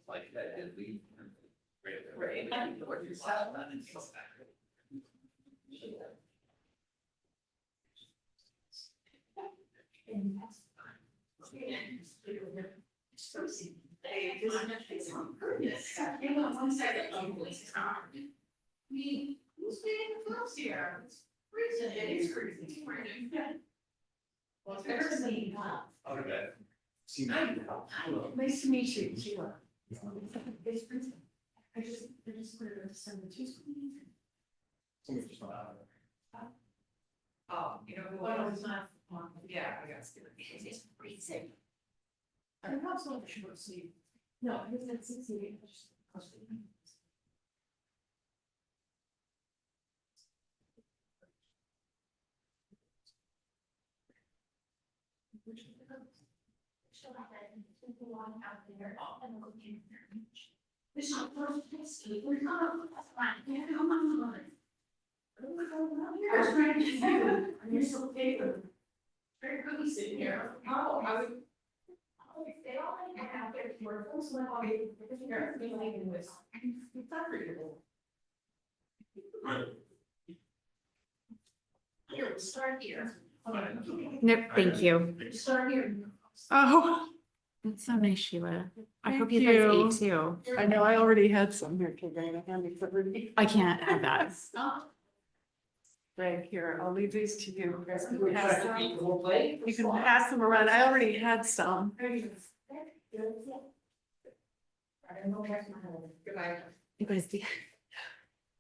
Like that did leave. Okay. Nice to meet you, Sheila. I just put it in December Tuesday. Oh, you know, well, it's not, yeah, I got scared. It's freezing. I'm not so sure, see. No, it's at 68. I was trying to get you, and you're still paper. Very quickly sitting here. Oh, I would. They all have their workforce, when all you, because you're feeling was. It's not readable. Here, we'll start here. Nope, thank you. Start here. Oh, that's so nice, Sheila. I hope Thank you guys you. ate too. I know, I already had some here, okay, Greg, I hand me everybody. I can't have that. Greg, here, I'll leave these to you. You guys can pass them. You can pass them around. I already had some. You guys,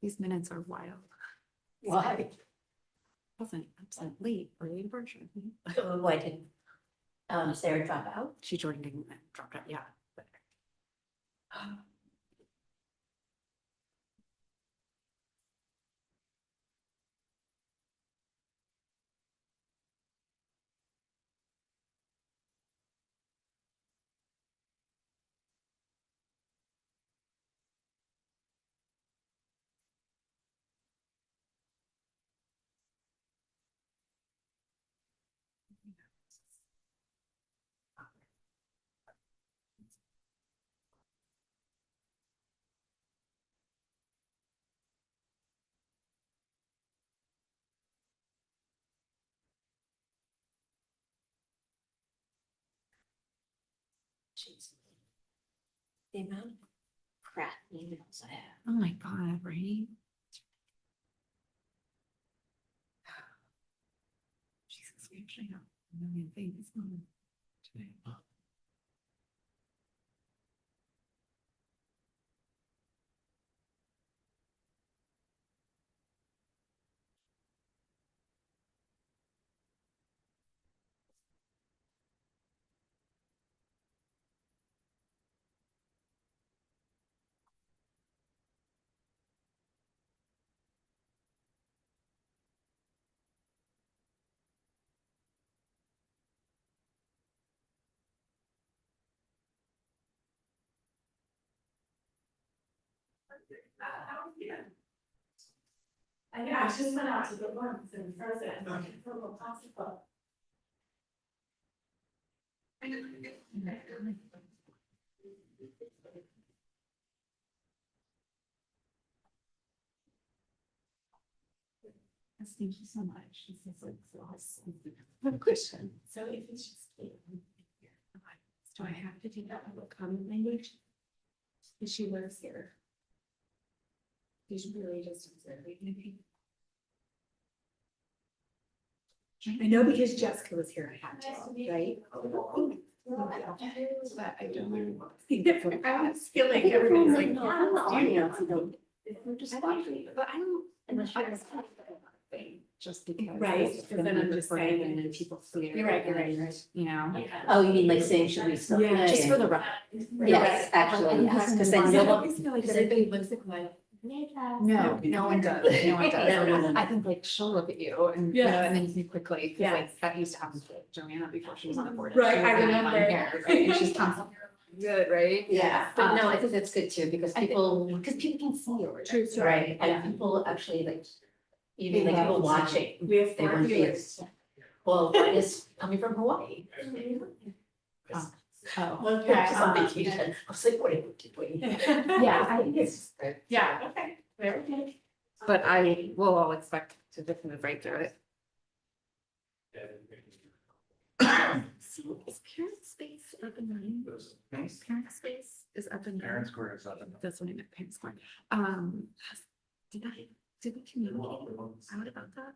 these minutes are wild. Why? Wasn't absent late, early departure. Why did Sarah drop out? She joined and dropped out, yeah. But Jeez. The amount of crap emails I have. oh my God, right? Jesus, we actually have a million things on today. I know, I just went out to the ones and frozen, I'm like, it's a little possible. Yes, thank you so much. This is like so awesome. I have a question. So if it's just. Do I have to do that public comment language? Because she lives here. She's really just observing me. I know because Jessica was here, I had to, right? But I don't know. I was feeling everybody's like, No, I'm the audience, you know, if we're just But watching. I don't. Unless you're- Just because. Right, it's because then gonna I'm be just recorded saying- and then people see it. You're right, and, You know. Oh, you mean like saying, should we still? Yeah, Just for the record. Yes, actually, yes, because then I you'll. always feel like everybody looks at my. No, no one does. No one does. No, no, no. I think like she'll look at you and, you know, Yes. and then you can quickly, cause Yes. like that used to happen to Joanna before she was on the board. Right, She was I like, remember. "I'm here," right? And she's constantly, good, right? Yeah, but no, I think that's good too, because I think- people, Cause people can see you. True, right, and people actually like, even like people watching, We have they four want to be, viewers. well, one is coming from Hawaii. Oh. Okay. Just on vacation, I was like, what are you doing? Yeah, I think it's, Yeah, okay, very good. but I will all expect to just move right through it. So is parent space up and running? Parent space is up and running. Parent Square is up and That's what I meant, parent square. Did we communicate out about that?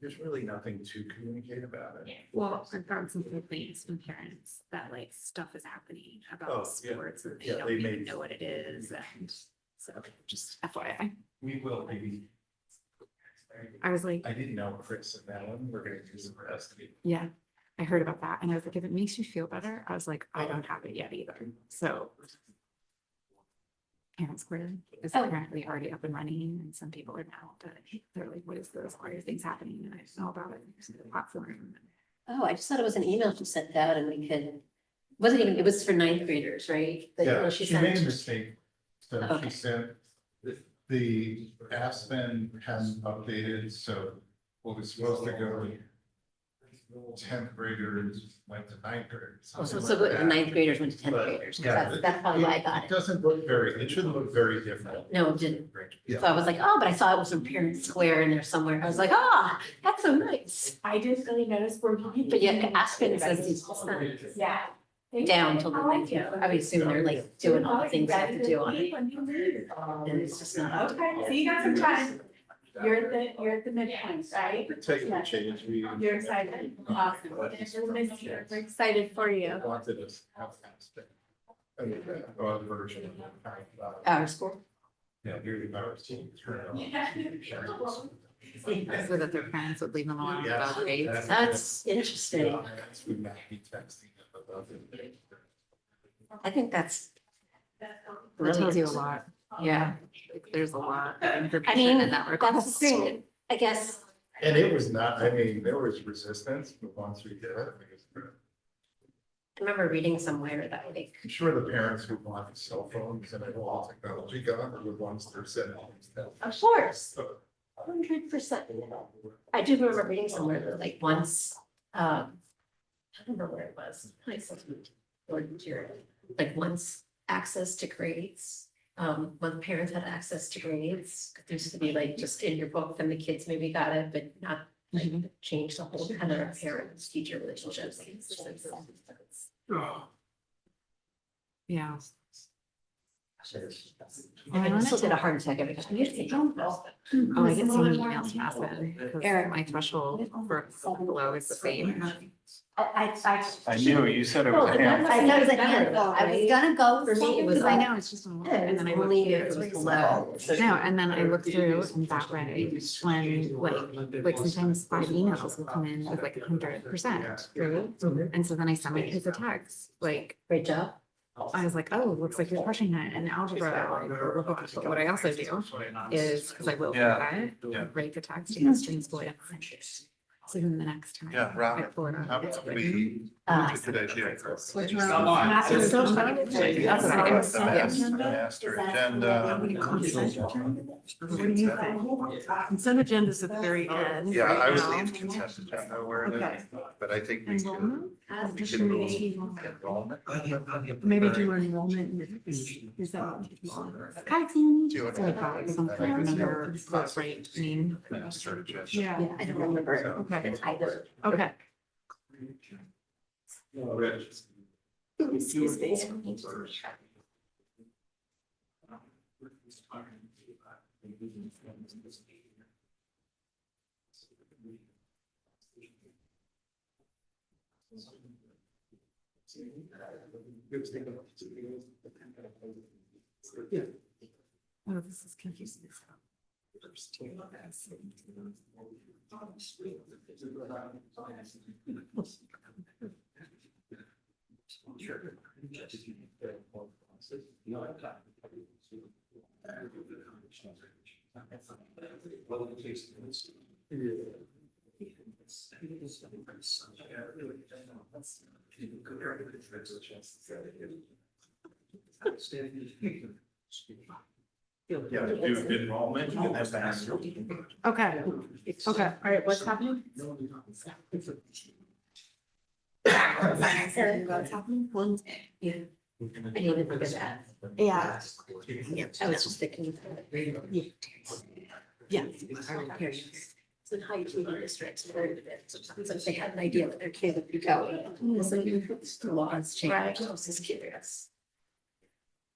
There's really nothing to communicate about it. Well, I've gotten some complaints from parents that like stuff is happening Oh, about yeah. sports and they Yeah, don't they even made- know what it is and so just FYI. We will maybe. I was like, I didn't know Chris and Ellen were gonna do some testing. yeah, I heard about that and I was like, if it makes you feel better, I was like, I don't have it yet either, so. Parent Square is Oh. apparently already up and running and some people are now, they're like, what is this? Why are things happening? And I didn't know about it. There's no platform. Oh, I just thought it was an email she sent out and we could, wasn't even, it was for ninth graders, right? The email She made a sent. mistake. So Okay. she said, the Aspen hasn't updated, so what was supposed to go to 10th graders went to 9th graders. Oh, so something like the that. ninth graders went to tenth But, graders, 'cause yeah, that's probably why I got It it. doesn't look very, it shouldn't look very different. No, it didn't. Yeah. So I was like, oh, but I saw it was from Parent Square in there somewhere. I was like, ah, that's so nice. I didn't really notice where. But yet Aspen says it's Yeah. down till the ninth, yeah. I would assume they're like doing all the things they have to do on it. And it's just not. Okay, so you got some time. You're at the midpoint, right? Take the change. You're excited. Awesome. We're excited for you. Wanted us to have Aspen. I mean, the version. Our school. Yeah, you're the our team. So that their parents would leave them alone Yeah. about grades. That's interesting. We might be texting about it. I think that's. That tells you a brilliant. lot. Yeah, Like, there's a lot of I information mean, in that that's request. the thing, I guess. And it was not, I mean, there was resistance, but once we did it, I remember reading somewhere that like, I'm sure the parents would want cell phones and all technology gone, or would once they're setting. of course, 100%. I do remember reading somewhere that like once, I don't remember where it was. Like once access to grades, when parents had access to grades, there used to be like just in your book, then the kids maybe got it, but not like change the whole kind of parents-teacher relationships. Yeah. I still get a heart attack every time. You say, oh, no. Oh, I get so many emails from Aspen because my threshold for below is the same. I knew, you said it was was a handful. I know it was a handful. I was gonna go. For me, it was Because I like- know it's just one, and then I look Only if it was through. below. No, and then I look through and that way, when like sometimes 5 emails will come in with like 100%, right? And so then I send my kids a text, like, Great job. I was like, oh, looks like you're crushing it in algebra. But what I also do is, because I will forget, Yeah. write the text in the stream school. And so then the next time. Yeah, Robin, I pull it up, how it's about written. we? Good idea, Chris. Which That's one? That's So so funny. That's what I do. The Yeah. master agenda. What do you think? Consent agenda is at the very end. Yeah, I right would now. leave consent agenda where it Okay. is, but I think we Enrollment? can. We can move enrollment. Maybe do enrollment. Is that? Do it. So I got something, I remember the right name. Master agenda. Yeah, Yeah, I don't remember okay, either. okay. Excuse me. Oh, this is confusing. Yeah, do enrollment and then master. Okay, okay. All right, what's happening? What's happening? Yeah. I didn't even look at that. Yeah. I was just thinking. Yeah. It's in high achieving districts, very good. Sometimes if they had an idea what their kid would be going. It's like, the laws change, I was just curious.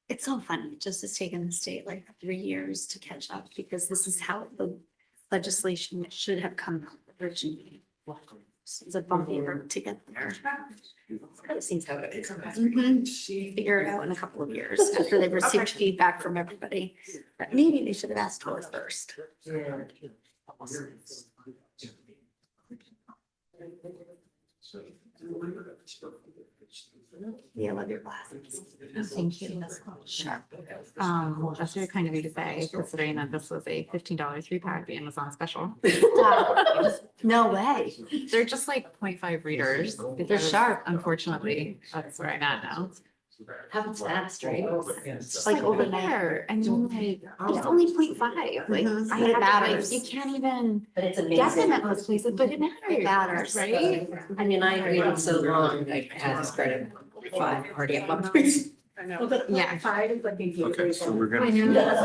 It's so funny. It just has taken the state like 3 years to catch up because this is how the legislation should have come out originally. It's a bumpy road to get there. It seems how it is. Figure it out in a couple of years after they've received feedback from everybody. But maybe they should have asked for it first. Yeah, I love your glasses. Thank you. Sharp. That's very kind of you to say, considering that this was a $15 3-pack Amazon special. No way. They're just like 0.5 readers. They're sharp. Unfortunately, that's where I'm at now. Happens fast, right? It's like overnight. There, and then like, it's only 0.5. Like, Mhm. I But it have matters. like, you can't even But it's guess amazing. them at most places, but it matters. It matters. Right? I mean, I waited so long, I had this credit 5 already at one point. Yeah. Okay, so we're I gonna, know.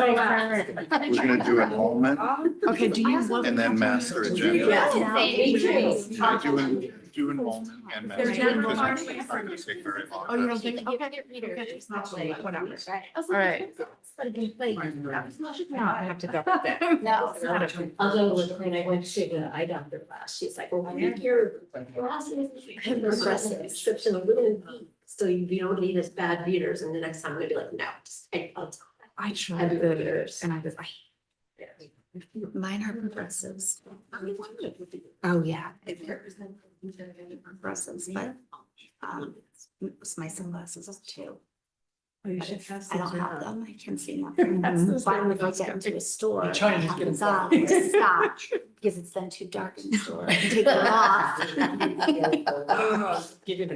we're gonna do enrollment Okay, do you want? and then master agenda. Do enrollment and master. There's agenda. general Because it's not gonna take very long. Oh, you don't think, okay. Whatever. All right. No, I have to go. No. Although when I went to the eye doctor class, she's like, well, your glasses have progressive prescription a little weak. So you don't need as bad readers. And the next time I'm gonna be like, no, just I tried the, and I was like, Mine are progressives. oh, yeah. Progressives, but my sunglasses too. Oh, you should have I don't some. have them. I can see nothing. That's why when I get into a store. You're trying to I get have them them on, I stop because it's then too dark in the store. I take them off.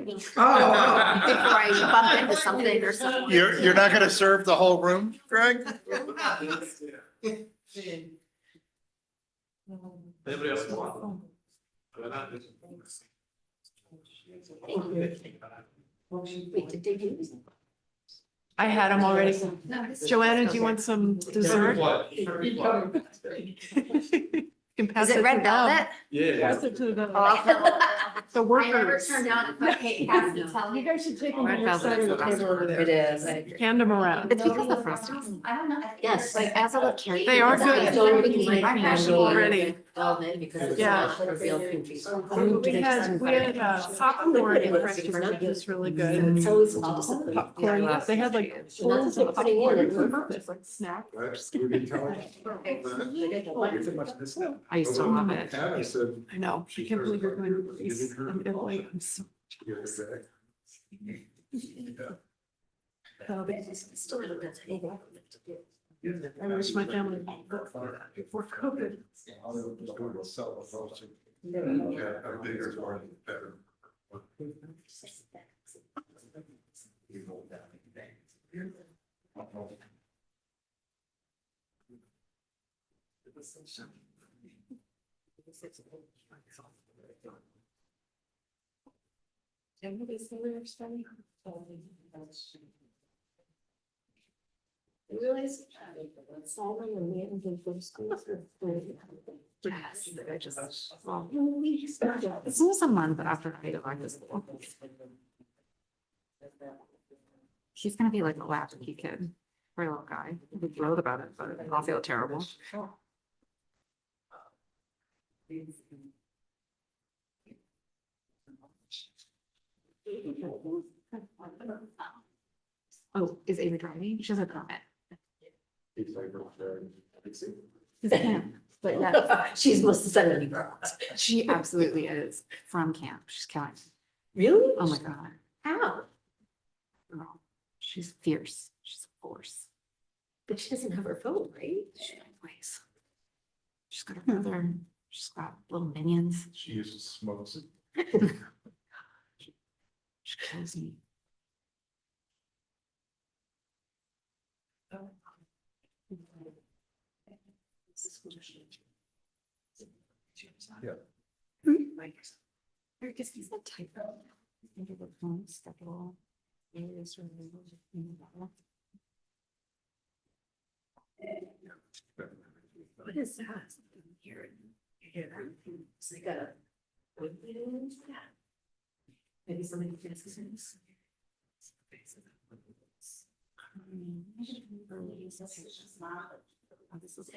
Before I bump into something or something. You're not gonna serve the whole room, Greg? Anybody else want? Wait, did they do this? I had them already. Joanna, do you want some dessert? You can pass Is it to red them. velvet? Yeah. Pass it to the I never workers. turn down a cupcake. Has to tell You you. guys should take them to Red your velvet side is of the the best table over there. It is. Hand them around. It's because of the frosting. I don't know. Yes. Like, as I look carefully. They are good. I'm Already. Because Yeah. it's. We had popcorn in French's, which is really good. It's always just Popcorn, they had like bowls of popcorn on purpose, like snack. I used to love it. I know, I can't believe you're going to Greece and Italy. I'm so. Still haven't done anything. I wish my family booked for that before COVID. I realize Simon and we haven't been from school for. Yes, I just, well, it's almost a month after I go back to school. He's gonna be like a latchkey kid, poor little guy. He's thrilled about it, but I'll feel terrible. Oh, is Avery driving? She has a permit. She's a camp, but yeah, She's must have said any problems. she absolutely is from camp. She's killing it. Really? Oh my God. How? Girl, she's fierce. She's a force. But she doesn't have her phone, right? She plays. She's got her brother. She's got little minions. She uses smokes. She kills me. Yeah. I guess he's a typo. Maybe the phone schedule. Areas removed in the bottom. What is that? Here, you hear that? It's like a. Yeah. Maybe somebody can ask us. Oh, this is.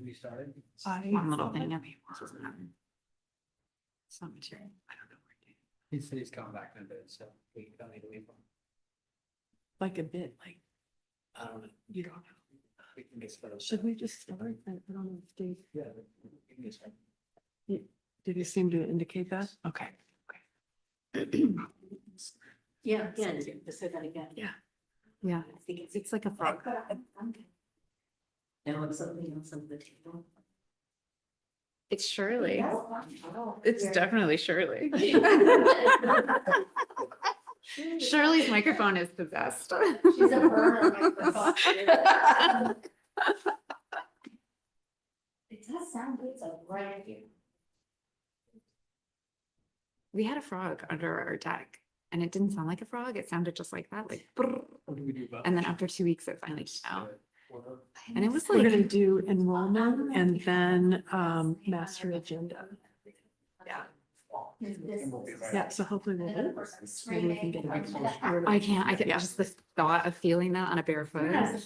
We started. One little thing. I mean, some material. I don't know where it is. He said he's coming back in a bit, so we don't need to leave him. Like a bit, like, I don't know. you don't know. We can get started. Should we just start? I don't know if Dave, Yeah. We can get started. did he seem to indicate that? Okay. Yeah, again, just say that again. Yeah. Yeah, I think it's like a frog. Now it's something else on the table. It's Shirley. It's definitely Shirley. Shirley's microphone is possessed. She's a burner microphone. It does sound good, so right here. We had a frog under our deck and it didn't sound like a frog. It sounded just like that, like, brrr. What do we do about? And then after 2 weeks, it finally came out. And it was We're gonna like, do enrollment and then master agenda. Yeah. Yeah, so hopefully we'll. Maybe we can get it. I get just the thought of feeling that on a bare foot. Well,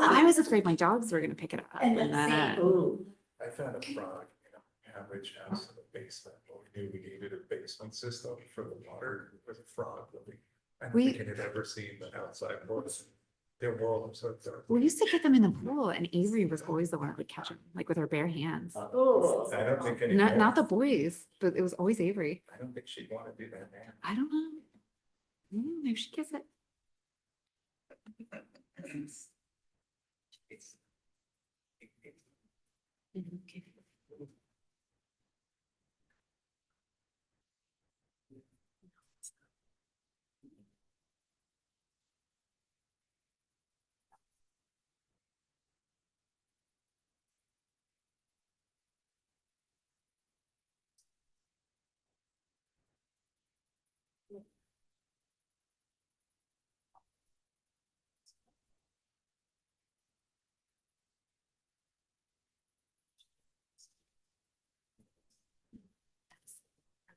I was afraid my dogs were gonna pick it up. And And then then, I found a frog in an average house in the basement, but we knew we needed a basement system for the water with a frog living. I don't We- think it had ever seen the outside world. Their world, so it's. we used to get them in the pool and Avery was always the one that would catch them, like with her bare hands. Oh. I don't think. Not the boys, but it was always Avery. I don't think she'd want to do that now. I don't know. Maybe she gets it.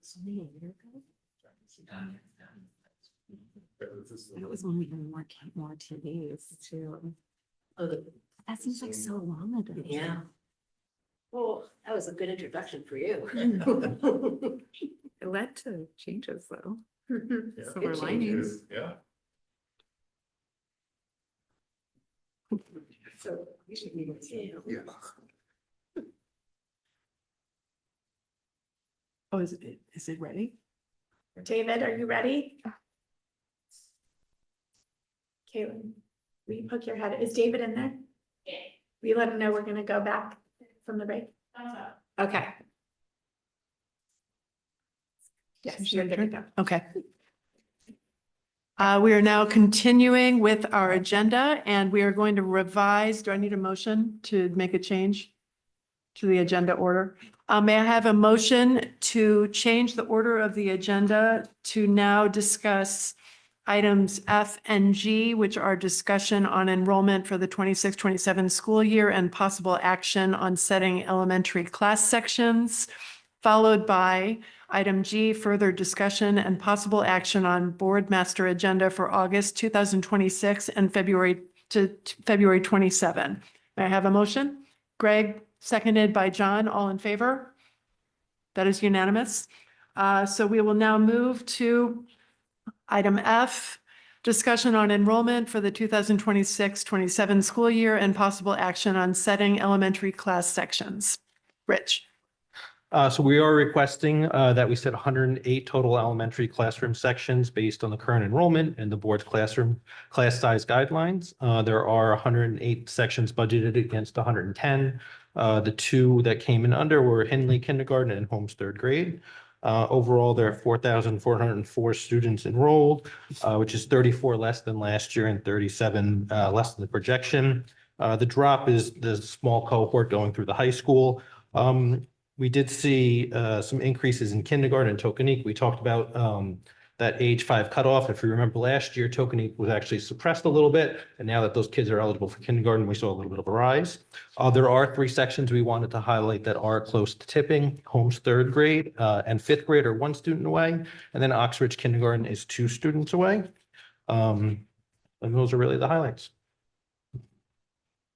So many years ago. It was when we had more TVs too. Oh, That seems like so long ago. yeah. Well, that was a good introduction for you. It led to changes though. Yeah. Silver Good linings. Yeah. So we should leave it to Yeah. Oh, is it ready? David, are you ready? Caitlin, will you poke your head? Is David in there? Yeah. Will you let him know we're gonna go back from the break? Okay. Yes, you're good to go. Okay. We are now continuing with our agenda and we are going to revise. Do I need a motion to make a change to the agenda order? May I have a motion to change the order of the agenda to now discuss items F and G, which are discussion on enrollment for the 26-27 school year and possible action on setting elementary class sections, followed by item G, further discussion and possible action on board master agenda for August 2026 and February 27. May I have a motion? Greg seconded by John. All in favor? That is unanimous. So we will now move to item F, discussion on enrollment for the 2026-27 school year and possible action on setting elementary class sections. Rich? So we are requesting that we set 108 total elementary classroom sections based on the current enrollment and the board's class size guidelines. There are 108 sections budgeted against 110. The two that came in under were Henley Kindergarten and Holmes third grade. Overall, there are 4,404 students enrolled, which is 34 less than last year and 37 less than the projection. The drop is the small cohort going through the high school. We did see some increases in kindergarten and Tokenique. We talked about that age 5 cutoff. If you remember last year, Tokenique was actually suppressed a little bit. And now that those kids are eligible for kindergarten, we saw a little bit of a rise. There are 3 sections we wanted to highlight that are close to tipping. Holmes third grade and 5th grade are 1 student away. And then Oxbridge kindergarten is 2 students away. And those are really the highlights.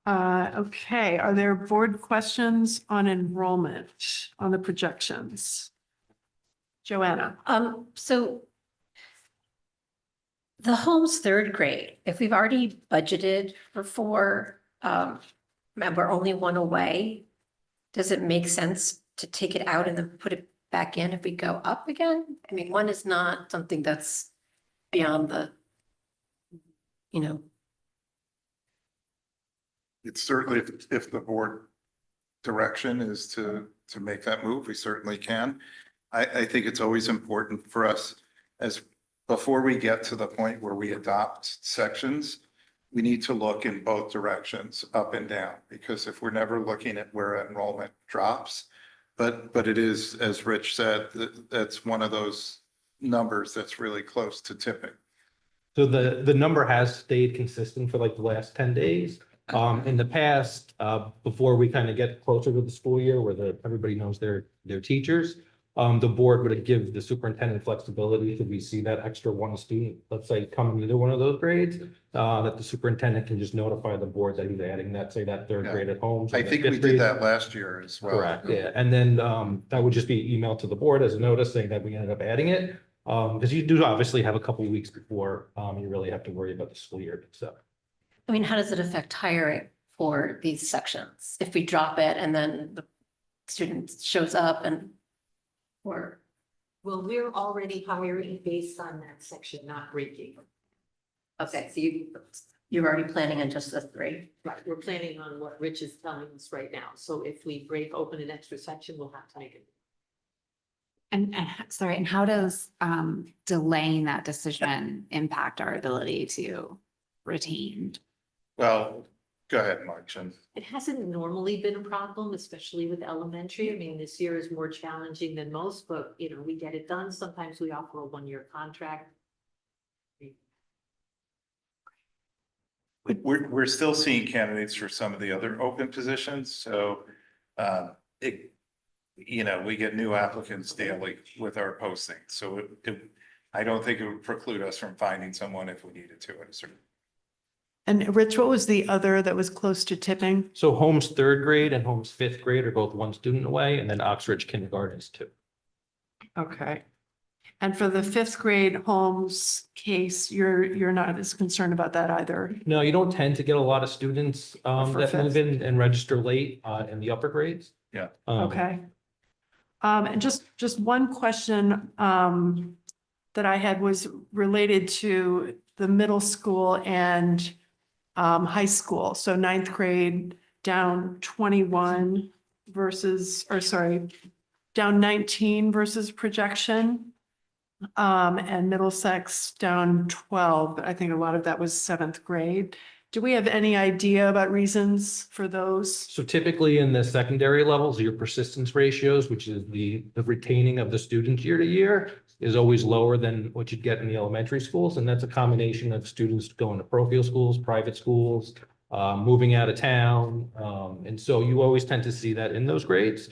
Okay, are there board questions on enrollment, on the projections? Joanna? So the Holmes third grade, if we've already budgeted for 4, and we're only 1 away, does it make sense to take it out and then put it back in if we go up again? I mean, 1 is not something that's beyond the, you know. It's certainly, if the board direction is to make that move, we certainly can. I think it's always important for us as, before we get to the point where we adopt sections, we need to look in both directions, up and down, because if we're never looking at where enrollment drops, but it is, as Rich said, that's one of those numbers that's really close to tipping. So the number has stayed consistent for like the last 10 days. In the past, before we kind of get closer to the school year where everybody knows their teachers, the board would give the superintendent flexibility if we see that extra 1 student, let's say, come either one of those grades, that the superintendent can just notify the board that he's adding that, say that 3rd grade at home. I think we did that last year as well. Correct, yeah. And then that would just be emailed to the board as a notice saying that we ended up adding it. Because you do obviously have a couple of weeks before you really have to worry about the school year. So. I mean, how does it affect hiring for these sections? If we drop it and then the student shows up and, or, Well, we're already hiring based on that section, not breaking. okay, so you're already planning on just the 3. Right, we're planning on what Rich is telling us right now. So if we open an extra section, we'll have to make it. And sorry, and how does delaying that decision impact our ability to retain? Well, go ahead, Mark. It hasn't normally been a problem, especially with elementary. I mean, this year is more challenging than most, but you know, we get it done. Sometimes we offer a 1-year contract. We're still seeing candidates for some of the other open positions, so we get new applicants daily with our posting. So I don't think it would preclude us from finding someone if we needed to at a certain. And Rich, what was the other that was close to tipping? So Holmes third grade and Holmes 5th grade are both 1 student away, and then Oxbridge kindergarten is 2. Okay. And for the 5th grade Holmes case, you're not as concerned about that either. No, you don't tend to get a lot of students For that move in and register late in the upper grades. Yeah. Okay. And just one question that I had was related to the middle school and high school. So 9th grade down 21 down 19 versus projection. And Middlesex down 12, but I think a lot of that was 7th grade. Do we have any idea about reasons for those? So typically in the secondary levels, your persistence ratios, which is the retaining of the students year to year, is always lower than what you'd get in the elementary schools. And that's a combination of students going to parochial schools, private schools, moving out of town. And so you always tend to see that in those grades.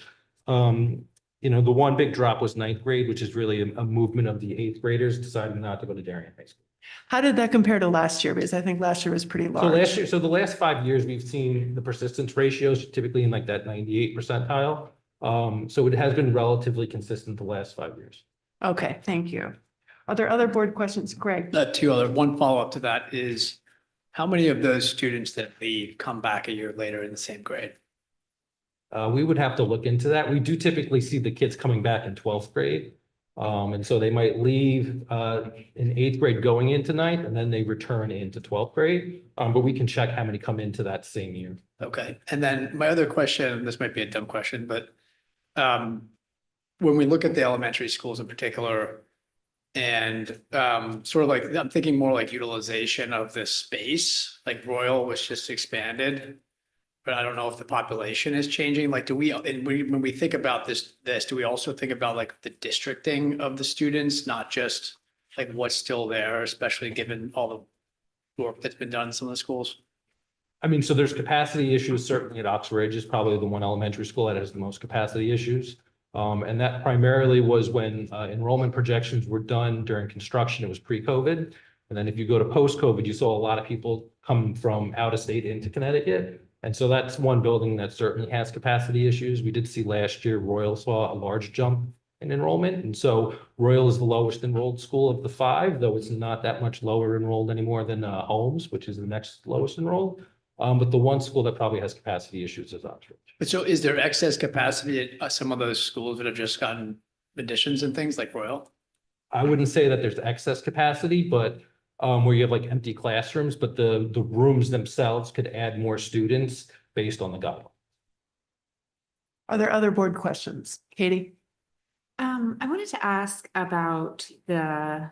The one big drop was 9th grade, which is really a movement of the 8th graders deciding not to go to Darien High School. How did that compare to last year? Because I think last year was pretty So large. so the last 5 years, we've seen the persistence ratios typically in like that 98 percentile. So it has been relatively consistent the last 5 years. Okay, thank you. Are there other board questions? Greg? One follow-up to that is, how many of those students that leave come back a year later in the same grade? We would have to look into that. We do typically see the kids coming back in 12th grade. And so they might leave in 8th grade going into 9th, and then they return into 12th grade. But we can check how many come into that same year. Okay, and then my other question, this might be a dumb question, but when we look at the elementary schools in particular, and sort of like, I'm thinking more like utilization of this space, like Royal was just expanded. But I don't know if the population is changing. Like, when we think about this, do we also think about like the districting of the students, not just like what's still there, especially given all the work that's been done in some of the schools? I mean, so there's capacity issues. Certainly at Oxbridge is probably the one elementary school that has the most capacity issues. And that primarily was when enrollment projections were done during construction. It was pre-COVID. And then if you go to post-COVID, you saw a lot of people come from out of state into Connecticut. And so that's one building that certainly has capacity issues. We did see last year, Royal saw a large jump in enrollment. And so Royal is the lowest enrolled school of the 5, though it's not that much lower enrolled anymore than Holmes, which is the next lowest enrolled. But the one school that probably has capacity issues is Oxford. But so is there excess capacity at some of those schools that have just gotten additions and things like Royal? I wouldn't say that there's excess capacity, but where you have like empty classrooms, but the rooms themselves could add more students based on the guideline. Are there other board questions? Katie? I wanted to ask about the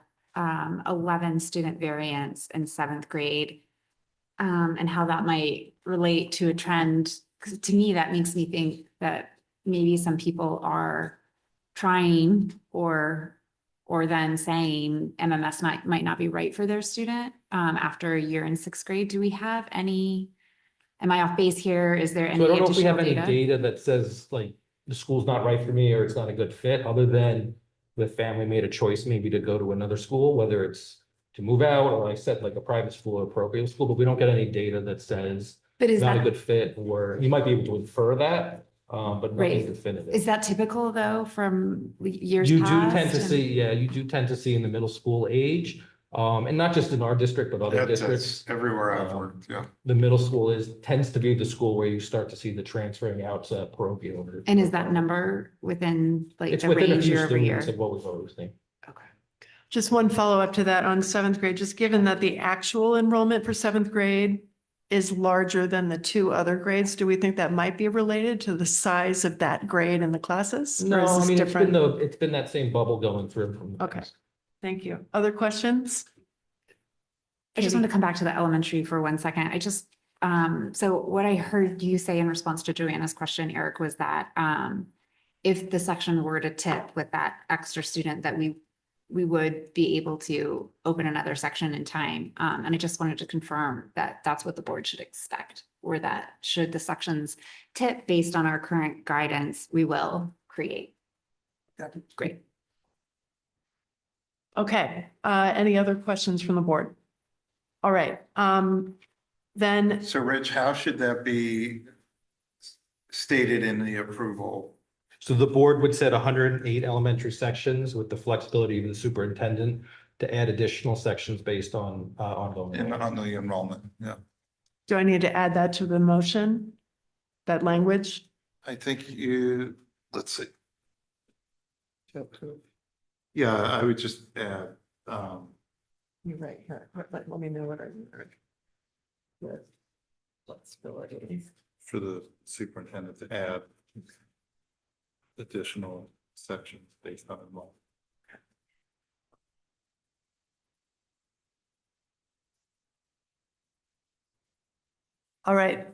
11 student variance in 7th grade. And how that might relate to a trend. 'Cause to me, that makes me think that maybe some people are trying or then saying MMS might not be right for their student after a year in 6th grade. Do we have any, am I off base here? Is there any So I don't know if we additional have any data? data that says like the school's not right for me or it's not a good fit, other than the family made a choice maybe to go to another school, whether it's to move out, or like I said, like a private school or a parochial school, but we don't get any data that says But is not a that, good fit, or you might be able to infer that, but nothing Right. definitive. is that typical though from years You do past? tend to And- see, yeah, you do tend to see in the middle school age, and not just in our district, but other districts. Everywhere I've worked, yeah. The middle school tends to be the school where you start to see the transferring out to parochial. And is that number within like It's the within a range few year over year? students of what we've always seen. Just one follow-up to that on 7th grade, just given that the actual enrollment for 7th grade is larger than the 2 other grades, do we think that might be related to the size of that grade in the classes? Or No, is I this mean, different? it's been that same bubble going through from the Okay. past. Thank you. Other questions? I just want to come back to the elementary for 1 second. So what I heard you say in response to Joanna's question, Eric, was that if the section were to tip with that extra student, that we would be able to open another section in time. And I just wanted to confirm that that's what the board should expect, or that should the sections tip based on our current guidance, we will create. Great. Okay, any other questions from the board? All right, then, So Rich, how should that be stated in the approval? So the board would set 108 elementary sections with the flexibility of the superintendent to add additional sections based on ongoing. On the enrollment, yeah. do I need to add that to the motion? That language? I think let's see. Yeah, I would just add, You're right, here, let me know what I heard. With flexibility. for the superintendent to add additional sections based on enrollment. All right.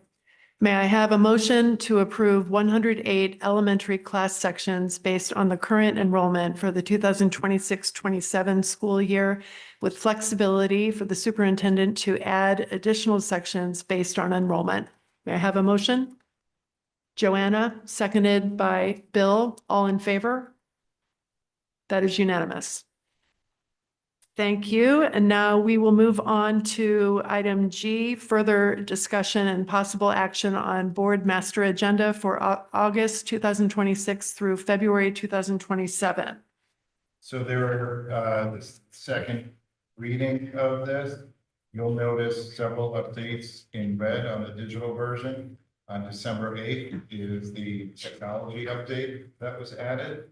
May I have a motion to approve 108 elementary class sections based on the current enrollment for the 2026-27 school year with flexibility for the superintendent to add additional sections based on enrollment? May I have a motion? Joanna, seconded by Bill, all in favor? That is unanimous. Thank you. And now we will move on to item G, further discussion and possible action on board master agenda for August 2026 through February 2027. So there are, the second reading of this, you'll notice several updates in red on the digital version. On December 8th is the technology update that was added.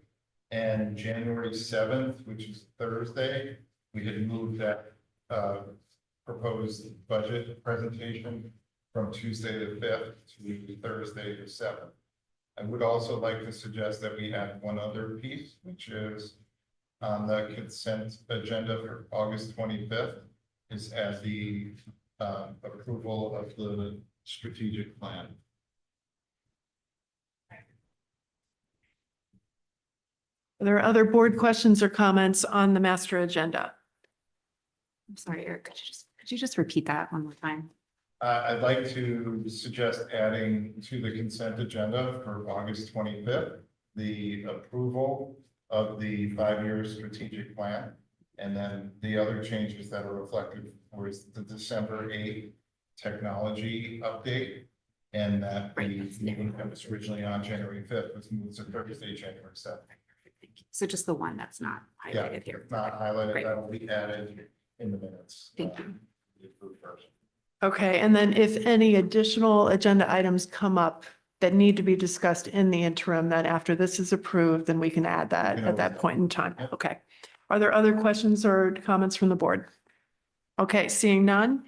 And January 7th, which is Thursday, we had moved that proposed budget presentation from Tuesday the 5th to Thursday the 7th. I would also like to suggest that we add one other piece, which is on the consent agenda for August 25th is as the approval of the strategic plan. Are there other board questions or comments on the master agenda? I'm sorry, Eric, could you just repeat that one more time? I'd like to suggest adding to the consent agenda for August 25th, the approval of the 5-year strategic plan. And then the other changes that are reflected was the December 8th technology update. And that the meeting that was originally on January 5th was moved to Thursday, January 7th. So just the one that's not Yeah, highlighted here. if not highlighted, Great. that will be added in the minutes. Thank you. The approved version. Okay, and then if any additional agenda items come up that need to be discussed in the interim, then after this is approved, then we can add that at that point in time. Okay. Are there other questions or comments from the board? Okay, seeing none.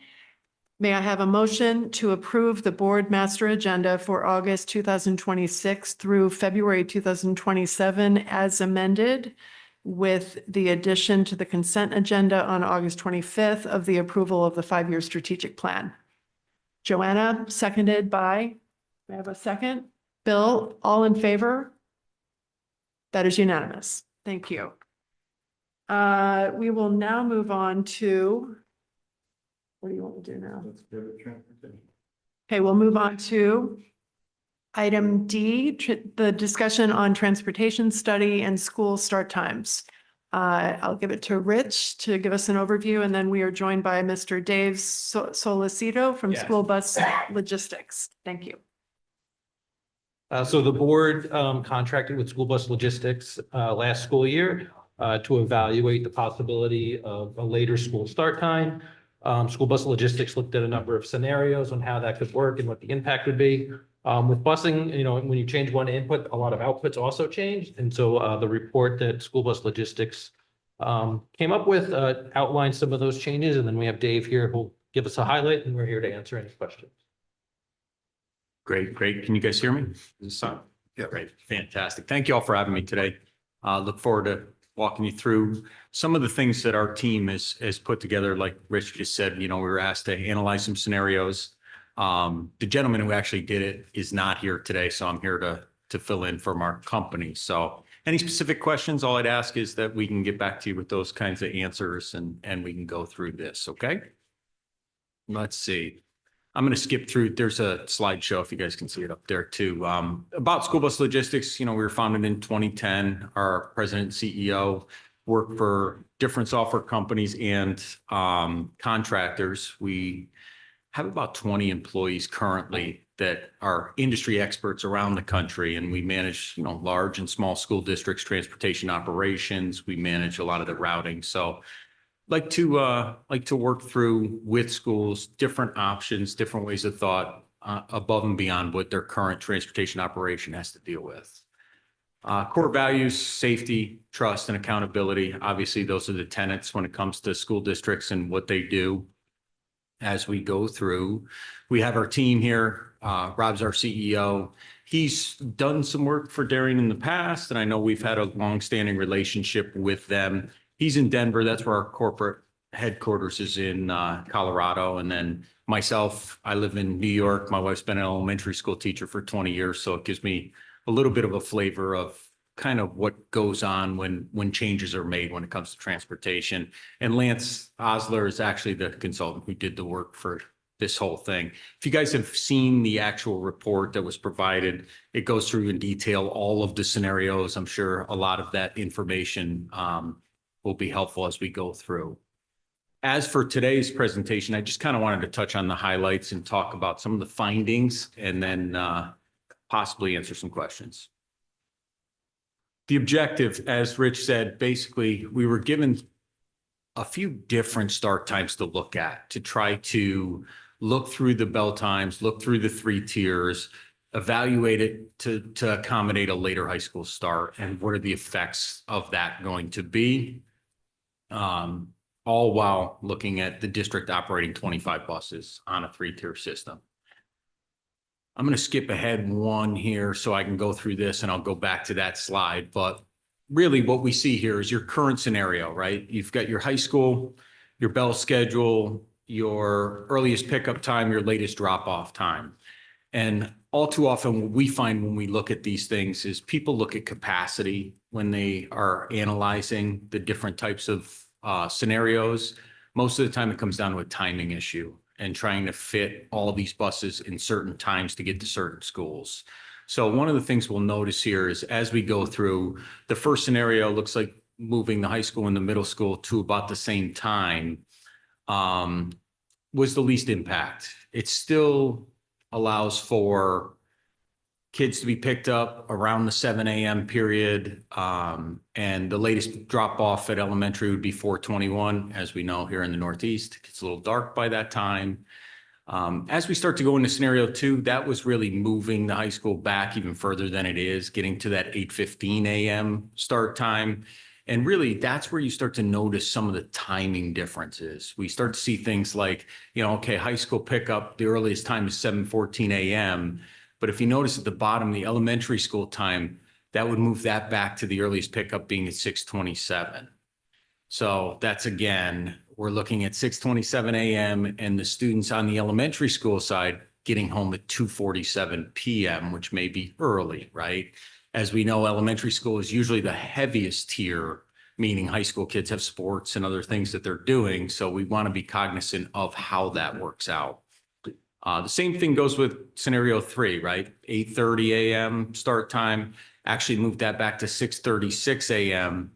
May I have a motion to approve the board master agenda for August 2026 through February 2027 as amended, with the addition to the consent agenda on August 25th of the approval of the 5-year strategic plan? Joanna, seconded by, may I have a second? Bill, all in favor? That is unanimous. Thank you. We will now move on to, what do you want to do now? Let's go to transportation. Okay, we'll move on to item D, the discussion on transportation study and school start times. I'll give it to Rich to give us an overview, and then we are joined by Mr. Dave Solicito from Yes. School Bus Logistics. Thank you. So the board contracted with School Bus Logistics last school year to evaluate the possibility of a later school start time. School Bus Logistics looked at a number of scenarios on how that could work and what the impact would be. With busing, you know, when you change one input, a lot of outputs also changed. And so the report that School Bus Logistics came up with outlined some of those changes. And then we have Dave here who'll give us a highlight, and we're here to answer any questions. Great, great. Can you guys hear me? Is this on? Yeah. Great, fantastic. Thank you all for having me today. Look forward to walking you through some of the things that our team has put together. Like Rich just said, you know, we were asked to analyze some scenarios. The gentleman who actually did it is not here today, so I'm here to fill in from our company. So any specific questions, all I'd ask is that we can get back to you with those kinds of answers and we can go through this, okay? Let's see. I'm going to skip through. There's a slideshow if you guys can see it up there too. About School Bus Logistics, you know, we were founded in 2010. Our president and CEO worked for different software companies and contractors. We have about 20 employees currently that are industry experts around the country, and we manage, you know, large and small school districts, transportation operations. We manage a lot of the routing. So like to work through with schools, different options, different ways of thought above and beyond what their current transportation operation has to deal with. Core values, safety, trust, and accountability. Obviously, those are the tenets when it comes to school districts and what they do. As we go through, we have our team here. Rob's our CEO. He's done some work for Darien in the past, and I know we've had a longstanding relationship with them. He's in Denver. That's where our corporate headquarters is in Colorado. And then myself, I live in New York. My wife's been an elementary school teacher for 20 years. So it gives me a little bit of a flavor of kind of what goes on when changes are made when it comes to transportation. And Lance Osler is actually the consultant who did the work for this whole thing. If you guys have seen the actual report that was provided, it goes through in detail all of the scenarios. I'm sure a lot of that information will be helpful as we go through. As for today's presentation, I just kind of wanted to touch on the highlights and talk about some of the findings and then possibly answer some questions. The objective, as Rich said, basically, we were given a few different start times to look at, to try to look through the bell times, look through the 3 tiers, evaluate it to accommodate a later high school start, and what are the effects of that going to be? All while looking at the district operating 25 buses on a 3-tier system. I'm going to skip ahead one here so I can go through this and I'll go back to that slide. But really what we see here is your current scenario, right? You've got your high school, your bell schedule, your earliest pickup time, your latest drop-off time. And all too often what we find when we look at these things is people look at capacity when they are analyzing the different types of scenarios. Most of the time it comes down to a timing issue and trying to fit all of these buses in certain times to get to certain schools. So one of the things we'll notice here is as we go through, the first scenario looks like moving the high school and the middle school to about the same time was the least impact. It still allows for kids to be picked up around the 7 a.m. period. And the latest drop off at elementary would be 4:21. As we know here in the Northeast, it gets a little dark by that time. As we start to go into scenario 2, that was really moving the high school back even further than it is, getting to that 8:15 a.m. start time. And really, that's where you start to notice some of the timing differences. We start to see things like, okay, high school pickup, the earliest time is 7:14 a.m. But if you notice at the bottom, the elementary school time, that would move that back to the earliest pickup being at 6:27. So that's, again, we're looking at 6:27 a.m. and the students on the elementary school side getting home at 2:47 p.m., which may be early, right? As we know, elementary school is usually the heaviest tier, meaning high school kids have sports and other things that they're doing. So we want to be cognizant of how that works out. The same thing goes with scenario 3, right? 8:30 a.m. start time, actually moved that back to 6:36 a.m.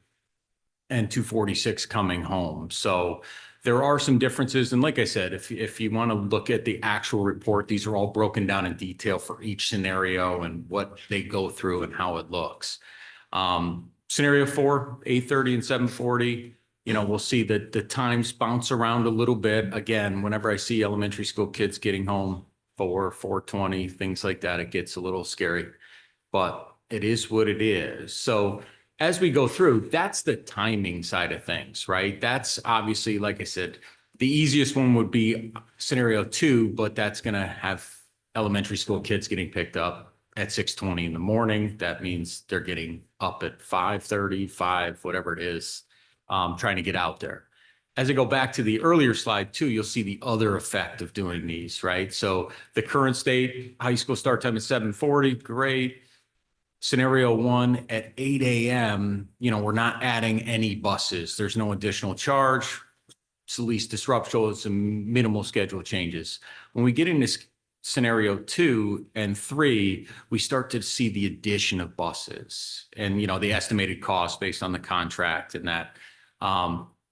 and 2:46 coming home. So there are some differences. And like I said, if you want to look at the actual report, these are all broken down in detail for each scenario and what they go through and how it looks. Scenario 4, 8:30 and 7:40. We'll see that the times bounce around a little bit. Again, whenever I see elementary school kids getting home 4:20, things like that, it gets a little scary, but it is what it is. So as we go through, that's the timing side of things, right? That's obviously, like I said, the easiest one would be scenario 2, but that's going to have elementary school kids getting picked up at 6:20 in the morning. That means they're getting up at 5:30, 5, whatever it is. Trying to get out there. As I go back to the earlier slide too, you'll see the other effect of doing these, right? So the current state, high school start time is 7:40, great. Scenario 1 at 8 a.m., we're not adding any buses. There's no additional charge. It's the least disruption, it's some minimal schedule changes. When we get into scenario 2 and 3, we start to see the addition of buses and, the estimated cost based on the contract and that.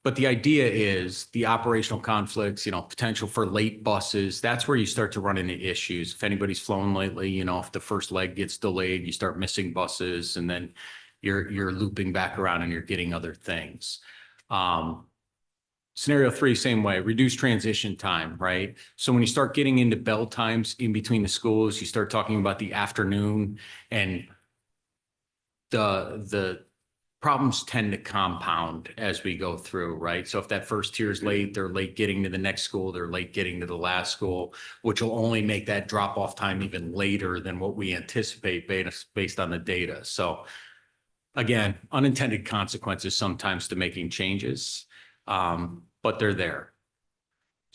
But the idea is the operational conflicts, potential for late buses. That's where you start to run into issues. If anybody's flown lately, if the first leg gets delayed, you start missing buses and then you're looping back around and you're getting other things. Scenario 3, same way, reduced transition time, right? So when you start getting into bell times in between the schools, you start talking about the afternoon and the problems tend to compound as we go through, right? So if that first tier is late, they're late getting to the next school, they're late getting to the last school, which will only make that drop off time even later than what we anticipate based on the data. So again, unintended consequences sometimes to making changes, but they're there.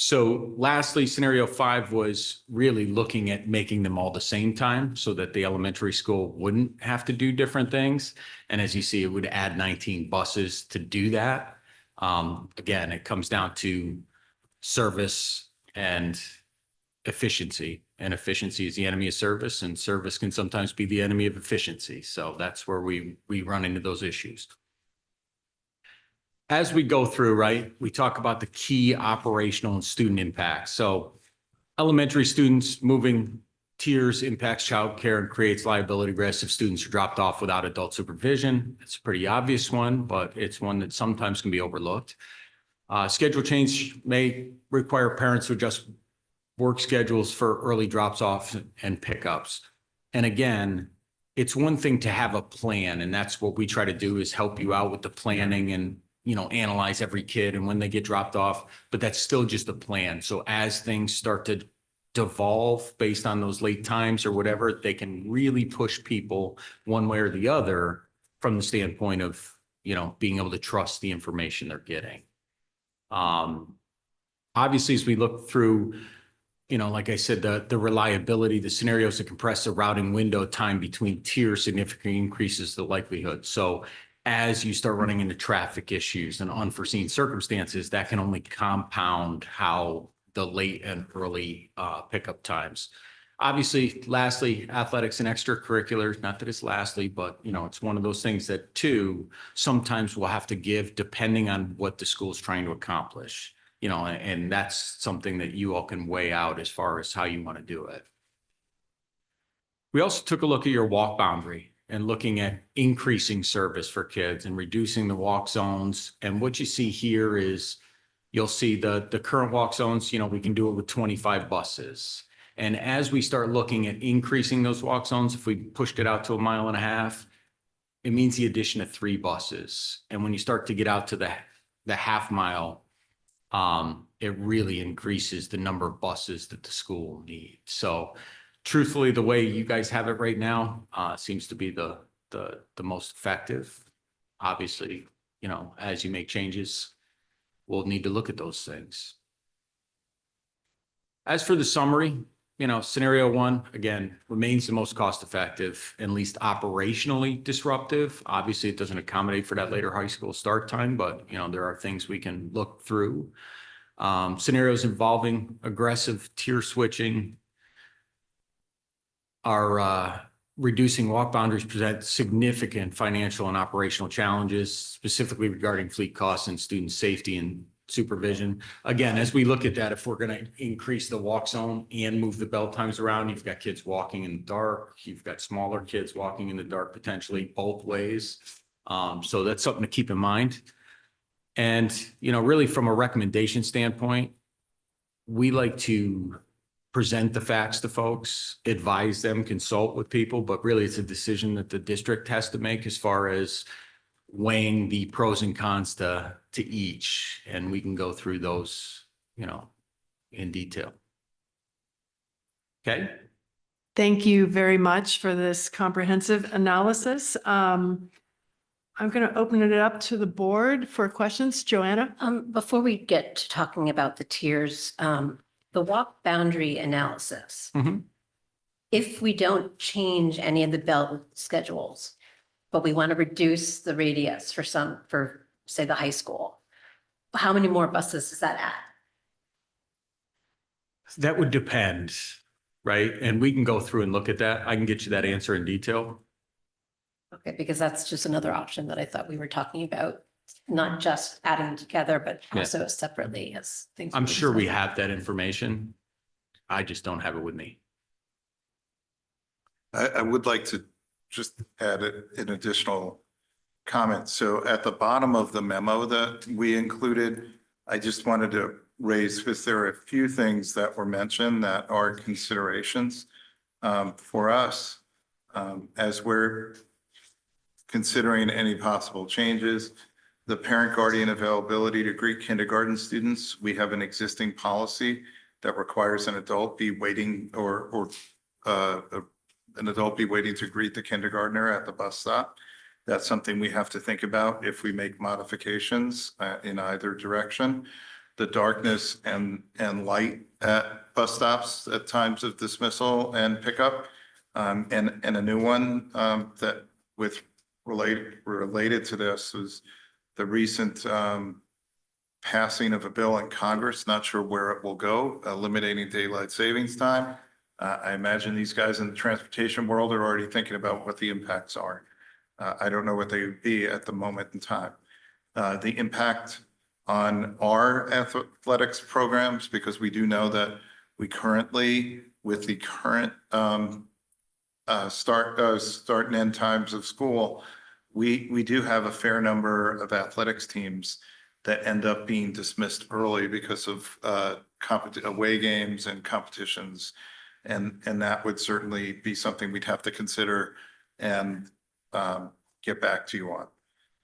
So lastly, scenario 5 was really looking at making them all the same time so that the elementary school wouldn't have to do different things. And as you see, it would add 19 buses to do that. Again, it comes down to service and efficiency, and efficiency is the enemy of service, and service can sometimes be the enemy of efficiency. So that's where we run into those issues. as we go through, right, we talk about the key operational and student impacts. So elementary students moving tiers impacts childcare and creates liability risks if students are dropped off without adult supervision. It's a pretty obvious one, but it's one that sometimes can be overlooked. Schedule change may require parents to adjust work schedules for early drops off and pickups. And again, it's one thing to have a plan, and that's what we try to do is help you out with the planning and, you know, analyze every kid and when they get dropped off, but that's still just a plan. So as things start to devolve based on those late times or whatever, they can really push people one way or the other from the standpoint of, you know, being able to trust the information they're getting. Obviously, as we look through, you know, like I said, the reliability, the scenarios that compress the routing window time between tiers significantly increases the likelihood. So as you start running into traffic issues and unforeseen circumstances, that can only compound how the late and early pickup times. Obviously, lastly, athletics and extracurriculars, not that it's lastly, but you know, it's one of those things that too, sometimes we'll have to give depending on what the school's trying to accomplish. You know, and that's something that you all can weigh out as far as how you want to do it. We also took a look at your walk boundary and looking at increasing service for kids and reducing the walk zones. And what you see here is you'll see the current walk zones, you know, we can do it with 25 buses. And as we start looking at increasing those walk zones, if we pushed it out to 1.5 miles, it means the addition of 3 buses. And when you start to get out to the half mile, it really increases the number of buses that the school needs. So truthfully, the way you guys have it right now, seems to be the most effective. Obviously, you know, as you make changes, we'll need to look at those things. As for the summary, you know, scenario 1, again, remains the most cost effective and least operationally disruptive. Obviously, it doesn't accommodate for that later high school start time, but you know, there are things we can look through. Scenarios involving aggressive tier switching are reducing walk boundaries present significant financial and operational challenges, specifically regarding fleet costs and student safety and supervision. Again, as we look at that, if we're going to increase the walk zone and move the bell times around, you've got kids walking in the dark, you've got smaller kids walking in the dark, potentially both ways. So that's something to keep in mind. And, you know, really from a recommendation standpoint, we like to present the facts to folks, advise them, consult with people, but really it's a decision that the district has to make as far as weighing the pros and cons to each, and we can go through those, you know, in detail. Okay. Thank you very much for this comprehensive analysis. I'm going to open it up to the board for questions. Joanna? Before we get to talking about the tiers, the walk boundary analysis. Mhm. If we don't change any of the belt schedules, but we want to reduce the radius for say the high school, how many more buses is that at? That would depend, right? And we can go through and look at that. I can get you that answer in detail. Okay, because that's just another option that I thought we were talking about, not just adding together, but Yeah. also separately as things. I'm sure we have that information. I just don't have it with me. I would like to just add an additional comment. So at the bottom of the memo that we included, I just wanted to raise, because there are a few things that were mentioned that are considerations for us as we're considering any possible changes. The parent guardian availability to greet kindergarten students. We have an existing policy that requires an adult be waiting or an adult be waiting to greet the kindergartner at the bus stop. That's something we have to think about if we make modifications in either direction. The darkness and light at bus stops at times of dismissal and pickup. And a new one that related to this was the recent passing of a bill in Congress, not sure where it will go, eliminating daylight savings time. I imagine these guys in the transportation world are already thinking about what the impacts are. I don't know what they would be at the moment in time. the impact on our athletics programs, because we do know that we currently, with the current start and end times of school, we do have a fair number of athletics teams that end up being dismissed early because of away games and competitions. And that would certainly be something we'd have to consider and get back to you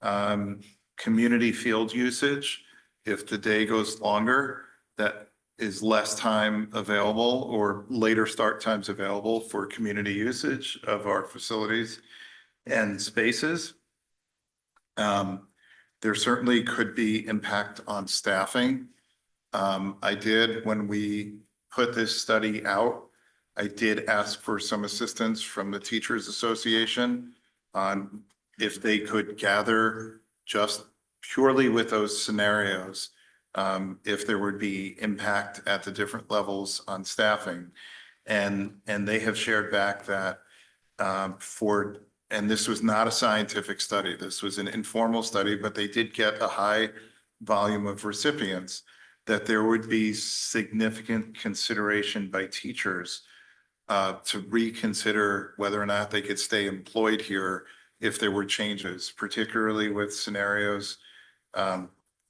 on. Community field usage, if the day goes longer, that is less time available or later start times available for community usage of our facilities and spaces. There certainly could be impact on staffing. I did, when we put this study out, I did ask for some assistance from the Teachers Association on if they could gather just purely with those scenarios, if there would be impact at the different levels on staffing. And they have shared back that and this was not a scientific study, this was an informal study, but they did get a high volume of recipients, that there would be significant consideration by teachers to reconsider whether or not they could stay employed here if there were changes, particularly with scenarios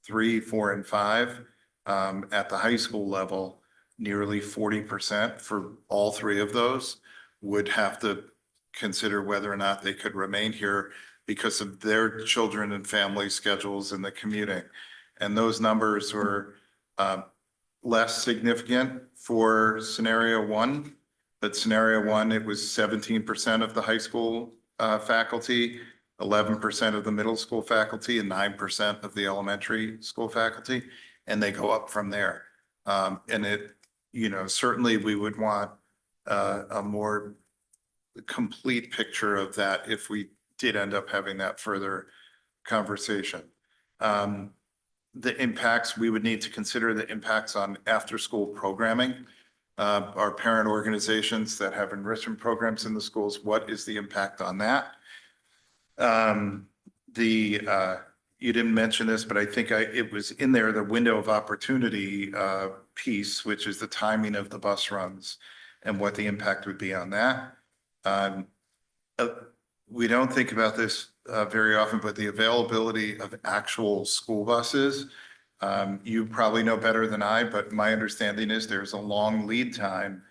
3, 4, and 5. At the high school level, nearly 40% for all 3 of those would have to consider whether or not they could remain here because of their children and family schedules and the commuting. And those numbers were less significant for scenario 1, but scenario 1, it was 17% of the high school faculty, 11% of the middle school faculty, and 9% of the elementary school faculty, and they go up from there. And it, certainly we would want a more complete picture of that if we did end up having that further conversation. The impacts, we would need to consider the impacts on after-school programming. Our parent organizations that have enrichment programs in the schools, what is the impact on that? You didn't mention this, but I think it was in there, the window of opportunity piece, which is the timing of the bus runs and what the impact would be on that. We don't think about this very often, but the availability of actual school buses, you probably know better than I, but my understanding is there's a long lead time,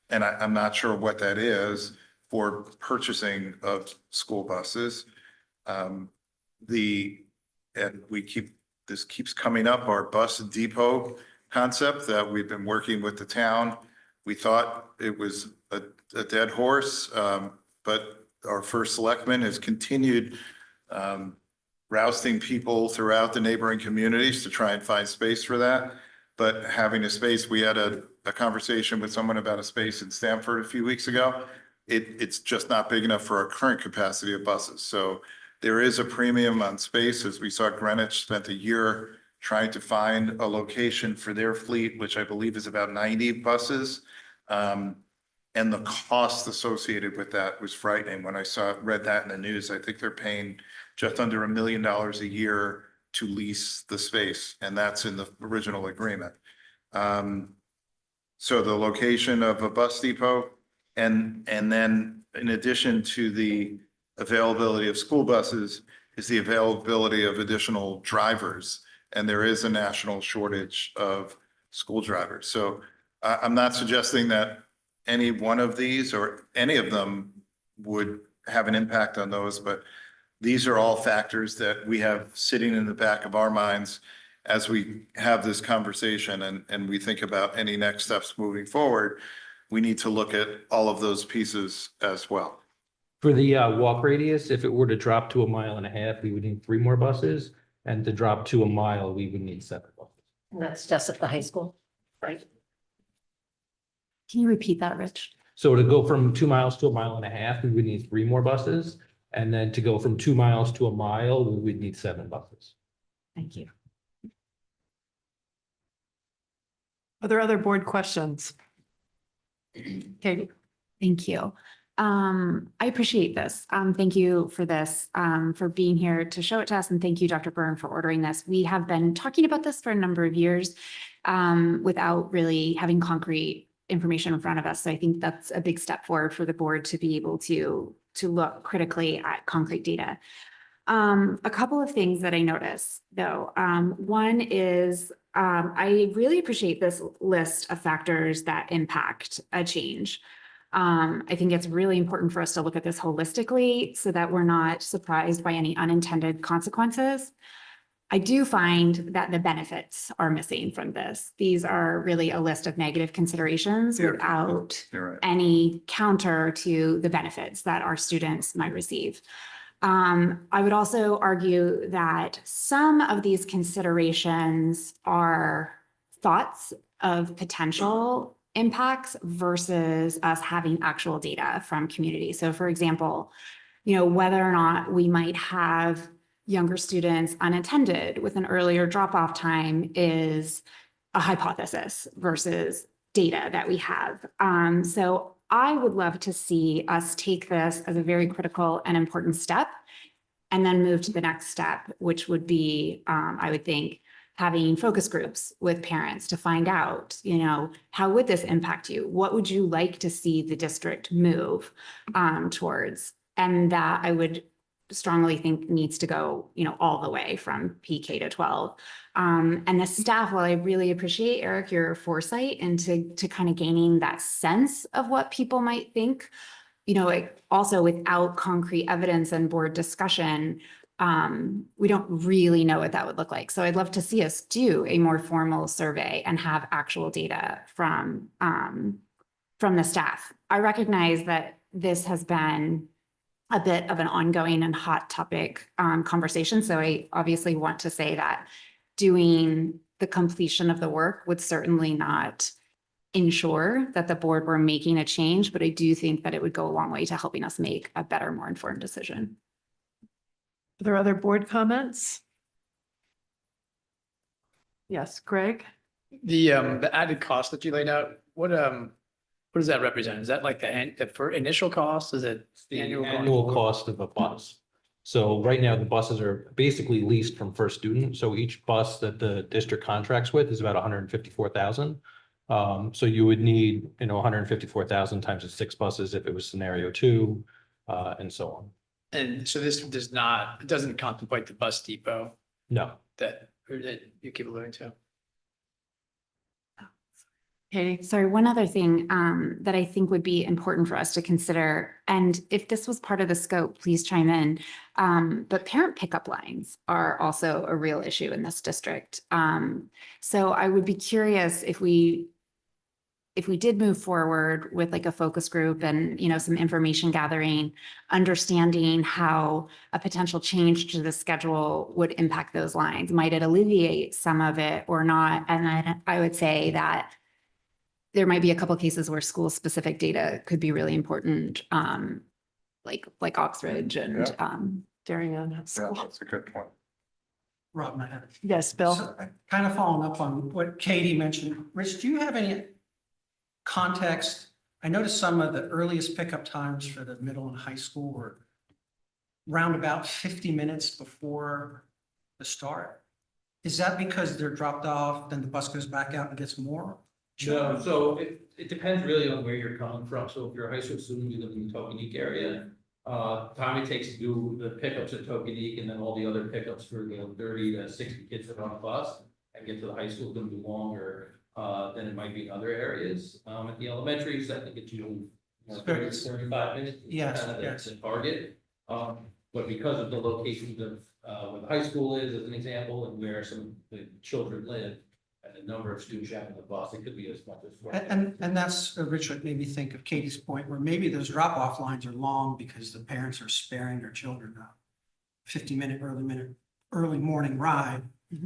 and I'm not sure what that is for purchasing of school buses. This keeps coming up, our bus depot concept that we've been working with the town. We thought it was a dead horse, but our first selectman has continued rousting people throughout the neighboring communities to try and find space for that. But having a space, we had a conversation with someone about a space in Stamford a few weeks ago. It's just not big enough for our current capacity of buses. So there is a premium on space. As we saw, Greenwich spent a year trying to find a location for their fleet, which I believe is about 90 buses. And the cost associated with that was frightening. When I read that in the news, I think they're paying just under $1 million a year to lease the space, and that's in the original agreement. So the location of a bus depot, and then in addition to the availability of school buses is the availability of additional drivers. And there is a national shortage of school drivers. So I'm not suggesting that any one of these or any of them would have an impact on those, but these are all factors that we have sitting in the back of our minds as we have this conversation and we think about any next steps moving forward. We need to look at all of those pieces as well. For the walk radius, if it were to drop to 1.5 miles, we would need 3 more buses. And to drop to 1 mile, we would need 7 buses. And that's just at the high school, right? Can you repeat that, Rich? So to go from 2 miles to 1.5 miles, we would need 3 more buses. And then to go from 2 miles to 1 mile, we would need 7 buses. Thank you. Are there other board questions? Katie? Thank you. I appreciate this. Thank you for this, for being here to show it to us. And thank you, Dr. Byrne, for ordering this. We have been talking about this for a number of years without really having concrete information in front of us. So I think that's a big step forward for the board to be able to look critically at concrete data. A couple of things that I noticed though. One is I really appreciate this list of factors that impact a change. I think it's really important for us to look at this holistically so that we're not surprised by any unintended consequences. I do find that the benefits are missing from this. These are really a list of negative considerations without any counter to the benefits that our students might receive. I would also argue that some of these considerations are thoughts of potential impacts versus us having actual data from community. So for example, whether or not we might have younger students unattended with an earlier drop-off time is a hypothesis versus data that we have. So I would love to see us take this as a very critical and important step and then move to the next step, which would be, I would think, having focus groups with parents to find out, how would this impact you? What would you like to see the district move towards? And that I would strongly think needs to go, all the way from PK to 12. And the staff, while I really appreciate, Eric, your foresight into kind of gaining that sense of what people might think, also without concrete evidence and board discussion, we don't really know what that would look like. So I'd love to see us do a more formal survey and have actual data from the staff. I recognize that this has been a bit of an ongoing and hot topic conversation. So I obviously want to say that doing the completion of the work would certainly not ensure that the board were making a change, but I do think that it would go a long way to helping us make a better, more informed decision. Are there other board comments? Yes, Greg? The added cost that you laid out, what does that represent? Is that like the for initial cost? Is it The annual annual cost of a bus. So right now, the buses are basically leased from First Student. So each bus that the district contracts with is about 154,000. So you would need, 154,000 times the 6 buses if it was scenario 2, and so on. And so this it doesn't contemplate the bus depot No. that you keep alluding to. Katie? Sorry, one other thing that I think would be important for us to consider, and if this was part of the scope, please chime in. But parent pickup lines are also a real issue in this district. So I would be curious if we did move forward with like a focus group and, some information gathering, understanding how a potential change to the schedule would impact those lines. Might it alleviate some of it or not? And then I would say that there might be a couple of cases where school-specific data could be really important, like Oxbridge and Darien. Yeah, that's a good point. Rob, I have it. Yes, Bill? So, kind of following up on what Katie mentioned, Rich, do you have any context? I noticed some of the earliest pickup times for the middle and high school were round about 50 minutes before the start. Is that because they're dropped off, then the bus goes back out and gets more? No, so it depends really on where you're coming from. So if you're a high school student, you live in the Tokenique area, time it takes to do the pickups at Tokenique and then all the other pickups for 30 to 60 kids that are on the bus and get to the high school is gonna be longer than it might be in other areas. At the elementaries, I think it's usually 30 to 35 minutes. Yes, Kind of yes. the target. But because of the locations of where the high school is, as an example, and where some of the children live, and the number of students you have on the bus, it could be as much as 40. And that's, Rich, what made me think of Katie's point, where maybe those drop-off lines are long because the parents are sparing their children a 50-minute, early morning ride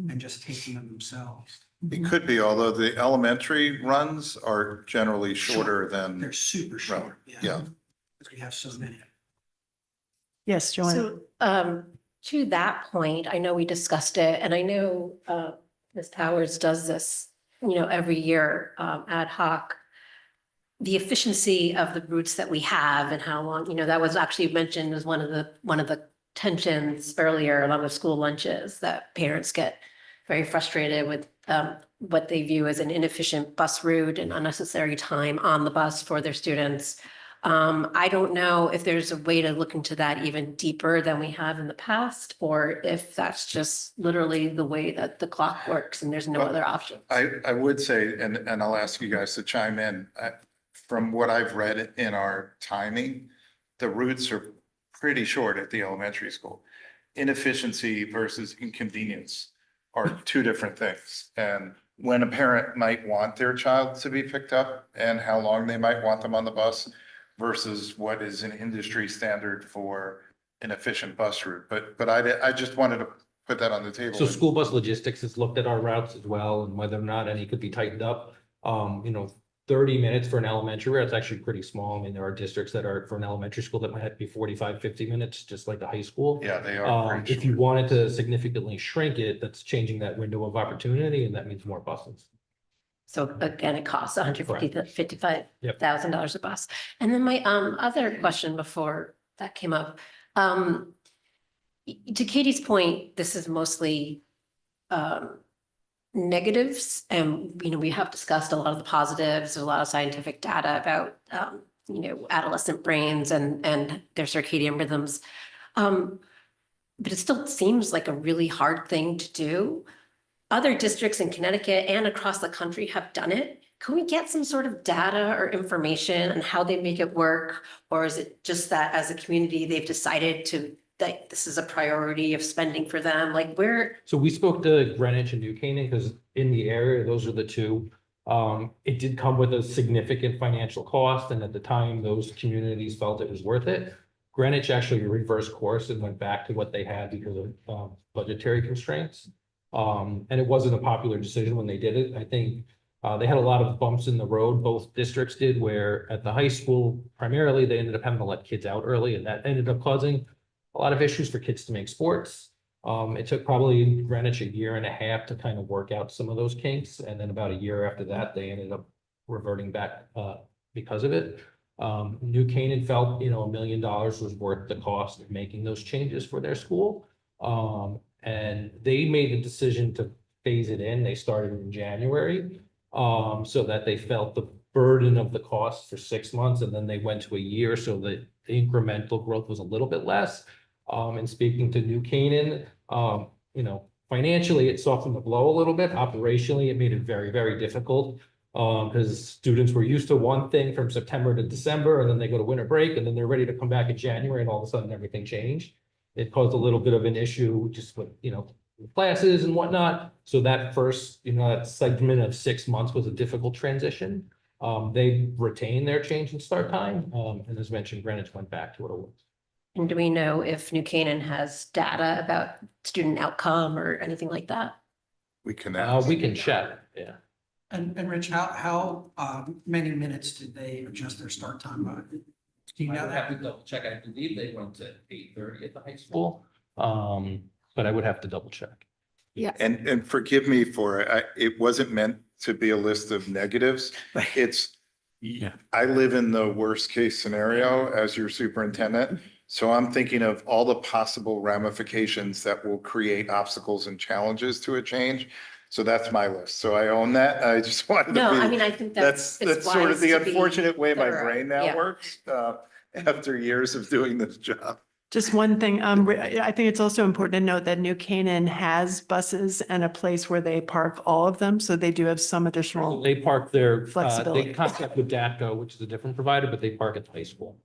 and just taking them themselves. It could be, although the elementary runs are generally shorter than. They're super short. Yeah. Because we have so many. Yes, Joanne? So, to that point, I know we discussed it, and I know, Ms. Powers does this, every year, ad hoc. the efficiency of the routes that we have and how long, that was actually mentioned as one of the tensions earlier along with school lunches, that parents get very frustrated with what they view as an inefficient bus route and unnecessary time on the bus for their students. I don't know if there's a way to look into that even deeper than we have in the past, or if that's just literally the way that the clock works and there's no other option. I would say, and I'll ask you guys to chime in, from what I've read in our timing, the routes are pretty short at the elementary school. Inefficiency versus inconvenience are two different things. And when a parent might want their child to be picked up and how long they might want them on the bus versus what is an industry standard for an efficient bus route. But I just wanted to put that on the table. So school bus logistics has looked at our routes as well and whether or not any could be tightened up. 30 minutes for an elementary route, it's actually pretty small. I mean, there are districts that are for an elementary school that might have to be 45, 50 minutes, just like the high school. Yeah, they are. pretty If you wanted to significantly shrink it, that's changing that window of opportunity and that means more buses. So again, it costs $155,000 a bus. And then my other question before that came up, to Katie's point, this is mostly negatives, and we have discussed a lot of the positives. There's a lot of scientific data about adolescent brains and their circadian rhythms, but it still seems like a really hard thing to do. Other districts in Connecticut and across the country have done it. Can we get some sort of data or information on how they make it work? Or is it just that as a community, they've decided that this is a priority of spending for them? Like where? So we spoke to Greenwich and New Canaan because in the area, those are the two. It did come with a significant financial cost. And at the time, those communities felt it was worth it. Greenwich actually reversed course and went back to what they had because of budgetary constraints. And it wasn't a popular decision when they did it. I think they had a lot of bumps in the road. Both districts did, where at the high school, primarily, they ended up having to let kids out early, and that ended up causing a lot of issues for kids to make sports. It took probably Greenwich a year and a half to kind of work out some of those kinks. And then about a year after that, they ended up reverting back because of it. New Canaan felt, $1 million was worth the cost of making those changes for their school. And they made the decision to phase it in. They started in January, so that they felt the burden of the cost for 6 months, and then they went to a year so that the incremental growth was a little bit less. And speaking to New Canaan, financially, it softened the blow a little bit. Operationally, it made it very, very difficult because students were used to one thing from September to December, and then they go to winter break, and then they're ready to come back in January, and all of a sudden everything changed. It caused a little bit of an issue just with, classes and whatnot. So that first, that segment of 6 months was a difficult transition. They retained their change in start time. And as mentioned, Greenwich went back to what it was. And do we know if New Canaan has data about student outcome or anything like that? We can check, yeah. And Rich, how many minutes did they adjust their start time by? Do you know that? I would have to double check. I believe they went to 8:30 at the high school. But I would have to double check. Yeah. And forgive me for it. It wasn't meant to be a list of negatives. It's, I live in the worst case scenario as your superintendent. So I'm thinking of all the possible ramifications that will create obstacles and challenges to a change. So that's my list. So I own that. I just wanted to No, be. I mean, I think That's it's sort of wise the to be unfortunate way my thorough. brain now Yeah. works, after years of doing this job. Just one thing, I think it's also important to note that New Canaan has buses and a place where they park all of them, so they do have some additional. They park their, Flexibility. they contract with DATCO, which is a different provider, but they park at the high school.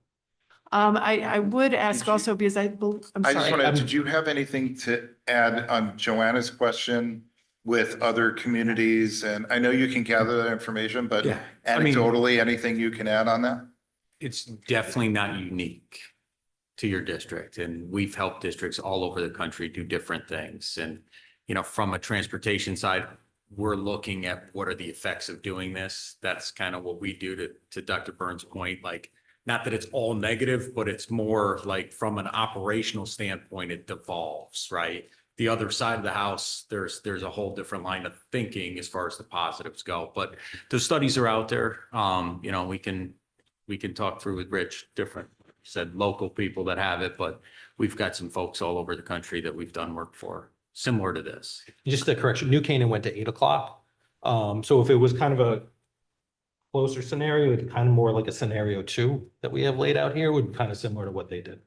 I would ask also because I'm I just sorry. wanted, did you have anything to add on Joanna's question with other communities? And I know you can gather that information, but Yeah. I mean- anecdotally, anything you can add on that? It's definitely not unique to your district, and we've helped districts all over the country do different things. And, from a transportation side, we're looking at what are the effects of doing this. That's kind of what we do to Dr. Burns' point, like, not that it's all negative, but it's more like from an operational standpoint, it devolves, right? the other side of the house, there's a whole different line of thinking as far as the positives go. But the studies are out there. You know, we can talk through with Rich, different, said local people that have it, but we've got some folks all over the country that we've done work for, similar to this. Just a correction, New Canaan went to 8 o'clock. So if it was kind of a closer scenario, it's kind of more like a scenario 2 that we have laid out here would be kind of similar to what they did.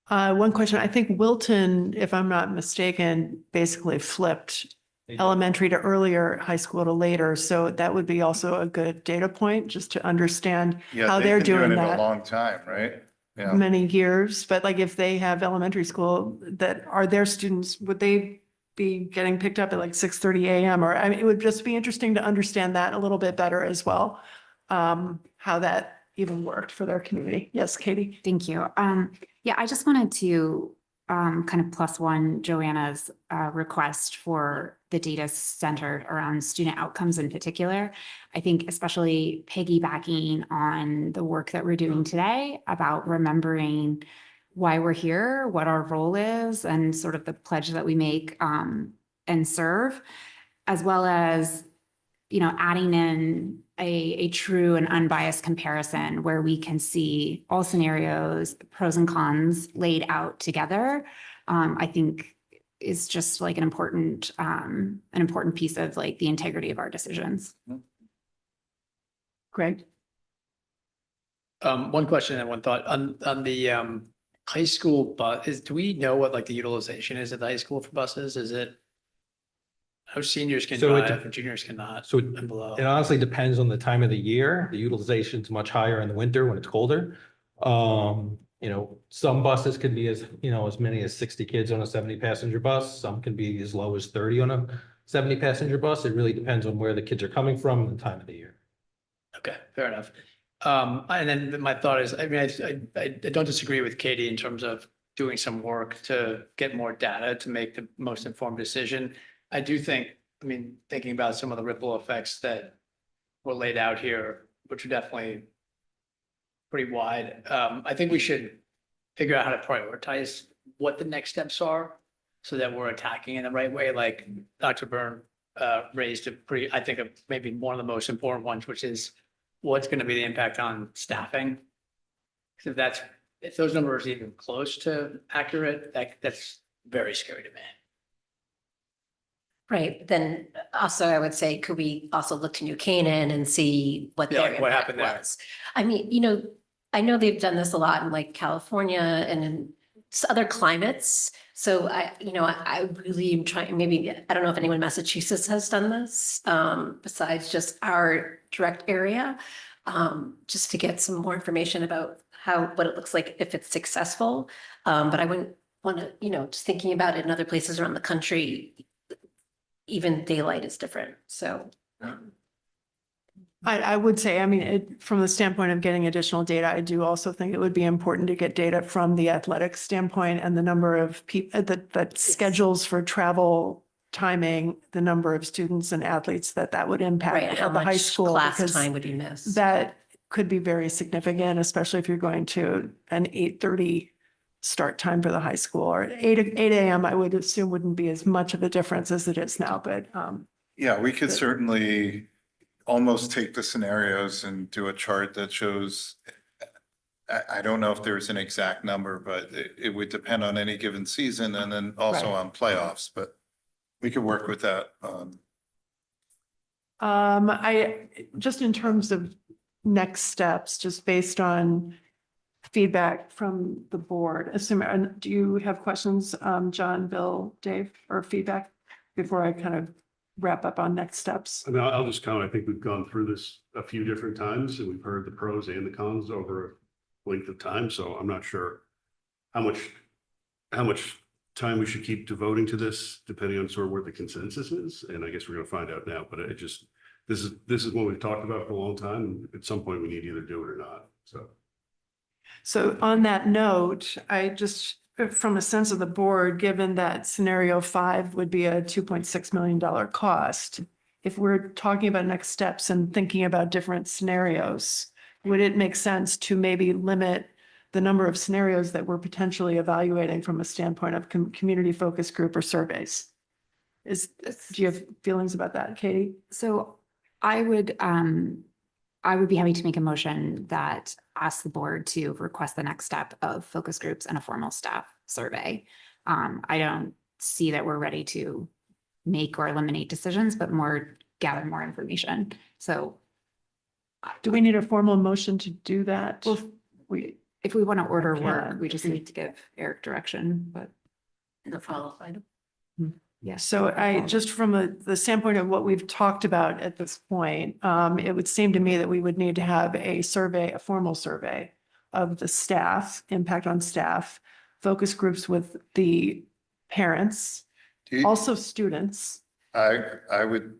One question, I think Wilton, if I'm not mistaken, basically flipped elementary to earlier, high school to later. So that would be also a good data point, just to understand Yeah, how they've they're been doing it a that long time, right? Yeah. many years. But like if they have elementary school, that are their students, would they be getting picked up at like 6:30 a.m.? Or I mean, it would just be interesting to understand that a little bit better as well. How that even worked for their community. Yes, Katie. Thank you. Yeah, I just wanted to kind of plus one Joanna's request for the data centered around student outcomes in particular. I think especially piggybacking on the work that we're doing today about remembering why we're here, what our role is, and sort of the pledge that we make and serve, as well as, you know, adding in a true and unbiased comparison where we can see all scenarios, pros and cons laid out together, I think is just like an important piece of like the integrity of our decisions. Greg? One question and one thought on the high school bus do we know what like the utilization is at the high school for buses? Is it how seniors can So it- drive and juniors cannot So and below? it honestly depends on the time of the year. The utilization is much higher in the winter when it's colder. You know, some buses can be as, you know, as many as 60 kids on a 70-passenger bus. Some can be as low as 30 on a 70-passenger bus. It really depends on where the kids are coming from and the time of the year. Okay, fair enough. And then my thought is, I mean, I don't disagree with Katie in terms of doing some work to get more data to make the most informed decision. I do think, I mean, thinking about some of the ripple effects that were laid out here, which are definitely pretty wide. I think we should figure out how to prioritize what the next steps are so that we're attacking in the right way. Like Dr. Byrne raised I think maybe one of the most important ones, which is what's going to be the impact on staffing? So if those numbers are even close to accurate, that's very scary to me. Right, then also I would say, could we also look to New Canaan and see what Yeah, their like what impact happened there. was? I mean, you know, I know they've done this a lot in like California and in other climates. So I really am trying, maybe, I don't know if anyone in Massachusetts has done this, besides just our direct area, just to get some more information about what it looks like if it's successful. But I wouldn't want to, just thinking about it in other places around the country, even daylight is different, so. I would say, I mean, from the standpoint of getting additional data, I do also think it would be important to get data from the athletic standpoint and the number of people that schedules for travel timing, the number of students and athletes that would Right, impact how at the high much school. class because time would you miss? that could be very significant, especially if you're going to an 8:30 start time for the high school, or 8 a.m. I would assume wouldn't be as much of a difference as it is now, but Yeah, we could certainly almost take the scenarios and do a chart that shows, I don't know if there's an exact number, but it would depend on any given season and then also Right. on playoffs, but we could work with that. just in terms of next steps, just based on feedback from the board, do you have questions, John, Bill, Dave, or feedback before I kind of wrap up on next steps? I mean, I'll just comment, I think we've gone through this a few different times and we've heard the pros and the cons over a length of time, so I'm not sure how much time we should keep devoting to this, depending on sort of where the consensus is, and I guess we're gonna find out now, but this is what we've talked about for a long time, and at some point we need to either do it or not, so. So on that note, I just, from a sense of the board, given that scenario 5 would be a $2.6 million cost, if we're talking about next steps and thinking about different scenarios, would it make sense to maybe limit the number of scenarios that we're potentially evaluating from a standpoint of community focus group or surveys. Do you have feelings about that, Katie? So I would be happy to make a motion that asks the board to request the next step of focus groups and a formal staff survey. I don't see that we're ready to make or eliminate decisions, but more gather more information. So Do we need a formal motion to do that? Well, if we want to order Okay. work, we just need to give Eric direction, but The follow-up item. yes. So just from the standpoint of what we've talked about at this point, it would seem to me that we would need to have a survey, a formal survey of the staff, impact on staff, focus groups with the parents, Do you- also students. I would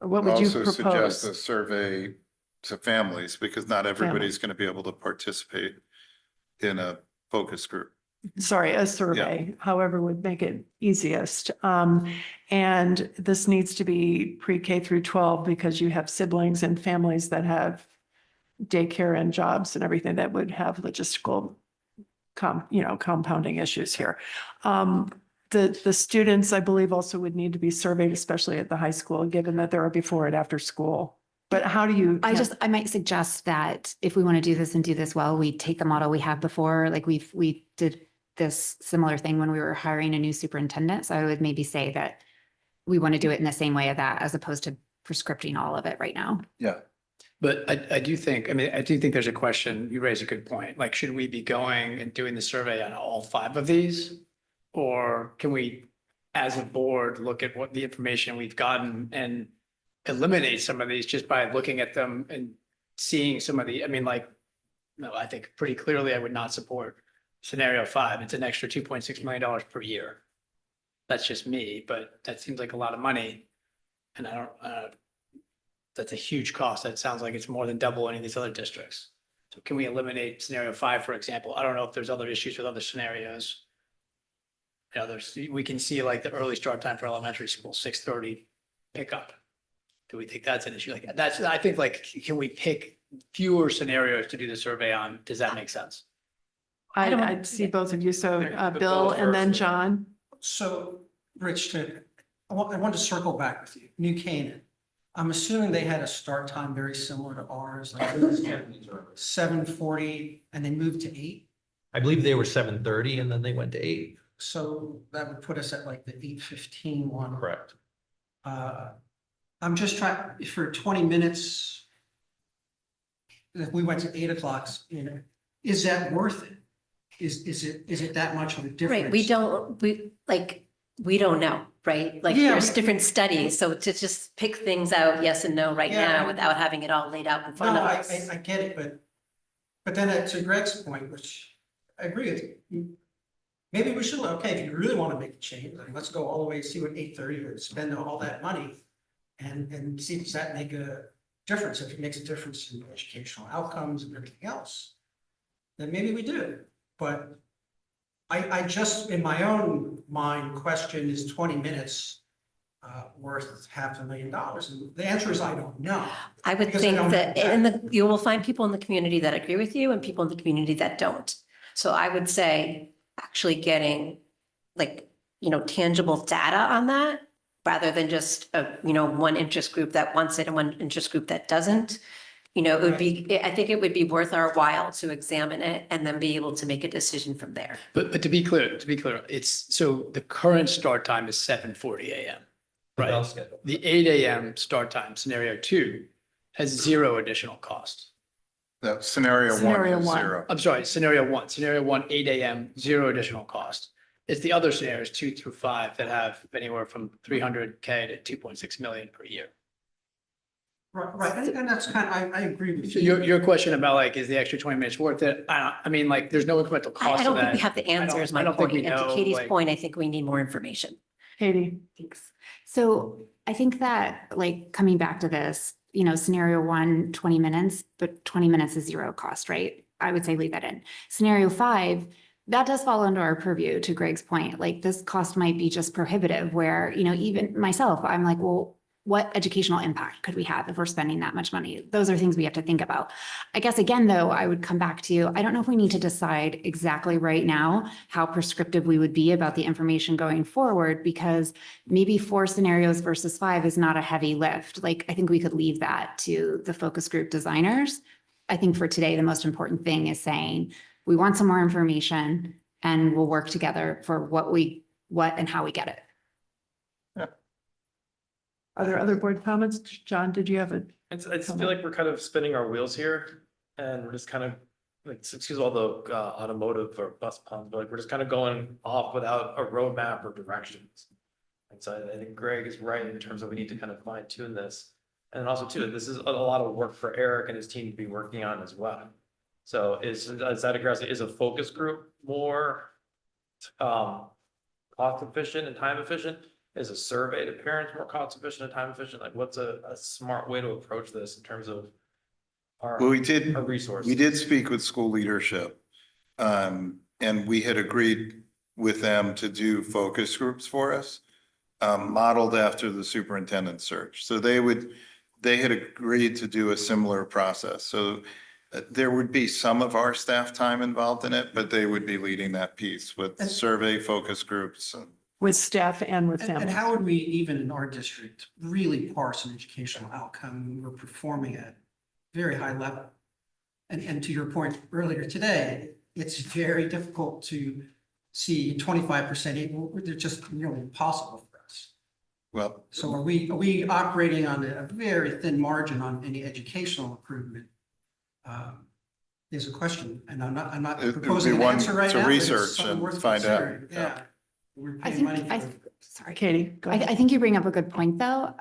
Or what would you also suggest a propose? survey to families, because not everybody's going to be able to participate in a focus group. Sorry, a survey, however would make it easiest. And this needs to be pre-K through 12 because you have siblings and families that have daycare and jobs and everything that would have logistical compounding issues here. The students, I believe, also would need to be surveyed, especially at the high school, given that there are before and after school. But how do you? I might suggest that if we want to do this and do this well, we take the model we have before, like we did this similar thing when we were hiring a new superintendent. So I would maybe say that we want to do it in the same way of that, as opposed to prescripting all of it right now. Yeah. But I do think, I do think there's a question, you raise a good point, like, should we be going and doing the survey on all 5 of these? Or can we, as a board, look at what the information we've gotten and eliminate some of these just by looking at them and seeing some of the, no, I think pretty clearly I would not support scenario 5. It's an extra $2.6 million per year. That's just me, but that seems like a lot of money. And I don't, that's a huge cost. That sounds like it's more than double any of these other districts. So can we eliminate scenario 5, for example? I don't know if there's other issues with other scenarios. We can see like the early start time for elementary school, 6:30 pickup. Do we think that's an issue? Like I think like, can we pick fewer scenarios to do the survey on? Does that make sense? I'd see both of you. So But Bill Bill and then first. John. So, Rich, I want to circle back with you. New Canaan. I'm assuming they had a start time very similar to ours, like 7:40, and they moved to 8. I believe they were 7:30 and then they went to 8. So that would put us at like the 8:15 one. Correct. I'm just trying, for 20 minutes, if we went to 8 o'clock, is that worth it? Is it that much of a difference? Right, we don't know, right? Like, Yeah. there's different studies, so to just pick things out, yes and no right Yeah. now, without having it all laid out in front No, of I us. get it, but then to Greg's point, which I agree with you. Maybe we should, okay, if you really want to make a change, then let's go all the way and see what 8:30 would spend all that money. And see, does that make a difference? If it makes a difference in educational outcomes and everything else, then maybe we do. But I just, in my own mind, question, is 20 minutes worth $500,000? And the answer is I don't know. I would Because I think don't that, have and you will find people in the community that agree with you and people in the community that don't. So I would say actually getting tangible data on that, rather than just one interest group that wants it and one interest group that doesn't. It would be, I think it would be worth our while to examine it and then be able to make a decision from there. But to be clear, so the current start time is 7:40 a.m. Right? The 8 a.m. start time, scenario 2, has 0 additional cost. No, scenario 1 is 0. I'm sorry, scenario 1, 8 a.m., 0 additional cost. It's the other scenarios, 2 through 5, that have anywhere from 300K to 2.6 million per year. Right, and that's I agree with So you. your question about like, is the extra 20 minutes worth it? There's no incremental I cost to don't think that. we have the answer, is my I don't think point. we And to know, Katie's like- point, I think we need more information. Katie. Thanks. So I think that, like, coming back to this, scenario 1, 20 minutes, but 20 minutes is 0 cost, right? I would say leave that in. Scenario 5, that does fall under our purview, to Greg's point. Like, this cost might be just prohibitive, where, even myself, I'm like, well, what educational impact could we have if we're spending that much money? Those are things we have to think about. I guess again, though, I would come back to, I don't know if we need to decide exactly right now how prescriptive we would be about the information going forward, because maybe 4 scenarios versus 5 is not a heavy lift. Like, I think we could leave that to the focus group designers. I think for today, the most important thing is saying, we want some more information and we'll work together for what and how we get it. Are there other board comments? John, did you have a? I just feel like we're kind of spinning our wheels here and we're just kind of like, excuse all the automotive or bus puns, but like we're just kind of going off without a roadmap or directions. And so I think Greg is right in terms of we need to kind of fine tune this. And also too, this is a lot of work for Eric and his team to be working on as well. So is that aggressive? Is a focus group more cost efficient and time efficient? Is a survey to parents more cost efficient and time efficient? Like what's a smart way to approach this in terms of our, Well, our resources? we did speak with school leadership. And we had agreed with them to do focus groups for us, modeled after the superintendent search. So they had agreed to do a similar process. So there would be some of our staff time involved in it, but they would be leading that piece with survey focus groups. With staff and with And families. how would we, even in our district, really parse an educational outcome when we're performing at very high level? And to your point earlier today, it's very difficult to see 25%. They're just nearly impossible for us. Well, So are we operating on a very thin margin on any educational improvement? Is a question, and I'm not It would be proposing an one answer right to now. but it's research something and worth find out. considering. Yeah. We're I paying think, money for. sorry. Katie, go ahead. I think you bring up a good point, though,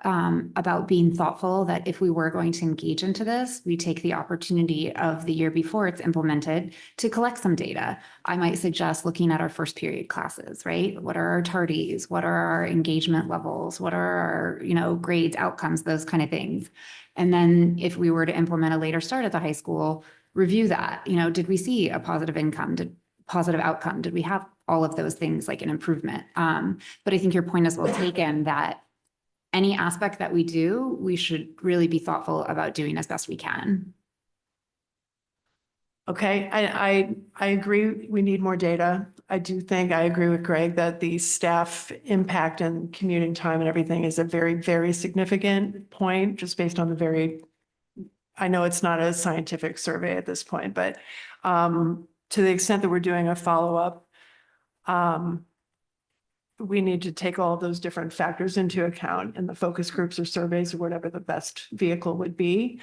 about being thoughtful that if we were going to engage into this, we take the opportunity of the year before it's implemented to collect some data. I might suggest looking at our first period classes, right? What are our tardies? What are our engagement levels? What are our, grades, outcomes, those kind of things. And then if we were to implement a later start at the high school, review that, did we see a positive outcome? Did we have all of those things like an improvement? But I think your point is well taken that any aspect that we do, we should really be thoughtful about doing as best we can. Okay, I agree, we need more data. I agree with Greg that the staff impact and commuting time and everything is a very, very significant point, just based on I know it's not a scientific survey at this point, but to the extent that we're doing a follow-up, we need to take all of those different factors into account in the focus groups or surveys or whatever the best vehicle would be.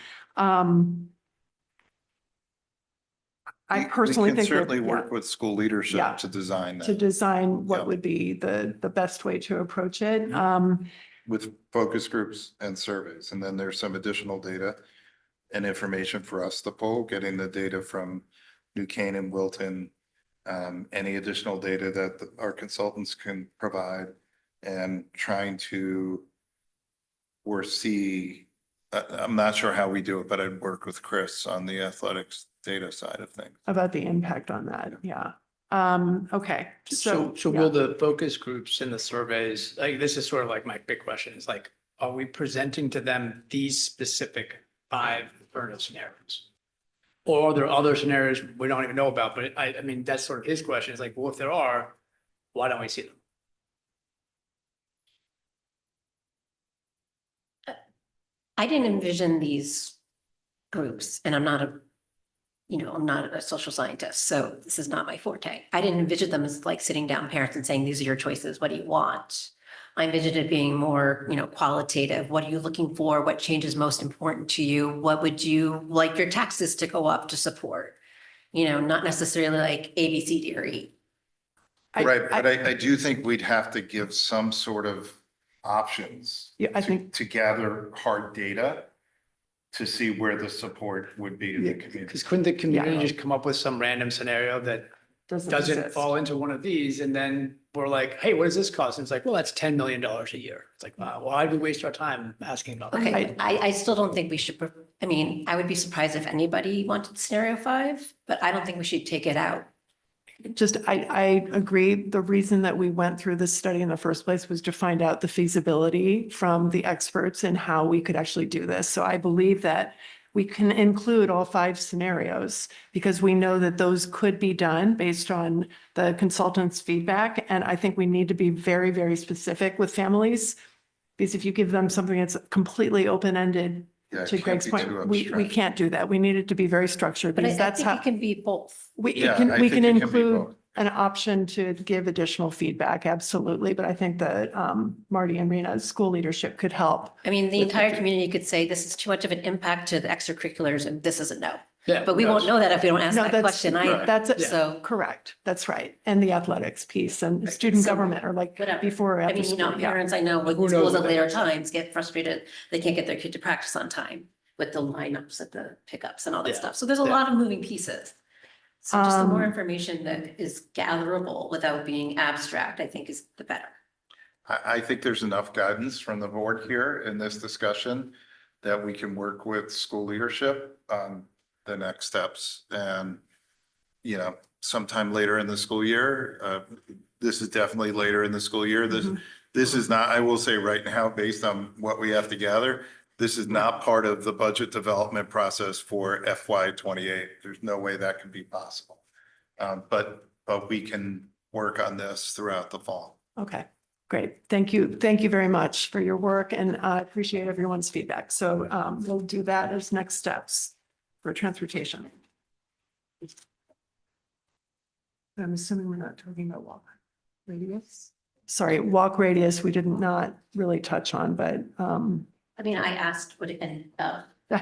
I personally think we that, can certainly yeah, work with school leadership Yeah. to design to that design Yeah. what would be the best way to approach it. with focus groups and surveys. And then there's some additional data and information for us to pull, getting the data from New Canaan, Wilton, any additional data that our consultants can provide, and trying to foresee, I'm not sure how we do it, but I'd work with Chris on the athletics data side of things. About the impact on that, yeah. Okay, So yeah. will the focus groups and the surveys, like, this is sort of like my big question is like, are we presenting to them these specific 5 alternative scenarios? Or are there other scenarios we don't even know about? But I mean, that's sort of his question is like, well, if there are, why don't we see them? I didn't envision these groups, and I'm not a social scientist, so this is not my forte. I didn't envision them as like sitting down parents and saying, these are your choices, what do you want? I envisioned it being more, qualitative. What are you looking for? What change is most important to you? What would you like your taxes to go up to support? Not necessarily like ABC theory. Right, but I do think we'd have to give some sort of options. Yeah, I think- To gather hard data to see where the support would be in the community. Because couldn't the community just come up with some random scenario that doesn't exist. fall into one of these, and then we're like, hey, what does this cost? And it's like, well, that's $10 million a year. It's like, wow, why did we waste our time asking about that? Okay, I still don't think we should, I would be surprised if anybody wanted scenario 5, but I don't think we should take it out Just, I agree. The reason that we went through this study in the first place was to find out the feasibility from the experts and how we could actually do this. So I believe that we can include all 5 scenarios because we know that those could be done based on the consultant's feedback. And I think we need to be very, very specific with families. Because if you give them something that's completely open-ended, Yeah, it to can't Greg's be point, too we abstract. can't do that. We need it to be very structured But I because that's think how. it can be both. We Yeah, can, I we think can it can be include both. an option to give additional feedback, absolutely. But I think that Marty and Rena's school leadership could help. I mean, the with entire the- community could say this is too much of an impact to the extracurriculars and this is a no. Yeah. But we won't know that if we don't ask No, that that's, question either. that's So, correct. That's right. And the athletics piece and student So, government are like whatever. before or I after mean, you know, school. Yeah. parents I know with Who knows schools at what later that is? times get frustrated. They can't get their kid to practice on time with the lineups at the pickups and all that Yeah. stuff. So there's a Yeah. lot of moving pieces. So just the more Um, information that is gatherable without being abstract, I think is the better. I think there's enough guidance from the board here in this discussion that we can work with school leadership on the next steps. And, you know, sometime later in the school year, this is definitely later in the school year. This is not, I will say right now, based on what we have to gather, this is not part of the budget development process for FY '28. There's no way that can be possible. But we can work on this throughout the fall. Okay, great. Thank you. Thank you very much for your work and I appreciate everyone's feedback. So we'll do that as next steps for transportation. I'm assuming we're not talking about walk radius. Sorry, walk radius, we did not really touch on, but I mean, I asked what, and,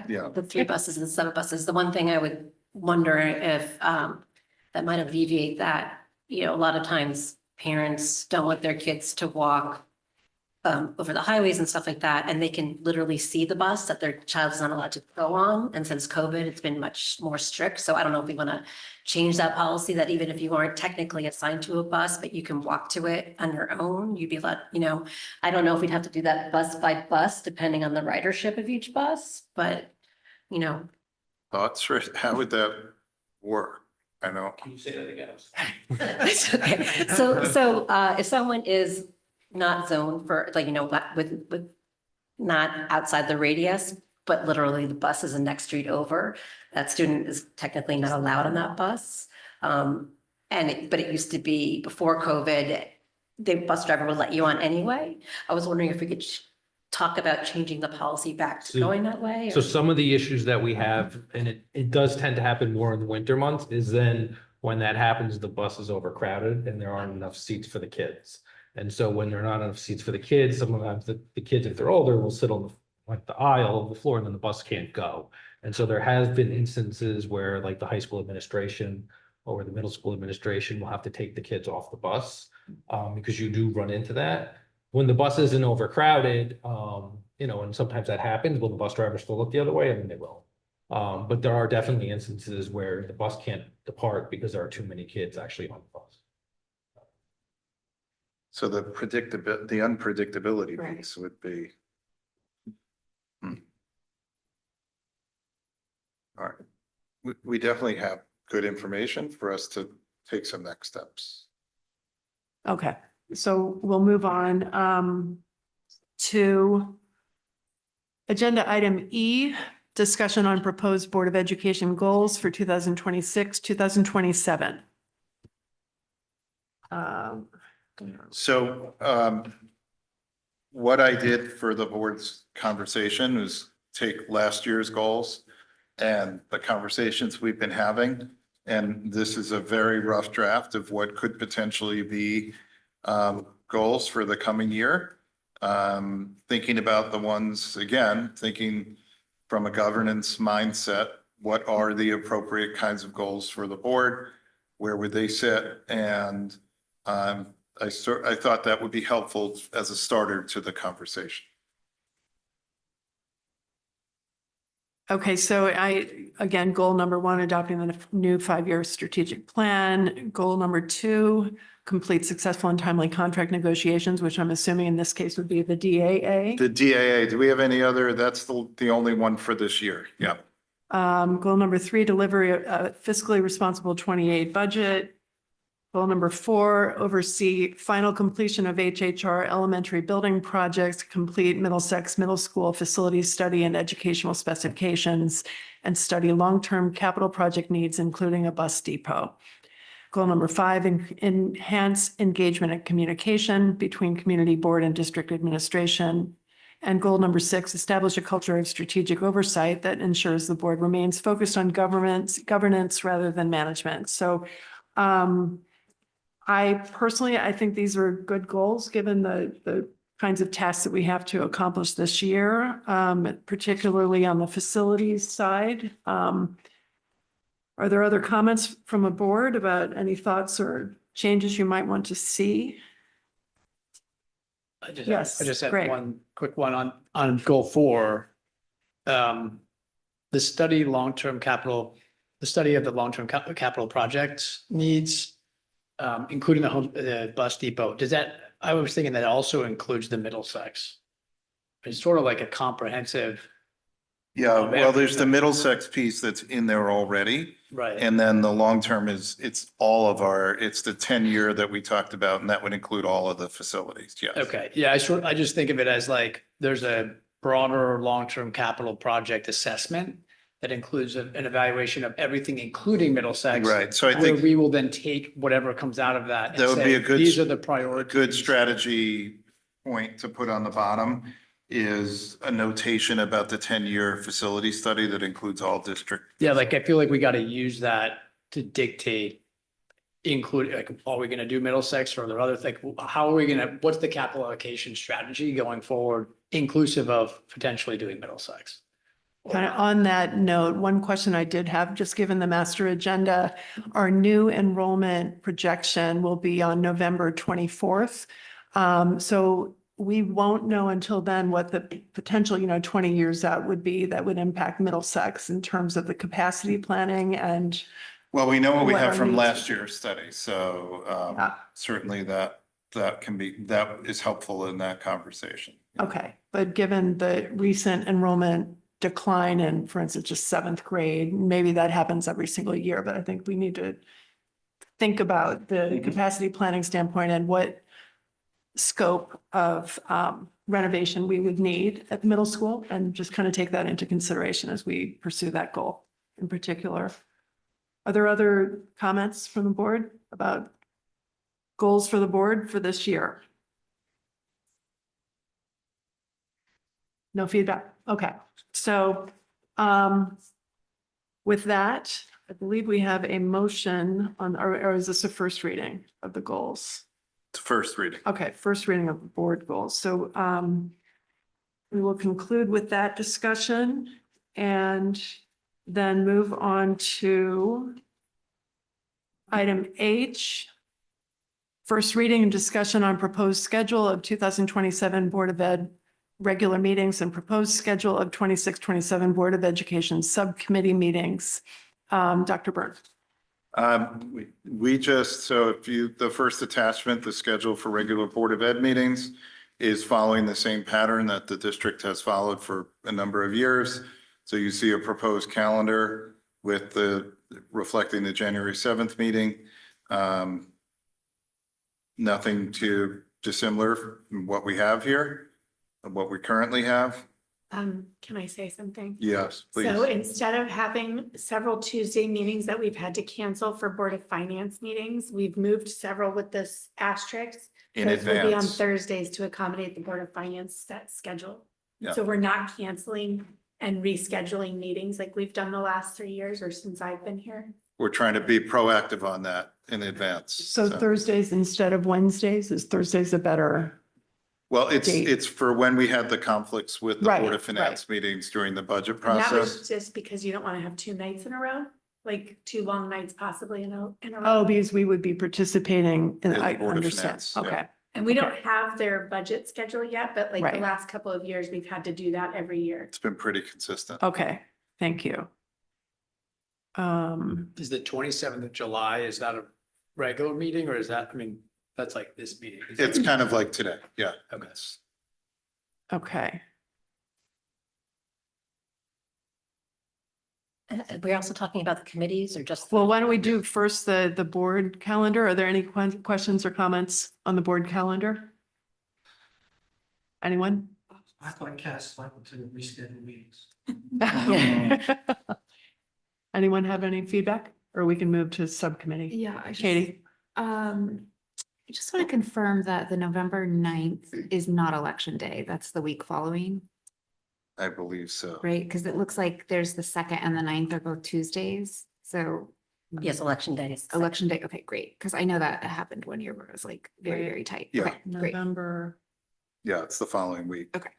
Yeah. the 3 buses and 7 buses, the one thing I would wonder if, that might alleviate that, you know, a lot of times parents don't want their kids to walk over the highways and stuff like that, and they can literally see the bus that their child is not allowed to go on. And since COVID, it's been much more strict. So I don't know if we want to change that policy that even if you aren't technically assigned to a bus, but you can walk to it on your own, you'd be let, you know, I don't know if we'd have to do that bus by bus, depending on the ridership of each bus, but, you know, Thoughts, Rich? How would that work? I know. Can you say that again? Okay. So if someone is not zoned for, like, you know, with not outside the radius, but literally the bus is the next street over, that student is technically not allowed on that bus. But it used to be before COVID, the bus driver would let you on anyway. I was wondering if we could talk about changing the policy back to So- going that way. So some of the issues that we have, and it does tend to happen more in the winter months, is then when that happens, the bus is overcrowded and there aren't enough seats for the kids. And so when there are not enough seats for the kids, sometimes the kids, if they're older, will sit on the aisle of the floor and then the bus can't go. And so there has been instances where like the high school administration or the middle school administration will have to take the kids off the bus because you do run into that. When the bus isn't overcrowded, you know, and sometimes that happens, will the bus driver still look the other way? I mean, they will. But there are definitely instances where the bus can't depart because there are too many kids actually on the bus. So the unpredictability Right. piece would be. All right, we definitely have good information for us to take some next steps. okay, so we'll move on to agenda item E, discussion on proposed Board of Education goals for 2026, 2027. So what I did for the board's conversation was take last year's goals and the conversations we've been having. And this is a very rough draft of what could potentially be goals for the coming year. Thinking about the ones, again, thinking from a governance mindset, what are the appropriate kinds of goals for the board? Where would they sit? And I thought that would be helpful as a starter to the conversation. Okay, so again, goal number 1, adopting the new 5-year strategic plan. Goal number 2, complete successful and timely contract negotiations, which I'm assuming in this case would be the DAA. The DAA, do we have any other? That's the only one for this year. Yeah. Goal number 3, delivery of fiscally responsible 28 budget. Goal number 4, oversee final completion of HHR elementary building projects, complete Middlesex Middle School facilities study and educational specifications, and study long-term capital project needs, including a bus depot. Goal number 5, enhance engagement and communication between community board and district administration. And goal number 6, establish a culture of strategic oversight that ensures the board remains focused on governance rather than management. So I think these are good goals, given the kinds of tasks that we have to accomplish this year, particularly on the facilities side. Are there other comments from a board about any thoughts or changes you might want to see? Yes, I just had great. one quick one on goal 4. The study of the long-term capital project needs, including the bus depot. I was thinking that also includes the Middlesex. It's sort of like a comprehensive. Yeah, well, there's the Middlesex piece that's in there already. Right. And then the long term it's it's the 10-year that we talked about, and that would include all of the facilities, yes. Okay, yeah, I just think of it as like, there's a broader long-term capital project assessment that includes an evaluation of everything, including Middlesex. Right, so I where think we will then take whatever comes out of that. and that would be say, a good, These are the priorities. good strategy point to put on the bottom is a notation about the 10-year facility study that includes all district. Yeah, like I feel like we got to use that to dictate, are we going to do Middlesex, or are there other things? How are we going to, what's the capital allocation strategy going forward, inclusive of potentially doing Middlesex? Kind of on that note, one question I did have, just given the master agenda, our new enrollment projection will be on November 24th. So we won't know until then what the potential, 20 years out would be that would impact Middlesex in terms of the capacity planning and. Well, we know what we What have our from needs- last year's study, so Yeah. certainly that is helpful in that conversation. Okay, but given the recent enrollment decline in, for instance, just 7th grade, maybe that happens every single year, but I think we need to think about the capacity planning standpoint and what scope of renovation we would need at the middle school, and just kind of take that into consideration as we pursue that goal in particular. Are there other comments from the board about goals for the board for this year? No feedback. Okay, so with that, I believe we have a motion on, or is this a first reading of the goals? It's first reading. Okay, first reading of the board goals. So we will conclude with that discussion and then move on to item H. First reading and discussion on proposed schedule of 2027 Board of Ed regular meetings and proposed schedule of 26-27 Board of Education subcommittee meetings. Dr. Byrne. The first attachment, the schedule for regular Board of Ed meetings is following the same pattern that the district has followed for a number of years. So you see a proposed calendar with reflecting the January 7th meeting. Nothing too dissimilar from what we have here, what we currently have. Can I say something? Yes, please. So instead of having several Tuesday meetings that we've had to cancel for Board of Finance meetings, we've moved several with this asterisk. In Those will be on advance. Thursdays to accommodate the Board of Finance set schedule. Yeah. So we're not canceling and rescheduling meetings like we've done the last 3 years or since I've been here. We're trying to be proactive on that in advance. So Thursdays instead of Wednesdays, is Thursdays a better? Well, date. it's for when we had the conflicts with the Right, Board of Finance meetings during the budget And that process. was just because you don't want to have 2 nights in a row, like 2 long nights possibly in a row. Oh, because we would be participating in, In the I Board of understand. Finance, yeah. Okay, And we don't Okay. have their budget schedule yet, but like the Right. last couple of years, we've had to do that every year. It's been pretty consistent. okay, thank you. Is the 27th of July, is that a regular meeting, or is that, that's like this meeting? Is It's it- kind of like today, yeah. Okay. Okay, We're also talking about the committees or just? Well, why don't we do first the board calendar? Are there any questions or comments on the board calendar? Anyone? I thought Cass liked to reschedule meetings. Anyone have any feedback? Or we can move to subcommittee? Yeah, I just, Katie? I just want to confirm that the November 9th is not election day. That's the week following, I believe so. right? Because it looks like there's the 2nd and the 9th are both Tuesdays. So Yes, election days. election day. Okay, great. Because I know that happened one year where it was like very, very tight. Yeah. Okay, great. November. Yeah, it's the following week. Okay.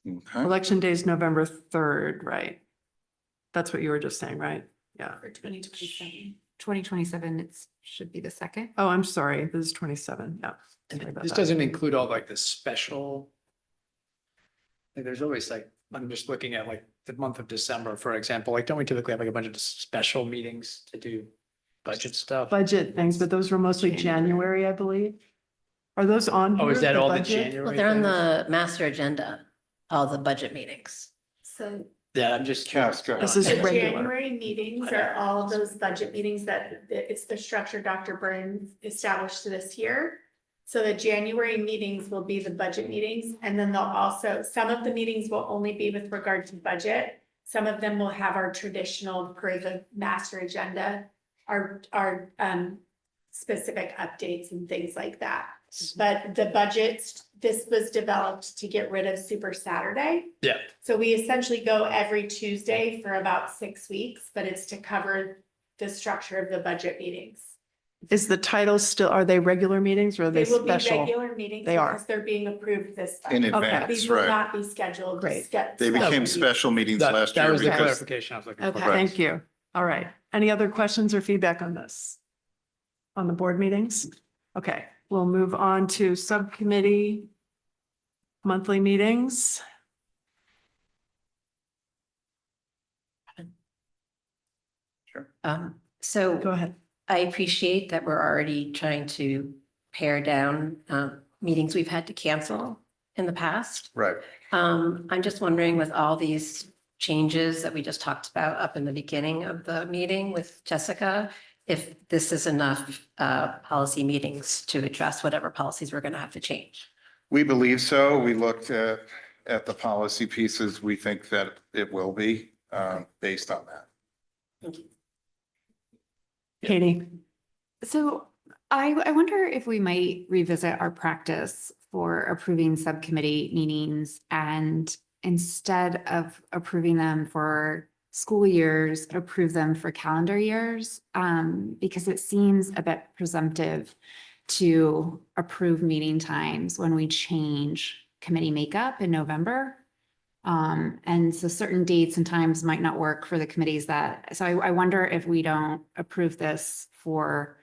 Okay. Election day is November 3rd, right? That's what you were just saying, right? Yeah. For 2027. 2027, it should be the 2nd. Oh, I'm sorry. This is 27. Yeah. Sorry about This that. doesn't include all like the special. Like there's always like, I'm just looking at like the month of December, for example, like don't we typically have like a bunch of special meetings to do budget stuff? Budget things, but those were mostly January, I believe. Are those on? Oh, is here, that all the budget? January? Well, they're on things? the master agenda, all the budget meetings. So Yeah, I'm just. Cass, go ahead. This is the regular. January meetings are all those budget meetings that it's the structure Dr. Burns established this year. So the January meetings will be the budget meetings, and then they'll also, some of the meetings will only be with regard to budget. Some of them will have our traditional per the master agenda, our specific updates and things like that. But the budgets, this was developed to get rid of Super Saturday. Yeah. So we essentially go every Tuesday for about 6 weeks, but it's to cover the structure of the budget meetings. Is the title still, are they regular meetings or are they They will be special? regular meetings They are. because they're being approved this. In time. advance, These will right. not be scheduled. Great. They became meetings. special meetings last That year was the because clarification I was looking for. Okay, thank you. All right. Any other questions or feedback on this? On the board meetings? Okay, we'll move on to subcommittee monthly meetings. So Go ahead. I appreciate that we're already trying to pare down meetings we've had to cancel in the past. right. I'm just wondering with all these changes that we just talked about up in the beginning of the meeting with Jessica, if this is enough policy meetings to address whatever policies we're going to have to change. We believe so. We looked at the policy pieces. We think that it will be based on that. Thank you. Katie? So I wonder if we might revisit our practice for approving subcommittee meetings and instead of approving them for school years, approve them for calendar years. Because it seems a bit presumptive to approve meeting times when we change committee makeup in November. And so certain dates and times might not work for the committees so I wonder if we don't approve this for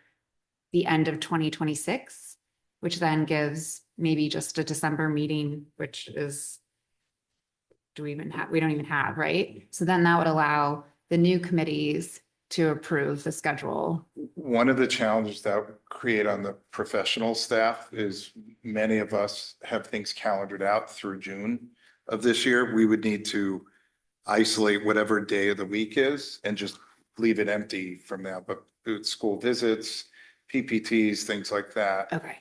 the end of 2026, which then gives maybe just a December meeting, which is, we don't even have, right? So then that would allow the new committees to approve the schedule. One of the challenges that we create on the professional staff is many of us have things calendared out through June of this year. We would need to isolate whatever day of the week is and just leave it empty from now, but school visits, PPTs, things like that. Okay.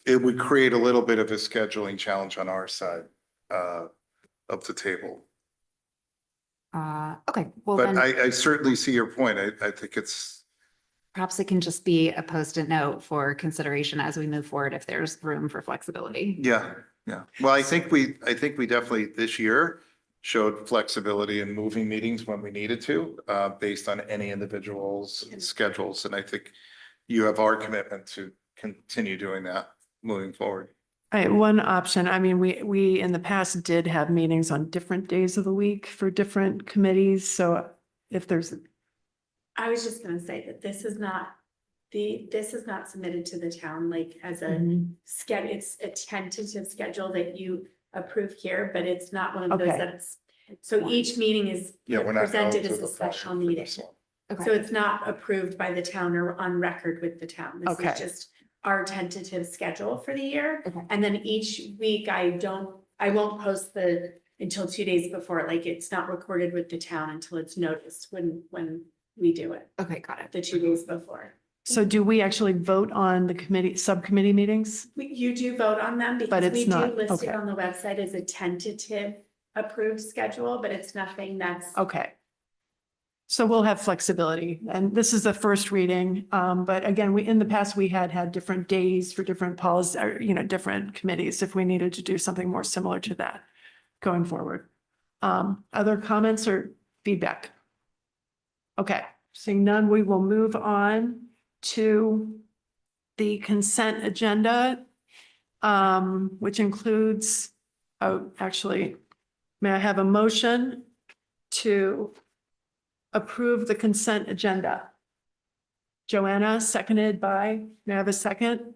It would create a little bit of a scheduling challenge on our side of the table. Okay, well But then I certainly see your point. I think it's, perhaps it can just be a post-it note for consideration as we move forward if there's room for flexibility. yeah. Well, I think we definitely this year showed flexibility in moving meetings when we needed to, based on any individual's schedules. And I think you have our commitment to continue doing that moving forward. All right, one option, I mean, we in the past did have meetings on different days of the week for different committees, so if there's, I was just gonna say that this is not submitted to the town like as a Mhm. schedule, it's a tentative schedule that you approve here, but it's not one of those Okay. that's, so each meeting is Yeah, we're not. presented held to as a the special fire for meeting. this one. So Okay, it's not approved by the town or on record with the town. This Okay. is just our tentative schedule for the year. Okay. And then each week I I won't post until 2 days before, like it's not recorded with the town until it's noticed when we do it, Okay, got it. the 2 days before. So do we actually vote on the committee, subcommittee meetings? You do vote on them But because it's we do not- list it okay. on the website as a tentative approved schedule, but it's nothing that's. Okay. So we'll have flexibility, and this is the first reading. But again, in the past, we had different days for different policies, or, different committees, if we needed to do something more similar to that going forward. Other comments or feedback? Okay, seeing none, we will move on to the consent agenda, which includes, actually, may I have a motion to approve the consent agenda? Joanna, seconded by, may I have a second?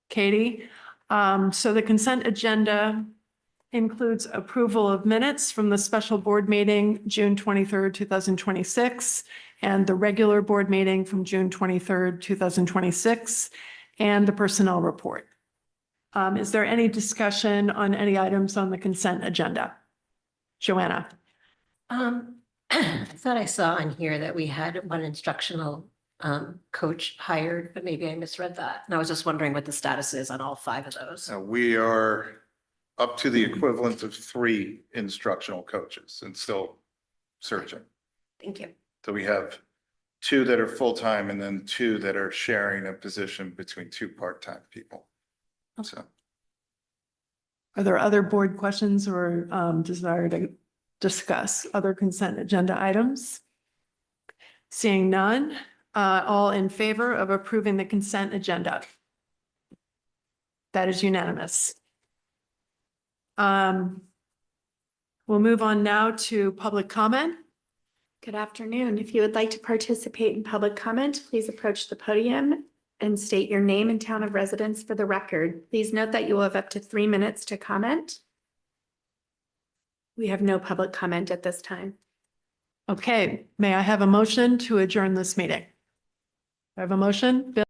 Katie. So the consent agenda includes approval of minutes from the special board meeting, June 23rd, 2026, and the regular board meeting from June 23rd, 2026, and the personnel report. Is there any discussion on any items on the consent agenda? Joanna? I thought I saw on here that we had one instructional coach hired, but maybe I misread that. And I was just wondering what the status is on all 5 of those. We are up to the equivalent of 3 instructional coaches and still searching. Thank you. So we have 2 that are full-time and then 2 that are sharing a position between 2 part-time people. So. Are there other board questions or desire to discuss other consent agenda items? Seeing none, all in favor of approving the consent agenda? That is unanimous. We'll move on now to public comment. Good afternoon. If you would like to participate in public comment, please approach the podium and state your name and town of residence for the record. Please note that you will have up to 3 minutes to comment. We have no public comment at this time. Okay, may I have a motion to adjourn this meeting? I have a motion? Bill?